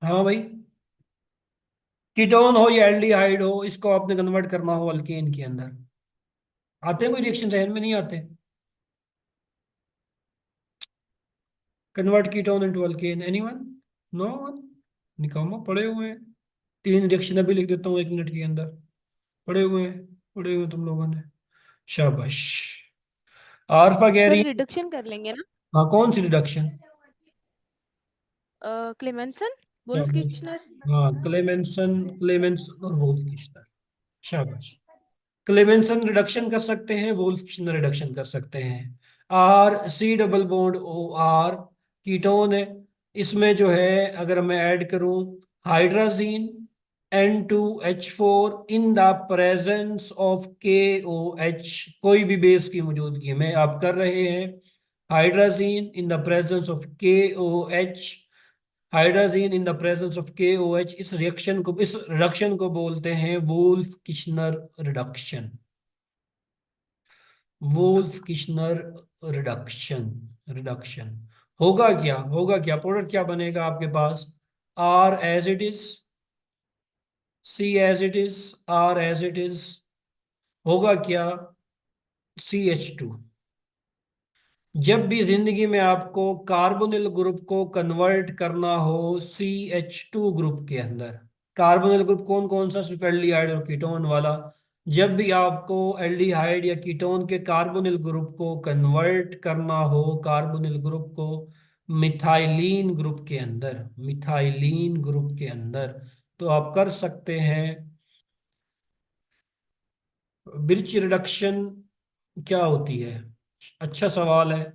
हाँ भाई, कीटोन हो या एल्डिहाइड हो, इसको आपने कन्वर्ट करना हो अल्केन के अंदर, आते हैं कोई रिएक्शन? जहन में नहीं आते? Convert ketone into alkane, anyone? No one? निकामो, पड़े हुए हैं। तीन रिएक्शन अभी लिख देता हूँ 1 मिनट के अंदर, पड़े हुए हैं, पड़े हुए हैं तुम लोगों ने। शाबाश। आरफा कह सर रही है। रिडक्शन कर लेंगे ना? हाँ, कौन सी रिडक्शन? क्लेमेंसन, वुल्फ शाबाश। किचनर। हाँ, क्लेमेंसन, क्लेमेंसन और वोल्फ किस्टर। शाबाश। क्लेमेंसन रिडक्शन कर सकते हैं, वोल्फ किस्टर रिडक्शन कर सकते हैं। R C double bond O R, ketone है। इसमें जो है अगर मैं ऐड करूं hydrazine N2H4 in the presence of KOH, कोई भी बेस की मौजूदगी में आप कर रहे हैं hydrazine in the presence of KOH, hydrazine in the presence of KOH, इस रिएक्शन को, इस रिडक्शन को बोलते हैं Wolff Kishner reduction. Wolff Kishner reduction, reduction होगा क्या, होगा क्या, प्रोडक्ट क्या बनेगा आपके पास? R as it is, C as it is, R as it is, होगा क्या? CH2। जब भी जिंदगी में आपको कार्बोनिल ग्रुप को कन्वर्ट करना हो CH2 ग्रुप के अंदर, कार्बोनिल ग्रुप कौन कौन सा? सिर्फ एल्डिहाइड और कीटोन वाला। जब भी आपको एल्डिहाइड या कीटोन के कार्बोनिल ग्रुप को कन्वर्ट करना हो, कार्बोनिल ग्रुप को मिथाइलीन ग्रुप के अंदर, मिथाइलीन ग्रुप के अंदर, तो आप कर सकते हैं। ब्रिच रिडक्शन क्या होती है? अच्छा सवाल है,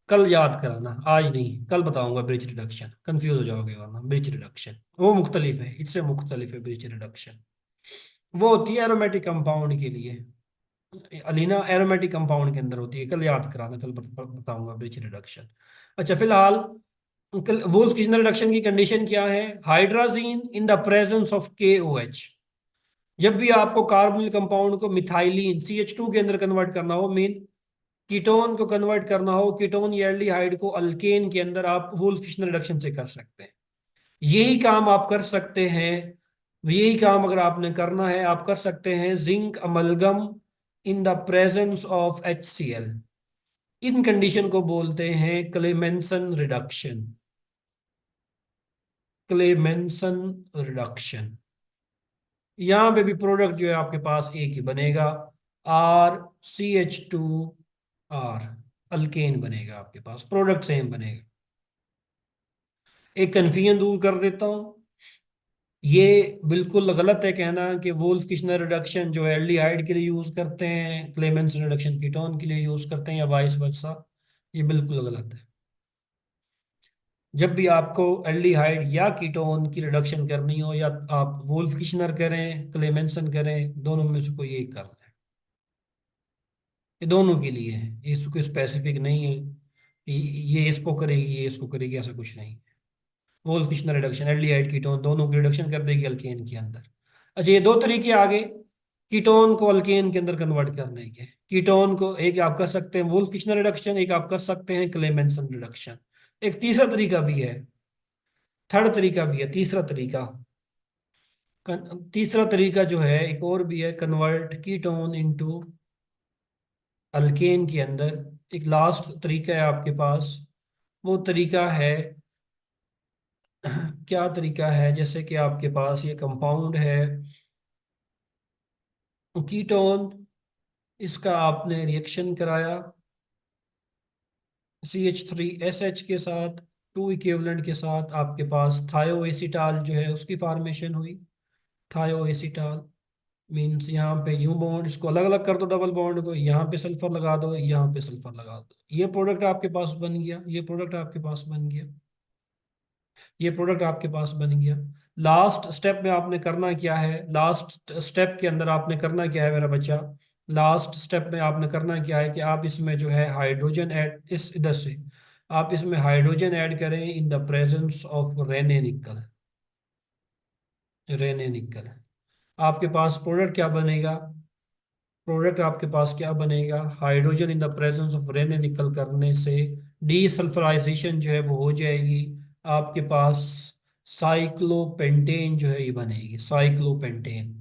कल याद कराना, आज नहीं, कल बताऊंगा ब्रिज रिडक्शन, कंफ्यूज हो जाओगे वरना। ब्रिज रिडक्शन वो मुख्तलिफ है, इससे मुख्तलिफ है ब्रिज रिडक्शन, वो होती है एरोमेटिक कंपाउंड के लिए। अलीना एरोमेटिक कंपाउंड के अंदर होती है, कल याद कराना, कल बताऊंगा ब्रिज रिडक्शन। अच्छा फिलहाल वुल्फ किचनर रिडक्शन की कंडीशन क्या है? Hydrazine in the presence of KOH। जब भी आपको कार्बोनिल कंपाउंड को मिथाइलिन CH2 के अंदर कन्वर्ट करना हो, मीन कीटोन को कन्वर्ट करना हो, कीटोन या एल्डिहाइड को अल्केन के अंदर, आप वुल्फ किचनर रिडक्शन से कर सकते हैं। यही काम आप कर सकते हैं, यही काम अगर आपने करना है, आप कर सकते हैं zinc amalgam in the presence of HCl। In condition को बोलते हैं क्लेमेंसन रिडक्शन। Clemmensen reduction. यहां पे भी प्रोडक्ट जो है आपके पास एक ही बनेगा, RCH2R, अल्केन बनेगा आपके पास, प्रोडक्ट सेम बनेगा। एक कन्फ्यूजन दूर कर देता हूं, ये बिल्कुल गलत है कहना कि वुल्फ किचनर रिडक्शन जो है एल्डिहाइड के लिए यूज करते हैं, क्लेमेंसन रिडक्शन कीटोन के लिए यूज करते हैं, या वाइस वर्सा। ये बिल्कुल गलत है। जब भी आपको एल्डिहाइड या कीटोन की रिडक्शन करनी हो, या आप वुल्फ किचनर करें, क्लेमेंसन करें, दोनों में से कोई एक करना है। ये दोनों के लिए है, ये इसको स्पेसिफिक नहीं है कि ये इसको करेगी ये इसको करेगी, ऐसा कुछ नहीं है। Wolff Kishner reduction aldehyde ketone दोनों की रिडक्शन कर देगी अल्केन के अंदर। अच्छा ये दो तरीके आगे कीटोन को अल्केन के अंदर कन्वर्ट करने के। कीटोन को एक आप कर सकते हैं वुल्फ किचनर रिडक्शन, एक आप कर सकते हैं क्लेमेंसन रिडक्शन। एक तीसरा तरीका भी है, थर्ड तरीका भी है, तीसरा तरीका। तीसरा तरीका जो है एक और भी है, कन्वर्ट कीटोन इनटू अल्केन के अंदर। एक लास्ट तरीका है आपके पास, वो तरीका है क्या तरीका है, जैसे कि आपके पास ये कंपाउंड है कीटोन, इसका आपने रिएक्शन कराया CH3SH के साथ, टू इक्विवेलेंट के साथ, आपके पास थायोएसिटाल जो है उसकी फॉर्मेशन हुई। थायोएसिटाल मीन्स यहाँ पे यू बॉन्ड, इसको अलग अलग कर दो डबल बॉन्ड को, यहाँ पे सल्फर लगा दो, यहाँ पे सल्फर लगा दो, ये प्रोडक्ट आपके पास बन गया, ये प्रोडक्ट आपके पास बन गया, ये प्रोडक्ट आपके पास बन गया। लास्ट स्टेप में आपने करना क्या है, लास्ट स्टेप के अंदर आपने करना क्या है मेरा बच्चा, लास्ट स्टेप में आपने करना क्या है कि आप इसमें जो है हाइड्रोजन ऐड, इस इधर से आप इसमें हाइड्रोजन ऐड करें in the presence of Raney nickel. Raney nickel आपके पास प्रोडक्ट क्या बनेगा, प्रोडक्ट आपके पास क्या बनेगा, hydrogen in the presence of Raney nickel करने से डीसल्फराइजेशन जो है वो हो जाएगी, आपके पास साइक्लोपेंटेन जो है ये बनेगी, साइक्लोपेंटेन।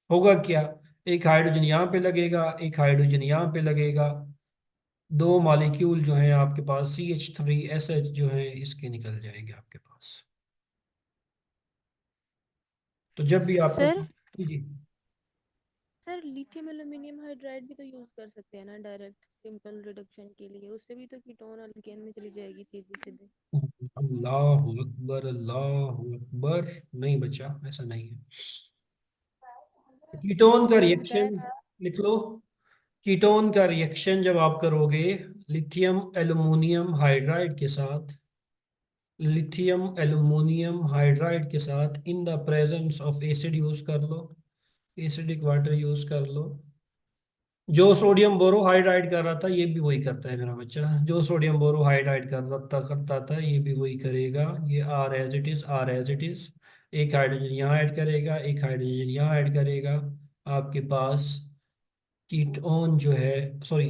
होगा क्या, एक हाइड्रोजन यहाँ पे लगेगा, एक हाइड्रोजन यहाँ पे लगेगा, दो मॉलिक्यूल जो है आपके पास CH3SH जो है इसके निकल जाएंगे आपके पास। तो जब भी आपको सर जी जी। सर लिथियम एल्यूमिनियम हाइड्राइड भी तो यूज कर सकते हैं ना डायरेक्ट सिंपल रिडक्शन के लिए, उससे भी तो कीटोन अल्केन में चली जाएगी सीधे सीधे। अल्लाह अकबर, अल्लाह अकबर। नहीं बच्चा, ऐसा नहीं है। कीटोन का मैंने बताया रिएक्शन था। लिख लो। कीटोन का रिएक्शन जब आप करोगे लिथियम एल्युमिनियम हाइड्राइड के साथ, लिथियम एल्युमिनियम हाइड्राइड के साथ in the presence of acid use कर लो, एसिडिक वाटर यूज कर लो। जो सोडियम बोरोहाइड्राइड कर रहा था ये भी वही करता है मेरा बच्चा, जो सोडियम बोरोहाइड्राइड करता था ये भी वही करेगा। ये R as it is, R as it is. एक हाइड्रोजन यहाँ ऐड करेगा, एक हाइड्रोजन यहाँ ऐड करेगा, आपके पास कीटोन जो है, सॉरी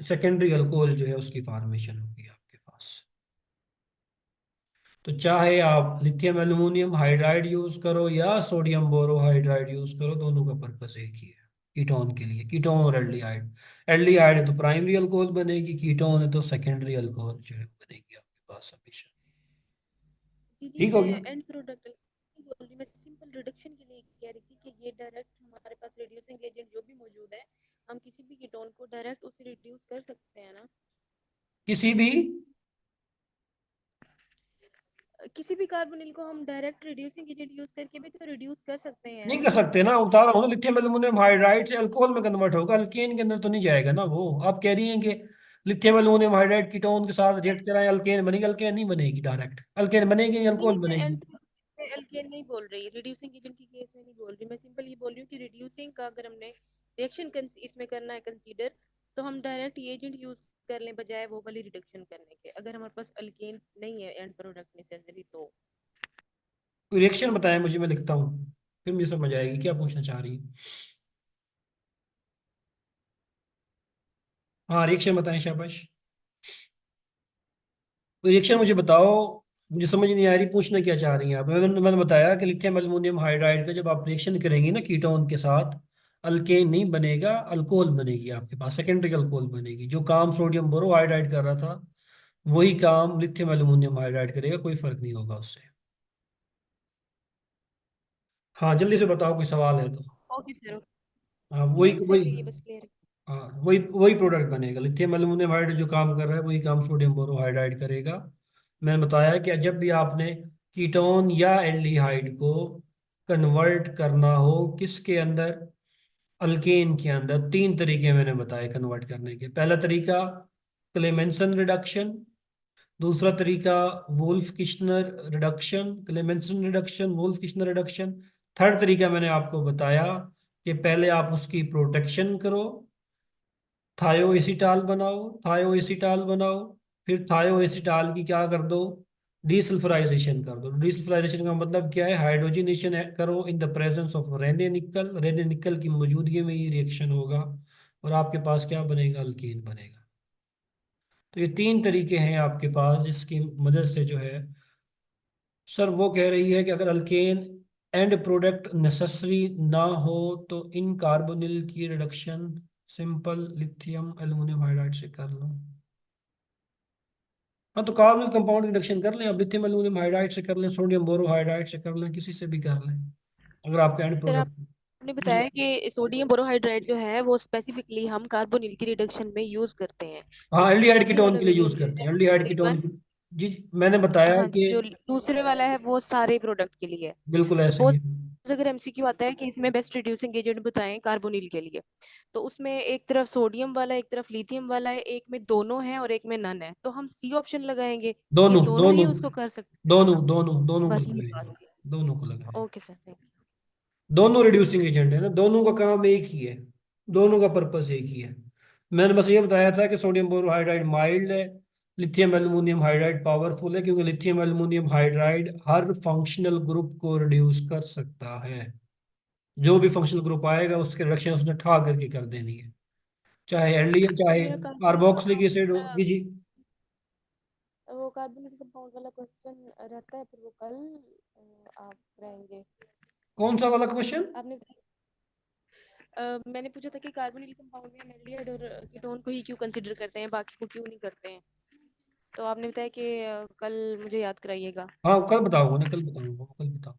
सेकेंडरी अल्कोहल जो है उसकी फॉर्मेशन होगी आपके पास। तो चाहे आप लिथियम एल्युमिनियम हाइड्राइड यूज करो या सोडियम बोरोहाइड्राइड यूज करो, दोनों का पर्पस एक ही है कीटोन के लिए, कीटोन और एल्डिहाइड। एल्डिहाइड है तो प्राइमरी अल्कोहल बनेगी, कीटोन है तो सेकेंडरी अल्कोहल जो है बनेगी आपके पास हमेशा। जी जी, ठीक हो मैं गया। एंड प्रोडक्ट नहीं बोल रही, मैं सिंपल रिडक्शन के लिए कह रही थी कि ये डायरेक्ट हमारे पास रिड्यूसिंग एजेंट जो भी मौजूद है, हम किसी भी कीटोन को डायरेक्ट उसे रिड्यूस कर सकते हैं ना। किसी भी किसी भी कार्बोनिल को हम डायरेक्ट रिड्यूसिंग एजेंट यूज करके भी तो रिड्यूस कर सकते हैं। नहीं कर सकते ना, बता रहा हूँ ना, लिथियम एल्युमिनियम हाइड्राइड से अल्कोहल में कन्वर्ट होगा, अल्केन के अंदर तो नहीं जाएगा ना वो। आप कह रही हैं कि लिथियम एल्युमिनियम हाइड्राइड कीटोन के साथ रिएक्ट कराएं अल्केन बनेगी, अल्केन नहीं बनेगी डायरेक्ट, अल्केन बनेगी नहीं, नहीं अल्कोहल नहीं, मैं बनेगी। एंड मैं एल्केन नहीं बोल रही, रिड्यूसिंग एजेंट की केस में नहीं बोल रही, मैं सिंपल ये बोल रही हूँ कि रिड्यूसिंग का अगर हमने रिएक्शन इसमें करना है कंसीडर, तो हम डायरेक्ट एजेंट यूज कर लें बजाय वो वाली रिडक्शन करने के, अगर हमारे पास अल्केन नहीं है एंड प्रोडक्ट नेसेसरी तो। रिएक्शन बताएं मुझे, मैं लिखता हूँ, फिर मुझे समझ आएगी क्या पूछना चाह रही है। हाँ रिएक्शन बताएं, शाबाश। रिएक्शन मुझे बताओ, मुझे समझ नहीं आ रही पूछना क्या चाह रही हैं आप। मैंने बताया कि लिथियम एल्युमिनियम हाइड्राइड का जब आप रिएक्शन करेंगे ना कीटोन के साथ, अल्केन नहीं बनेगा, अल्कोहल बनेगी आपके पास, सेकेंडरी अल्कोहल बनेगी। जो काम सोडियम बोरोहाइड्राइड कर रहा था वही काम लिथियम एल्युमिनियम हाइड्राइड करेगा, कोई फर्क नहीं होगा उससे। हाँ जल्दी से बताओ, कोई सवाल है तो। Okay sir. हाँ वही नहीं वही। सर, ये बस क्लियर है। हाँ वही वही प्रोडक्ट बनेगा, लिथियम एल्युमिनियम हाइड्राइड जो काम कर रहा है वही काम सोडियम बोरोहाइड्राइड करेगा। मैंने बताया कि जब भी आपने कीटोन या एल्डिहाइड को कन्वर्ट करना हो किसके अंदर, अल्केन के अंदर, तीन तरीके मैंने बताए कन्वर्ट करने के। पहला तरीका क्लेमेंसन रिडक्शन, दूसरा तरीका Wolff Kishner reduction, Clemmensen reduction, Wolff Kishner reduction. Third तरीका मैंने आपको बताया कि पहले आप उसकी प्रोटेक्शन करो, थायोएसिटाल बनाओ, थायोएसिटाल बनाओ, फिर थायोएसिटाल की क्या कर दो, डीसल्फराइजेशन कर दो। डीसल्फराइजेशन का मतलब क्या है, हाइड्रोजनेशन करो in the presence of Raney nickel, Raney nickel की मौजूदगी में ये रिएक्शन होगा और आपके पास क्या बनेगा, अल्कीन बनेगा। तो ये तीन तरीके हैं आपके पास जिसकी मदद से जो है, सर वो कह रही है कि अगर अल्केन एंड प्रोडक्ट नेसेसरी ना हो तो इन कार्बोनिल की reduction simple lithium aluminium hydride से कर लो। हाँ तो कार्बोनिल कंपाउंड रिडक्शन कर लें, अब लिथियम एल्युमिनियम हाइड्राइड से कर लें, सोडियम बोरोहाइड्राइड से कर लें, किसी से भी कर लें अगर आपका एंड सर प्रोडक्ट। आपने जी। बताया कि सोडियम बोरोहाइड्राइड जो है वो स्पेसिफिकली हम कार्बोनिल की रिडक्शन में यूज करते हैं, हाँ लेकिन एल्डिहाइड नीचे कीटोन वाला के लिए यूज वेरिएंट जो करते है हैं, वो एल्डिहाइड कीटोन तकरीबन, की। जी मैंने बताया हाँ जी, कि जो दूसरे वाला है वो सारे प्रोडक्ट के लिए है। बिल्कुल ऐसे ही सपोज है। अगर एमसीक्यू आता है कि इसमें बेस्ट रिड्यूसिंग एजेंट बताएं कार्बोनिल के लिए, तो उसमें एक तरफ सोडियम वाला है, एक तरफ लिथियम वाला है, एक में दोनों है और एक में नन है, तो हम सी ऑप्शन लगाएंगे कि दोनों दोनों ही दोनों उसको कर सकते दोनों दोनों दोनों हैं। को बस ये लगाएंगे, बात थी। दोनों को लगाएंगे। ओके सर, थैंक दोनों रिड्यूसिंग एजेंट है ना, दोनों का काम एक ही है, दोनों का पर्पस एक ही है। मैंने बस ये बताया था कि सोडियम बोरोहाइड्राइड माइल्ड है, लिथियम एल्युमिनियम हाइड्राइड पावरफुल है, क्योंकि लिथियम एल्युमिनियम हाइड्राइड हर फंक्शनल ग्रुप को रिड्यूस कर सकता है। जो भी फंक्शनल ग्रुप आएगा उसके रिडक्शन उसने ठा करके कर देनी है, चाहे एल्डिहाइड यू। चाहे मेरा कार्बोनिल कार्बोक्सिलिक कंपाउंड एसिड हो। वाला, जी जी। वो कार्बोनिल कंपाउंड वाला क्वेश्चन रहता है, फिर वो कल आप रहेंगे। कौन सा वाला क्वेश्चन? आपने मैंने पूछा था कि कार्बोनिल कंपाउंड में एल्डिहाइड और कीटोन को ही क्यों कंसीडर करते हैं, बाकी को क्यों नहीं करते हैं, तो आपने बताया कि कल मुझे याद कराइएगा। हाँ कल बताऊंगा ना, कल बताऊंगा, कल बताऊँ,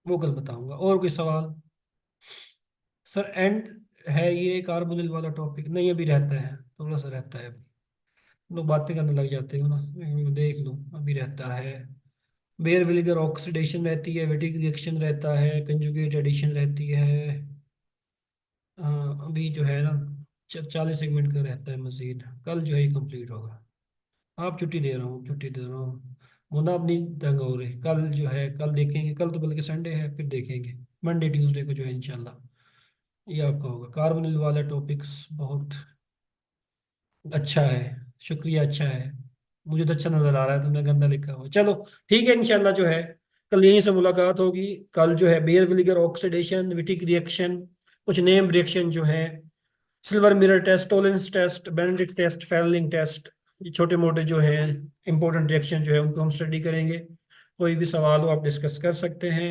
वो कल बताऊंगा। और कोई सवाल? सर एंड है ये कार्बोनिल वाला टॉपिक? नहीं अभी रहता है, थोड़ा सा रहता है, अभी लोग बातें करने लग जाते हो ना, मैं देख लूँ, अभी रहता है। बेयर विनेगर ऑक्सीडेशन रहती है, वेटिक रिएक्शन रहता है, कंजुगेट एडिशन रहती है। अभी जो है ना 40 सेगमेंट का रहता है मजीद, कल जो है ये कंप्लीट होगा। आप छुट्टी दे रहा हूँ, छुट्टी दे रहा हूँ, मुना अपनी तंग हो रही। कल जो है कल देखेंगे, कल तो बल्कि संडे है, फिर देखेंगे मंडे ट्यूसडे को जो है इंशाल्लाह ये आपका होगा। कार्बोनिल वाला टॉपिक्स बहुत अच्छा है, शुक्रिया, अच्छा है, मुझे तो अच्छा नजर आ रहा है, तुमने गंदा लिखा हुआ है। चलो ठीक है, इंशाल्लाह जो है कल यहीं से मुलाकात होगी। कल जो है बेयर विनेगर ऑक्सीडेशन, विटिक रिएक्शन, कुछ नेम रिएक्शन जो है, silver mirror test, Tollens test, Benedict test, Fehling test, ये छोटे मोटे जो है इंपॉर्टेंट रिएक्शन जो है उनको हम स्टडी करेंगे। कोई भी सवाल हो आप डिस्कस कर सकते हैं।